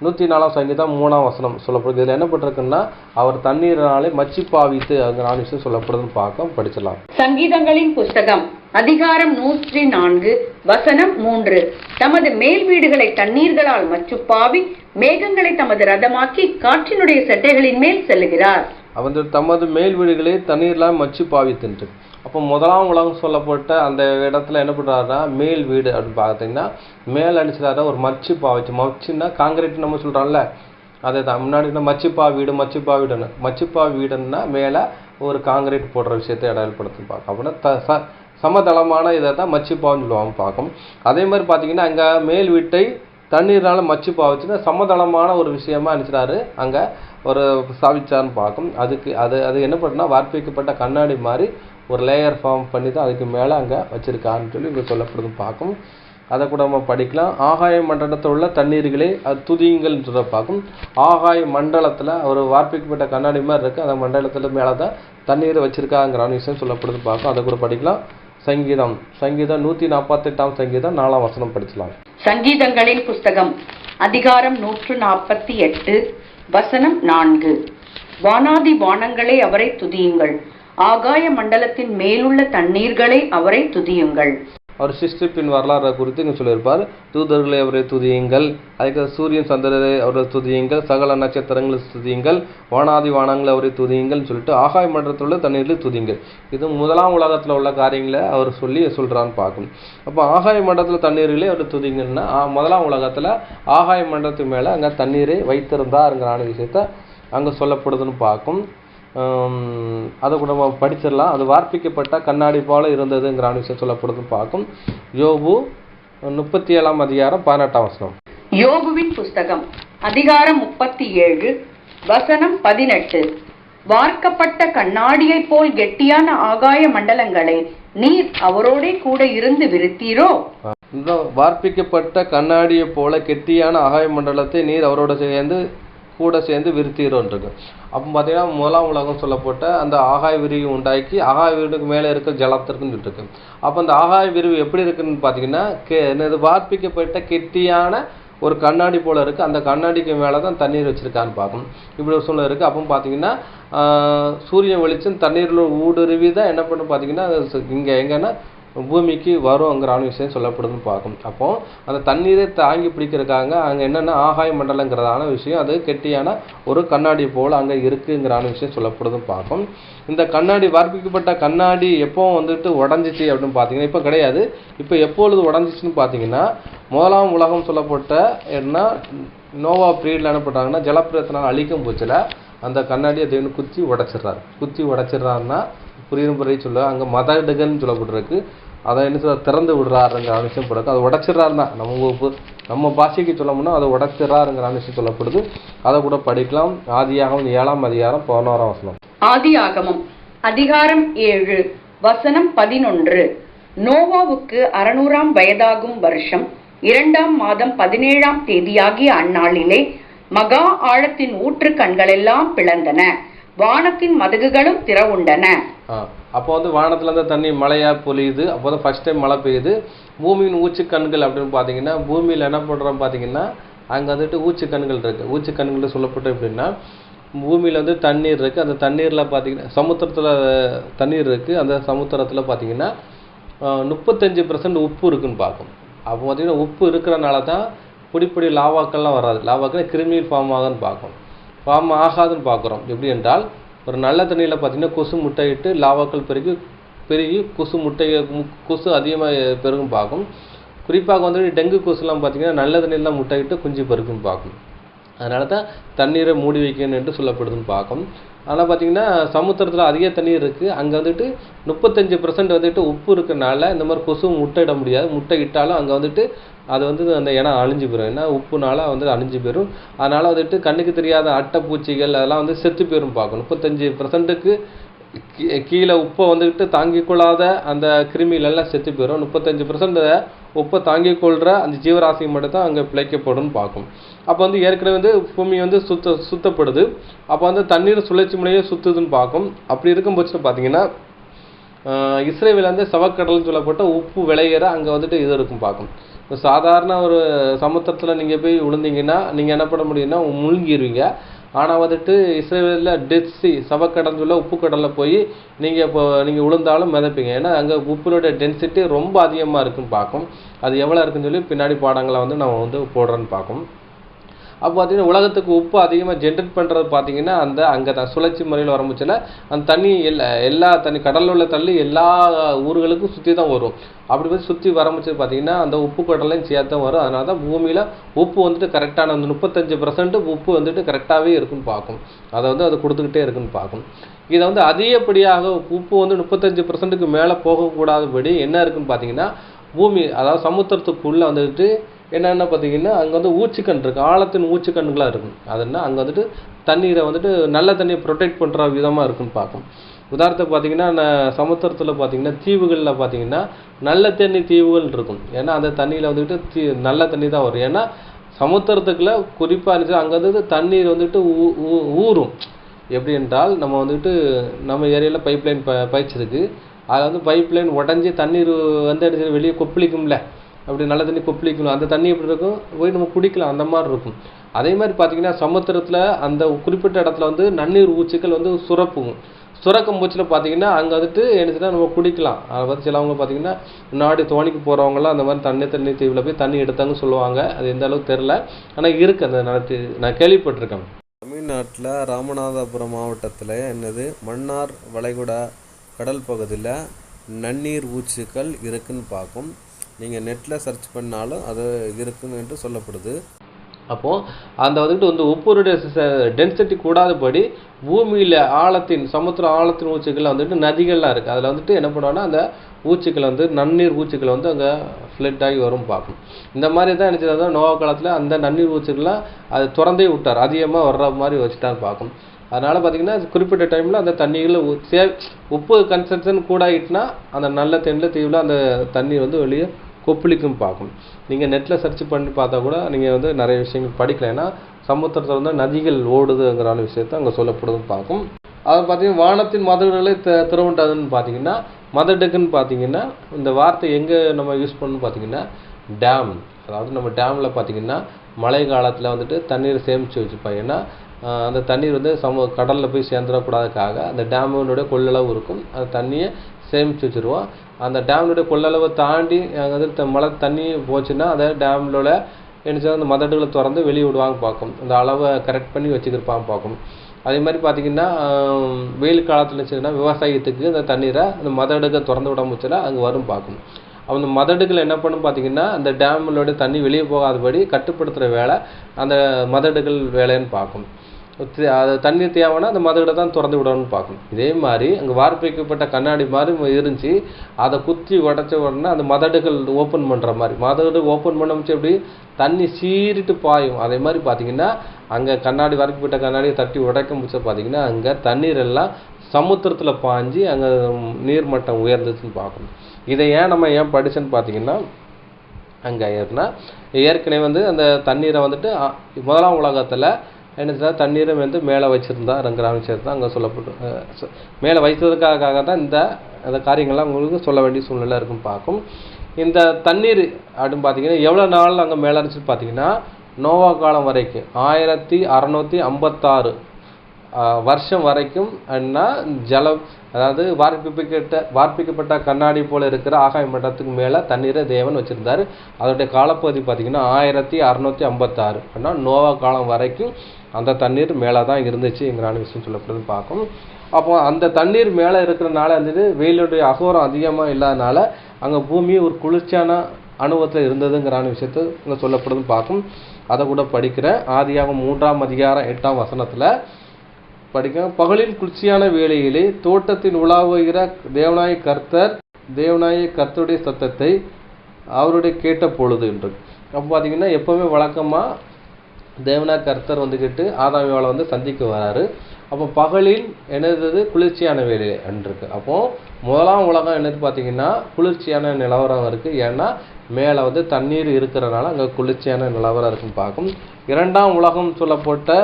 104 சங்கீதம் 3 வசனம் சொல்லப்படுது. இதில் என்ன பட்டிருக்குன்னா அவர் தண்ணீராலே மச்சி பாவித்து அங்கே விஷயம் சொல்லப்படுதுன்னு பார்க்க படிச்சிடலாம். சங்கீதங்களின் புஸ்தகம் அதிகாரம் 104 வசனம் 3. தமது மேல் வீடுகளை தண்ணீர்களால் மச்சுப்பாவி மேகங்களை தமது ரதமாக்கி காற்றினுடைய செட்டைகளின் மேல் செல்லுகிறார். அவர் தமது மேல் வீடுகளை தண்ணீர்லாம் மச்சு பாவித்துட்டு. அப்போ முதலாம் உலகம் சொல்லப்பட்ட அந்த இடத்துல என்ன பண்ணுறாருன்னா மேல் வீடு அப்படின்னு பார்த்தீங்கன்னா மேலே அடிச்சுறாரு ஒரு மச்சு பாவிச்சு. மச்சுன்னா காங்கிரீட் நம்ம சொல்கிறோம்ல, அதே தான் முன்னாடி மச்சுப்பா வீடுன்னு மச்சுப்பா வீடுன்னா மேலே ஒரு காங்கிரீட் போடுற விஷயத்தை இடையப்படுத்துன்னு பார்க்கும். அப்படின்னா சமதளமான இதை தான் மச்சுப்பான்னு சொல்லுவாங்க பார்க்கும். அதே மாதிரி பார்த்தீங்கன்னா அங்கே மேல் வீட்டை தண்ணீர்னால மச்சு பாவிச்சுன்னா சமதளமான ஒரு விஷயமா அனுப்பிச்சிடாரு அங்கே ஒரு சாவிச்சார்னு பார்க்கும். அது என்ன பண்ணுன்னா வார்ப்பிக்கப்பட்ட கண்ணாடி மாதிரி ஒரு லேயர் ஃபார்ம் பண்ணி தான் அதுக்கு மேலே அங்கே வச்சுருக்கான்னு சொல்லி இங்கே சொல்லப்படுதுன்னு பார்க்கும். அதை கூட நம்ம படிக்கலாம். ஆகாய மண்டலத்தில் உள்ள தண்ணீர்களே அது துதியுங்கள்னு சொல்ல பார்க்கும். ஆகாய மண்டலத்தில் ஒரு வார்ப்பிக்கப்பட்ட கண்ணாடி மாதிரி இருக்குது, அந்த மண்டலத்தில் மேலே தான் தண்ணீரை வச்சுருக்காங்கிற விஷயம் சொல்லப்படுது பார்க்கும். அதை கூட படிக்கலாம். சங்கீதம் 148 சங்கீதம் 4 வசனம் படிக்கலாம். சங்கீதங்களின் புஸ்தகம் அதிகாரம் 148 வசனம் 4. வானாதி வானங்களே அவரை துதியுங்கள், ஆகாய மண்டலத்தின் மேலுள்ள தண்ணீர்களே அவரை துதியுங்கள். அவர் சிருஷ்டிப்பின் வரலாறு குறித்து இங்கே சொல்லியிருப்பார். தூதர்களை அவரை துதியுங்கள், அதுக்கு சூரியன் சந்திரரை அவரை துதியுங்கள், சகல நட்சத்திரங்களை துதியுங்கள், வானாதி வானங்களை அவரை துதியுங்கள்னு சொல்லிட்டு ஆகாய மண்டலத்தில் உள்ள தண்ணீரில் துதியுங்கள். இது முதலாம் உலகத்தில் உள்ள காரியங்களை அவர் சொல்கிறான்னு பார்க்கணும். அப்போ ஆகாய மண்டலத்தில் தண்ணீர்களே அவர் துதிங்கன்னா முதலாம் உலகத்தில் ஆகாய மண்டலத்துக்கு மேலே அங்கே தண்ணீரை வைத்திருந்தாருங்கிற விஷயத்த அங்கே சொல்லப்படுதுன்னு பார்க்கும். அதை கூட நம்ம படிச்சிடலாம். அது வார்ப்பிக்கப்பட்ட கண்ணாடி போல இருந்ததுங்கிற விஷயம் சொல்லப்படுதுன்னு பார்க்கும். யோபு 37 அதிகாரம் 18 வசனம். யோபுவின் புஸ்தகம் அதிகாரம் 37 வசனம் 18. வார்க்கப்பட்ட கண்ணாடியை போல் கெட்டியான ஆகாய மண்டலங்களை நீர் அவரோட கூட இருந்து விரித்தீரோ. வார்ப்பிக்கப்பட்ட கண்ணாடியை போல கெட்டியான ஆகாய மண்டலத்தை நீர் அவரோட சேர்ந்து கூட சேர்ந்து விருத்திரும் இருக்கு. அப்போ பார்த்தீங்கன்னா முதலாம் உலகம் சொல்லப்பட்ட அந்த ஆகாய விரிவு உண்டாக்கி ஆகாய விரிவுக்கு மேலே இருக்கிற ஜலத்திற்குன்னு இருக்கு. அப்போ அந்த ஆகாய விரிவு எப்படி இருக்குன்னு பார்த்தீங்கன்னா வார்ப்பிக்கப்பட்ட கெட்டியான ஒரு கண்ணாடி போல இருக்குது. அந்த கண்ணாடிக்கு மேலே தான் தண்ணீர் வச்சுருக்கான்னு பார்க்கணும். இப்படி ஒரு சூழ்நிலை இருக்குது. அப்போ பார்த்தீங்கன்னா சூரிய வெளிச்சம் தண்ணீரில் ஊடுருவி தான் என்ன பண்ணு பார்த்தீங்கன்னா இங்கே எங்கன்னா பூமிக்கு வருங்கிற விஷயம் சொல்லப்படுதுன்னு பார்க்கும். அப்போ அந்த தண்ணீரை தாங்கி பிடிக்கிறதுக்காக அங்கே என்னென்னா ஆகாய மண்டலங்கிறதான விஷயம் அது கெட்டியான ஒரு கண்ணாடி போல் அங்கே இருக்குங்கிறான விஷயம் சொல்லப்படுதுன்னு பார்க்கும். இந்த கண்ணாடி வார்ப்பிக்கப்பட்ட கண்ணாடி எப்போ வந்துட்டு உடஞ்சிச்சு அப்படின்னு பார்த்தீங்கன்னா இப்போ கிடையாது. இப்போ எப்பொழுது உடஞ்சிச்சுன்னு பார்த்தீங்கன்னா முதலாம் உலகம் சொல்லப்பட்ட என்ன நோவா பீரியடில் என்ன பண்ணுறாங்கன்னா ஜலப்பிரயத்தினால் அழிக்கும் போச்சில் அந்த கண்ணாடியை தேவனு குத்தி உடைச்சிடுறாருன்னா புரியும் முறை சொல்ல அங்கே மதடுகள்னு சொல்லப்பட்டிருக்கு. அதை என்ன சொல்ல திறந்து விடுறாருங்கிற விஷயம் போடுறது. அதை உடைச்சிடறாருன்னா நம்ம பாஷைக்கு சொல்லணும்னா அதை உடைச்சிடறாருங்கிற விஷயம் சொல்லப்படுது. அதை கூட படிக்கலாம். ஆதியாகமம் 7ஆம் அதிகாரம் 11ஆம் வசனம். ஆதியாகமம் அதிகாரம் 7 வசனம் 11. நோவாவுக்கு 600ஆம் வயதாகும் வருஷம் 2ஆம் மாதம் 17ஆம் தேதியாகிய அந்நாளிலே மகா ஆழத்தின் ஊற்று கண்களெல்லாம் பிளந்தன, வானத்தின் மதகுகளும் திறவுண்டன. அப்போ வந்து வானத்துல இருந்து தண்ணி மழையா பொழியுது. அப்போ தான் ஃபர்ஸ்ட் டைம் மழை பெய்யுது. பூமியின் ஊச்சு கண்கள் அப்படின்னு பார்த்தீங்கன்னா பூமியில் என்ன பண்ணுறோம் பார்த்தீங்கன்னா அங்கே வந்துட்டு ஊச்சு கண்கள் இருக்குது. ஊச்சு கண்கள் சொல்லப்பட்டு எப்படின்னா பூமியில் வந்து தண்ணீர் இருக்குது. அந்த தண்ணீரில் பார்த்தீங்கன்னா சமுத்திரத்தில் தண்ணீர் இருக்குது. அந்த சமுத்திரத்தில் பார்த்தீங்கன்னா 35% உப்பு இருக்குன்னு பார்க்கும். அப்போ பார்த்தீங்கன்னா உப்பு இருக்கிறனால தான் பொடி லாவாக்கள்லாம் வராது. லாவாக்கள் கிருமியில் ஃபார்ம் ஆகுதுன்னு பார்க்கும். ஃபார்ம் ஆகாதுன்னு பார்க்குறோம். எப்படி என்றால் ஒரு நல்ல தண்ணியில் பார்த்தீங்கன்னா கொசு முட்டையிட்டு லாவாக்கள் பெருகி கொசு அதிகமாக பெருகும் பார்க்கும். குறிப்பாக வந்துட்டு டெங்கு கொசுலாம் பார்த்தீங்கன்னா நல்ல தண்ணியில் தான் முட்டையிட்டு குஞ்சு பெருக்குன்னு பார்க்கும். அதனால தான் தண்ணீரை மூடி வைக்கணும் என்று சொல்லப்படுதுன்னு பார்க்கும். ஆனால் பார்த்தீங்கன்னா சமுத்திரத்தில் அதிக தண்ணீர் இருக்குது. அங்கே வந்துட்டு 35% வந்துட்டு உப்பு இருக்கிறனால இந்த மாதிரி கொசு முட்டையிட முடியாது. முட்டை இட்டாலும் அங்கே வந்துட்டு அது வந்து அந்த இனம் அழிஞ்சு போயிடும். ஏன்னா உப்புனால வந்து அழிஞ்சு போயிடும். அதனால் வந்துட்டு கண்ணுக்கு தெரியாத அட்டைப்பூச்சிகள் அதெல்லாம் வந்து செத்து போயிடும் பார்க்கணும். 35%க்கு கீழே உப்பை வந்துக்கிட்டு தாங்கிக் கொள்ளாத அந்த கிருமிகளெல்லாம் செத்து போயிடும். 35% உப்பை தாங்கிக் கொள்கிற அந்த ஜீவராசி மட்டும் தான் அங்கே பிழைக்கப்படும் பார்க்கும். அப்போ வந்து ஏற்கனவே வந்து பூமி வந்து சுத்தப்படுது. அப்போ வந்து தண்ணீர் சுழற்சி முறையே சுற்றுதுன்னு பார்க்கும். அப்படி இருக்கும் பட்சத்தில் பார்த்தீங்கன்னா இஸ்ரேலில் வந்து சவக்கடல்னு சொல்லப்பட்ட உப்பு விளையிற அங்கே வந்துட்டு இது இருக்கும் பார்க்கும். சாதாரண ஒரு சமுத்திரத்தில் நீங்கள் போய் விழுந்தீங்கன்னா நீங்கள் என்ன பண்ண முடியும்னா முழுங்கிடுவீங்க. ஆனால் வந்துட்டு இஸ்ரேலில் டெட் சி சவக்கடல்னு சொல்ல உப்பு கடலில் போய் நீங்கள் விழுந்தாலும் மிதப்பீங்க. ஏன்னா அங்கே உப்புனுடைய டென்சிட்டி ரொம்ப அதிகமாக இருக்குன்னு பார்க்கும். அது எவ்வளோ இருக்குன்னு சொல்லி பின்னாடி பாடங்களை வந்து நம்ம வந்து போடுறோன்னு பார்க்கும். அப்போ பார்த்தீங்கன்னா உலகத்துக்கு உப்பு அதிகமாக ஜென்ரேட் பண்ணுறது பார்த்தீங்கன்னா அங்கே தான் சுழற்சி முறையில் வரமுச்சில் அந்த தண்ணி எல்லா தண்ணி கடலில் உள்ள தள்ளி எல்லா ஊர்களுக்கும் சுற்றி தான் வரும். அப்படி போய் சுற்றி வரமுச்சு பார்த்தீங்கன்னா அந்த உப்பு கடலையும் சேர்த்து தான் வரும். அதனால தான் பூமியில் உப்பு வந்துட்டு கரெக்டான அந்த 35% உப்பு வந்துட்டு கரெக்டாகவே இருக்குன்னு பார்க்கும். அதை வந்து அது கொடுத்துக்கிட்டே இருக்குன்னு பார்க்கும். இதை வந்து அதிகப்படியாக உப்பு வந்து 35%க்கு மேலே போகக்கூடாதபடி என்ன இருக்குன்னு பார்த்தீங்கன்னா பூமி அதாவது சமுத்திரத்துக்குள்ளே வந்துட்டு என்னென்ன பார்த்தீங்கன்னா அங்கே வந்து ஊச்சிக்கண் இருக்குது. ஆழத்தின் ஊச்சிக்கண்ணுகளாக இருக்கும். அதுன்னா அங்கே வந்துட்டு தண்ணீரை வந்துட்டு நல்ல தண்ணியை ப்ரொடெக்ட் பண்ணுற விதமாக இருக்குன்னு பார்க்கும். உதாரணத்துக்கு பார்த்தீங்கன்னா சமுத்திரத்தில் பார்த்தீங்கன்னா தீவுகளில் பார்த்தீங்கன்னா நல்ல தண்ணி தீவுகள் இருக்கும். ஏன்னா அந்த தண்ணியில் வந்துட்டு நல்ல தண்ணி தான் வரும். ஏன்னா சமுத்திரத்துக்குள்ள குறிப்பாக இருந்துச்சு அங்கே வந்து தண்ணீர் வந்துட்டு ஊறும். எப்படி என்றால் நம்ம வந்துட்டு நம்ம ஏரியாவில் பைப்லைன் பயிற்சிருக்கு. அதில் வந்து பைப்லைன் உடஞ்சி தண்ணீர் வந்து வெளியே கொப்பளிக்கும்ல, அப்படி நல்ல தண்ணி கொப்பளிக்கணும். அந்த தண்ணி எப்படி இருக்கும் போய் நம்ம குடிக்கலாம், அந்த மாதிரி இருக்கும். அதே மாதிரி பார்த்தீங்கன்னா சமுத்திரத்தில் அந்த குறிப்பிட்ட இடத்துல வந்து நன்னீர் ஊச்சிகள் வந்து சுரக்கும் போச்சில் பார்த்தீங்கன்னா அங்கே வந்துட்டு என்னச்சுன்னா நம்ம குடிக்கலாம். அதை பார்த்து சிலவங்க பார்த்தீங்கன்னா முன்னாடி தோணிக்கு போகிறவங்களாம் அந்த மாதிரி தண்ணி தீவில் போய் தண்ணி எடுத்தாங்கன்னு சொல்லுவாங்க. அது எந்த அளவுக்கு தெரில, ஆனால் இருக்குது அந்த நான் கேள்விப்பட்டிருக்கேன். தமிழ்நாட்டில் ராமநாதபுரம் மாவட்டத்தில் மன்னார் வளைகுடா கடல் பகுதியில் நன்னீர் ஊச்சுக்கள் இருக்குன்னு பார்க்கும். நீங்கள் நெட்டில் சர்ச் பண்ணாலும் அது இருக்குன்னு என்று சொல்லப்படுது. அப்போது அந்த வந்துட்டு வந்து உப்புடைய டென்சிட்டி கூடாதபடி பூமியில் சமுத்திர ஆழத்தின் ஊச்சுக்கள் வந்துட்டு நதிகள்லாம் இருக்குது. அதில் வந்துட்டு என்ன பண்ணுவாங்கன்னா அந்த ஊச்சுக்கள் வந்து நன்னீர் ஊச்சுக்கள் வந்து அங்கே ஃப்ளட் ஆகி வரும் பார்க்கும். இந்த மாதிரி தான் நினச்சது நோவா காலத்தில் அந்த நன்னீர் ஊச்சுக்கள்லாம் அது திறந்தே விட்டார், அதிகமாக வர்ற மாதிரி வச்சுட்டான்னு பார்க்கும். அதனால் பார்த்திங்கன்னா குறிப்பிட்ட டைமில் அந்த தண்ணிகளில் உப்பு கன்சன்ட்ரேஷன் கூட ஆகிட்டுனா அந்த நல்ல தண்ணியில் தீவில் அந்த தண்ணி வந்து வெளியே கொப்பளிக்கும் பார்க்கும். நீங்கள் நெட்டில் சர்ச் பண்ணி பார்த்தா கூட நீங்கள் வந்து நிறைய விஷயங்கள் படிக்கலாம். ஏன்னா சமுத்திரத்தில் வந்து நதிகள் ஓடுதுங்கிற விஷயத்தை அங்கே சொல்லப்படுதுன்னு பார்க்கும். அது பார்த்தீங்கன்னா வானத்தின் மதகுகளை திறவுண்டதுன்னு பார்த்தீங்கன்னா மதடுக்குன்னு பார்த்தீங்கன்னா இந்த வார்த்தை எங்கே நம்ம யூஸ் பண்ணணும்னு பார்த்தீங்கன்னா டேம். அதாவது நம்ம டேமில் பார்த்தீங்கன்னா மழை காலத்தில் வந்துட்டு தண்ணீரை சேமித்து வச்சுப்போம். ஏன்னா அந்த தண்ணீர் வந்து கடலில் போய் சேர்ந்துடக்கூடாதுக்காக அந்த டேமுடைய கொள்ளளவு இருக்கும், அந்த தண்ணியை சேமித்து வச்சுருவோம். அந்த டேமுடைய கொள்ளளவை தாண்டி அங்கே வந்து மழை தண்ணி போச்சுன்னா அந்த டேமில் என்ன அந்த மதடுகளை திறந்து வெளியே விடுவாங்க பார்க்கும், அந்த அளவை கரெக்ட் பண்ணி வச்சுக்கிருப்பாங்க பார்க்கும். அதே மாதிரி பார்த்தீங்கன்னா வெயில் காலத்தில் இருந்துச்சுன்னா விவசாயத்துக்கு அந்த தண்ணீரை அந்த மதடுகளை திறந்து விட முடிச்சுன்னா அங்கே வரும் பார்க்கும். அந்த மதடுகள் என்ன பண்ணும் பார்த்தீங்கன்னா அந்த டேமிலோட தண்ணி வெளியே போகாதபடி கட்டுப்படுத்துகிற வேலை அந்த மதடுகள் வேலைன்னு பார்க்கும். அது தண்ணி தேவைன்னா அந்த மதகடை தான் திறந்து விடணும்னு பார்க்கும். இதே மாதிரி அங்கே வார்ப்பிக்கப்பட்ட கண்ணாடி மாதிரி இருந்துச்சு, அதை குத்தி உடச்ச உடனே அந்த மதடுகள் ஓப்பன் பண்ணுற மாதிரி மதடு ஓப்பன் பண்ண முடிச்சு எப்படி தண்ணி சீறிட்டு பாயும். அதே மாதிரி பார்த்தீங்கன்னா அங்கே கண்ணாடி வார்ப்பிக்கப்பட்ட கண்ணாடியை தட்டி உடைக்க முடிச்ச பார்த்தீங்கன்னா அங்கே தண்ணீர் எல்லாம் சமுத்திரத்தில் பாஞ்சு அங்கே நீர்மட்டம் உயர்ந்துச்சுன்னு பார்க்கணும். இதை நம்ம ஏன் படிச்சேன்னு பார்த்தீங்கன்னா அங்கே ஏற்கனவே வந்து அந்த தண்ணீரை வந்துட்டு முதலாம் உலகத்தில் என்ன செய்ய தண்ணீரை வந்து மேலே வச்சுருந்தாருங்கிற விஷயத்தை தான் அங்கே சொல்லப்பட்டு மேலே வைத்ததுக்காக தான் இந்த காரியங்கள்லாம் உங்களுக்கு சொல்ல வேண்டிய சூழ்நிலை இருக்குன்னு பார்க்கும். இந்த தண்ணீர் அப்படின்னு பார்த்தீங்கன்னா எவ்வளோ நாள் அங்கே மேலே இருந்துச்சுன்னு பார்த்தீங்கன்னா நோவா காலம் வரைக்கும் 1656 வருஷம் வரைக்கும் என்ன ஜலம், அதாவது வார்ப்பிக்கப்பட்ட கண்ணாடி போல் இருக்கிற ஆகாய மட்டத்துக்கு மேலே தண்ணீரை தேவன் வச்சுருந்தார். அதோடைய காலப்பகுதி பார்த்தீங்கன்னா 1656 அப்படின்னா நோவா காலம் வரைக்கும் அந்த தண்ணீர் மேலே தான் இருந்துச்சுங்கிறான விஷயம் சொல்லப்படுதுன்னு பார்க்கும். அப்போ அந்த தண்ணீர் மேலே இருக்கிறனால வந்துட்டு வெயிலுடைய அகோரம் அதிகமாக இல்லாதனால அங்கே பூமி ஒரு குளிர்ச்சியான அனுபவத்தில் இருந்ததுங்கிறான விஷயத்தை இங்கே சொல்லப்படுதுன்னு பார்க்கும். அதை கூட படிக்கிறேன். ஆதியாகமம் 3ஆம் அதிகாரம் 8ஆம் வசனத்தில் படிக்க பகலின் குளிர்ச்சியான வேளையிலே தோட்டத்தின் உலாவுகிற தேவனாய கர்த்தருடைய சத்தத்தை அவருடைய கேட்ட பொழுது என்று. அப்போ பார்த்தீங்கன்னா எப்போவுமே வழக்கமாக தேவனாய கர்த்தர் வந்துக்கிட்டு ஆதாமியாவை வந்து சந்திக்க வராரு. அப்போ பகலில் என்னது குளிர்ச்சியான வேலை அன்றிருக்கு. அப்போது முதலாம் உலகம் என்னது பார்த்தீங்கன்னா குளிர்ச்சியான நிலவரம் இருக்குது. ஏன்னா மேலே வந்து தண்ணீர் இருக்கிறனால அங்கே குளிர்ச்சியான நிலவரம் இருக்குன்னு பார்க்கும். இரண்டாம் உலகம் சொல்லப்பட்ட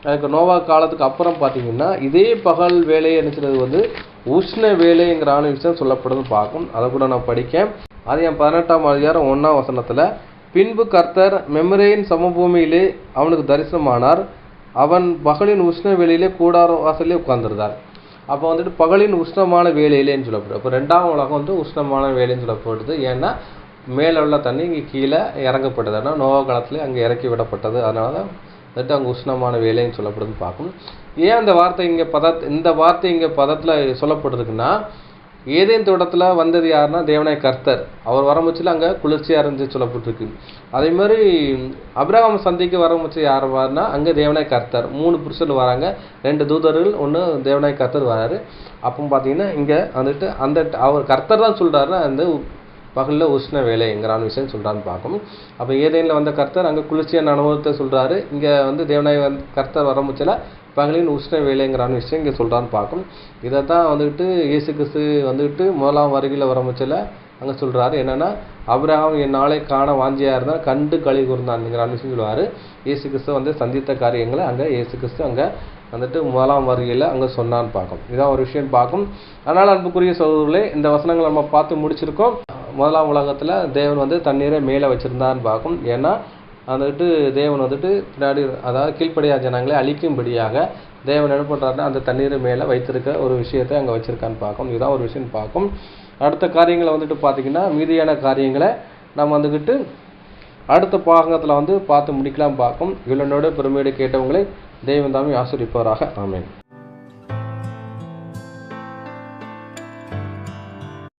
அதுக்கு நோவா காலத்துக்கு அப்புறம் பார்த்தீங்கன்னா இதே பகல் வேலையை நினைச்சது வந்து உஷ்ண வேலைங்கிற விஷயம் சொல்லப்படுதுன்னு பார்க்கும். அதை கூட நான் படிக்கேன். அது என் 18ஆம் அதிகாரம் 1ஆம் வசனத்தில் பின்பு கர்த்தர் மெமரேயின் சமபூமியிலே அவனுக்கு தரிசனமானார். அவன் பகலின் உஷ்ண வேலையிலே கூடார வாசலே உட்கார்ந்துருந்தார். அப்போ வந்துட்டு பகலின் உஷ்ணமான வேலையிலேன்னு சொல்லப்படுது. அப்போ ரெண்டாம் உலகம் வந்து உஷ்ணமான வேலைன்னு சொல்லப்படுது. ஏன்னா மேலே உள்ள தண்ணி இங்கே கீழே இறங்கப்பட்டது. ஆனால் நோவா காலத்துலேயே அங்கே இறக்கி விடப்பட்டது. அதனால தான் வந்துட்டு அங்கே உஷ்ணமான வேலைன்னு சொல்லப்படுதுன்னு பார்க்கும். ஏன் அந்த வார்த்தை இந்த வார்த்தை இங்கே பதத்தில் சொல்லப்படுறதுக்குன்னா ஏதேன் தோட்டத்தில் வந்தது யாருன்னா தேவனாய கர்த்தர். அவர் வரமுச்சில் அங்கே குளிர்ச்சியாக இருந்து சொல்லப்பட்டிருக்கு. அதே மாதிரி அபிரகாம் சந்தைக்கு வரமுச்சு யார் வாருன்னா அங்கே தேவனாய கர்த்தர். 3 புருஷர்கள் வராங்க, 2 தூதர்கள், 1 தேவனாய கர்த்தர் வராரு. அப்போ பார்த்தீங்கன்னா இங்கே வந்துட்டு அவர் கர்த்தர் தான் சொல்கிறாருன்னா அந்த பகலில் உஷ்ண வேலைங்கிறான விஷயம் சொல்கிறான்னு பார்க்கும். அப்போ ஏதேனில் வந்த கர்த்தர் அங்கே குளிர்ச்சியான அனுபவத்தை சொல்கிறாரு. இங்கே வந்து தேவனாய கர்த்தர் வரமுச்சில் பகலின் உஷ்ண வேலைங்கிறான விஷயம் இங்கே சொல்கிறான்னு பார்க்கும். இதை தான் வந்துட்டு இயேசு கிறிஸ்து வந்துட்டு முதலாம் வருகையில் வரமுச்சில் அங்கே சொல்கிறாரு. என்னென்னா அபிரகாம் என் நாளை காண வாஞ்சியாக இருந்தால் கண்டு களி கூர்ந்தான்ங்கிறான விஷயம் சொல்லுவார். இயேசு கிறிஸ்து வந்து சந்தித்த காரியங்களை அங்கே இயேசு கிறிஸ்து அங்கே வந்துட்டு முதலாம் வருகையில் அங்கே சொன்னான்னு பார்க்கும். இதான் ஒரு விஷயம் பார்க்கும். அதனால் அன்புக்குரிய சகோதரர்களே, இந்த வசனங்களை நம்ம பார்த்து முடிச்சிருக்கோம். முதலாம் உலகத்தில் தேவன் வந்து தண்ணீரை மேலே வச்சுருந்தான்னு பார்க்கும். ஏன்னா வந்துட்டு தேவன் வந்துட்டு பின்னாடி அதாவது கீழ்ப்படியா ஜனங்களை அழிக்கும்படியாக தேவன் என்ன பண்ணுறாருன்னா அந்த தண்ணீரை மேலே வைத்திருக்க ஒரு விஷயத்தை அங்கே வச்சுருக்கான்னு பார்க்கும். இதுதான் ஒரு விஷயம் பார்க்கும். அடுத்த காரியங்களை வந்துட்டு பார்த்திங்கன்னா மீதியான காரியங்களை நம்ம வந்துக்கிட்டு அடுத்த பாகத்தில் வந்து பார்த்து முடிக்கலாம் பார்க்கும். இவளனோட பெருமையோடு கேட்டவங்களை தேவன் தாமே ஆசீர்வதிப்பாராக. ஆமென்.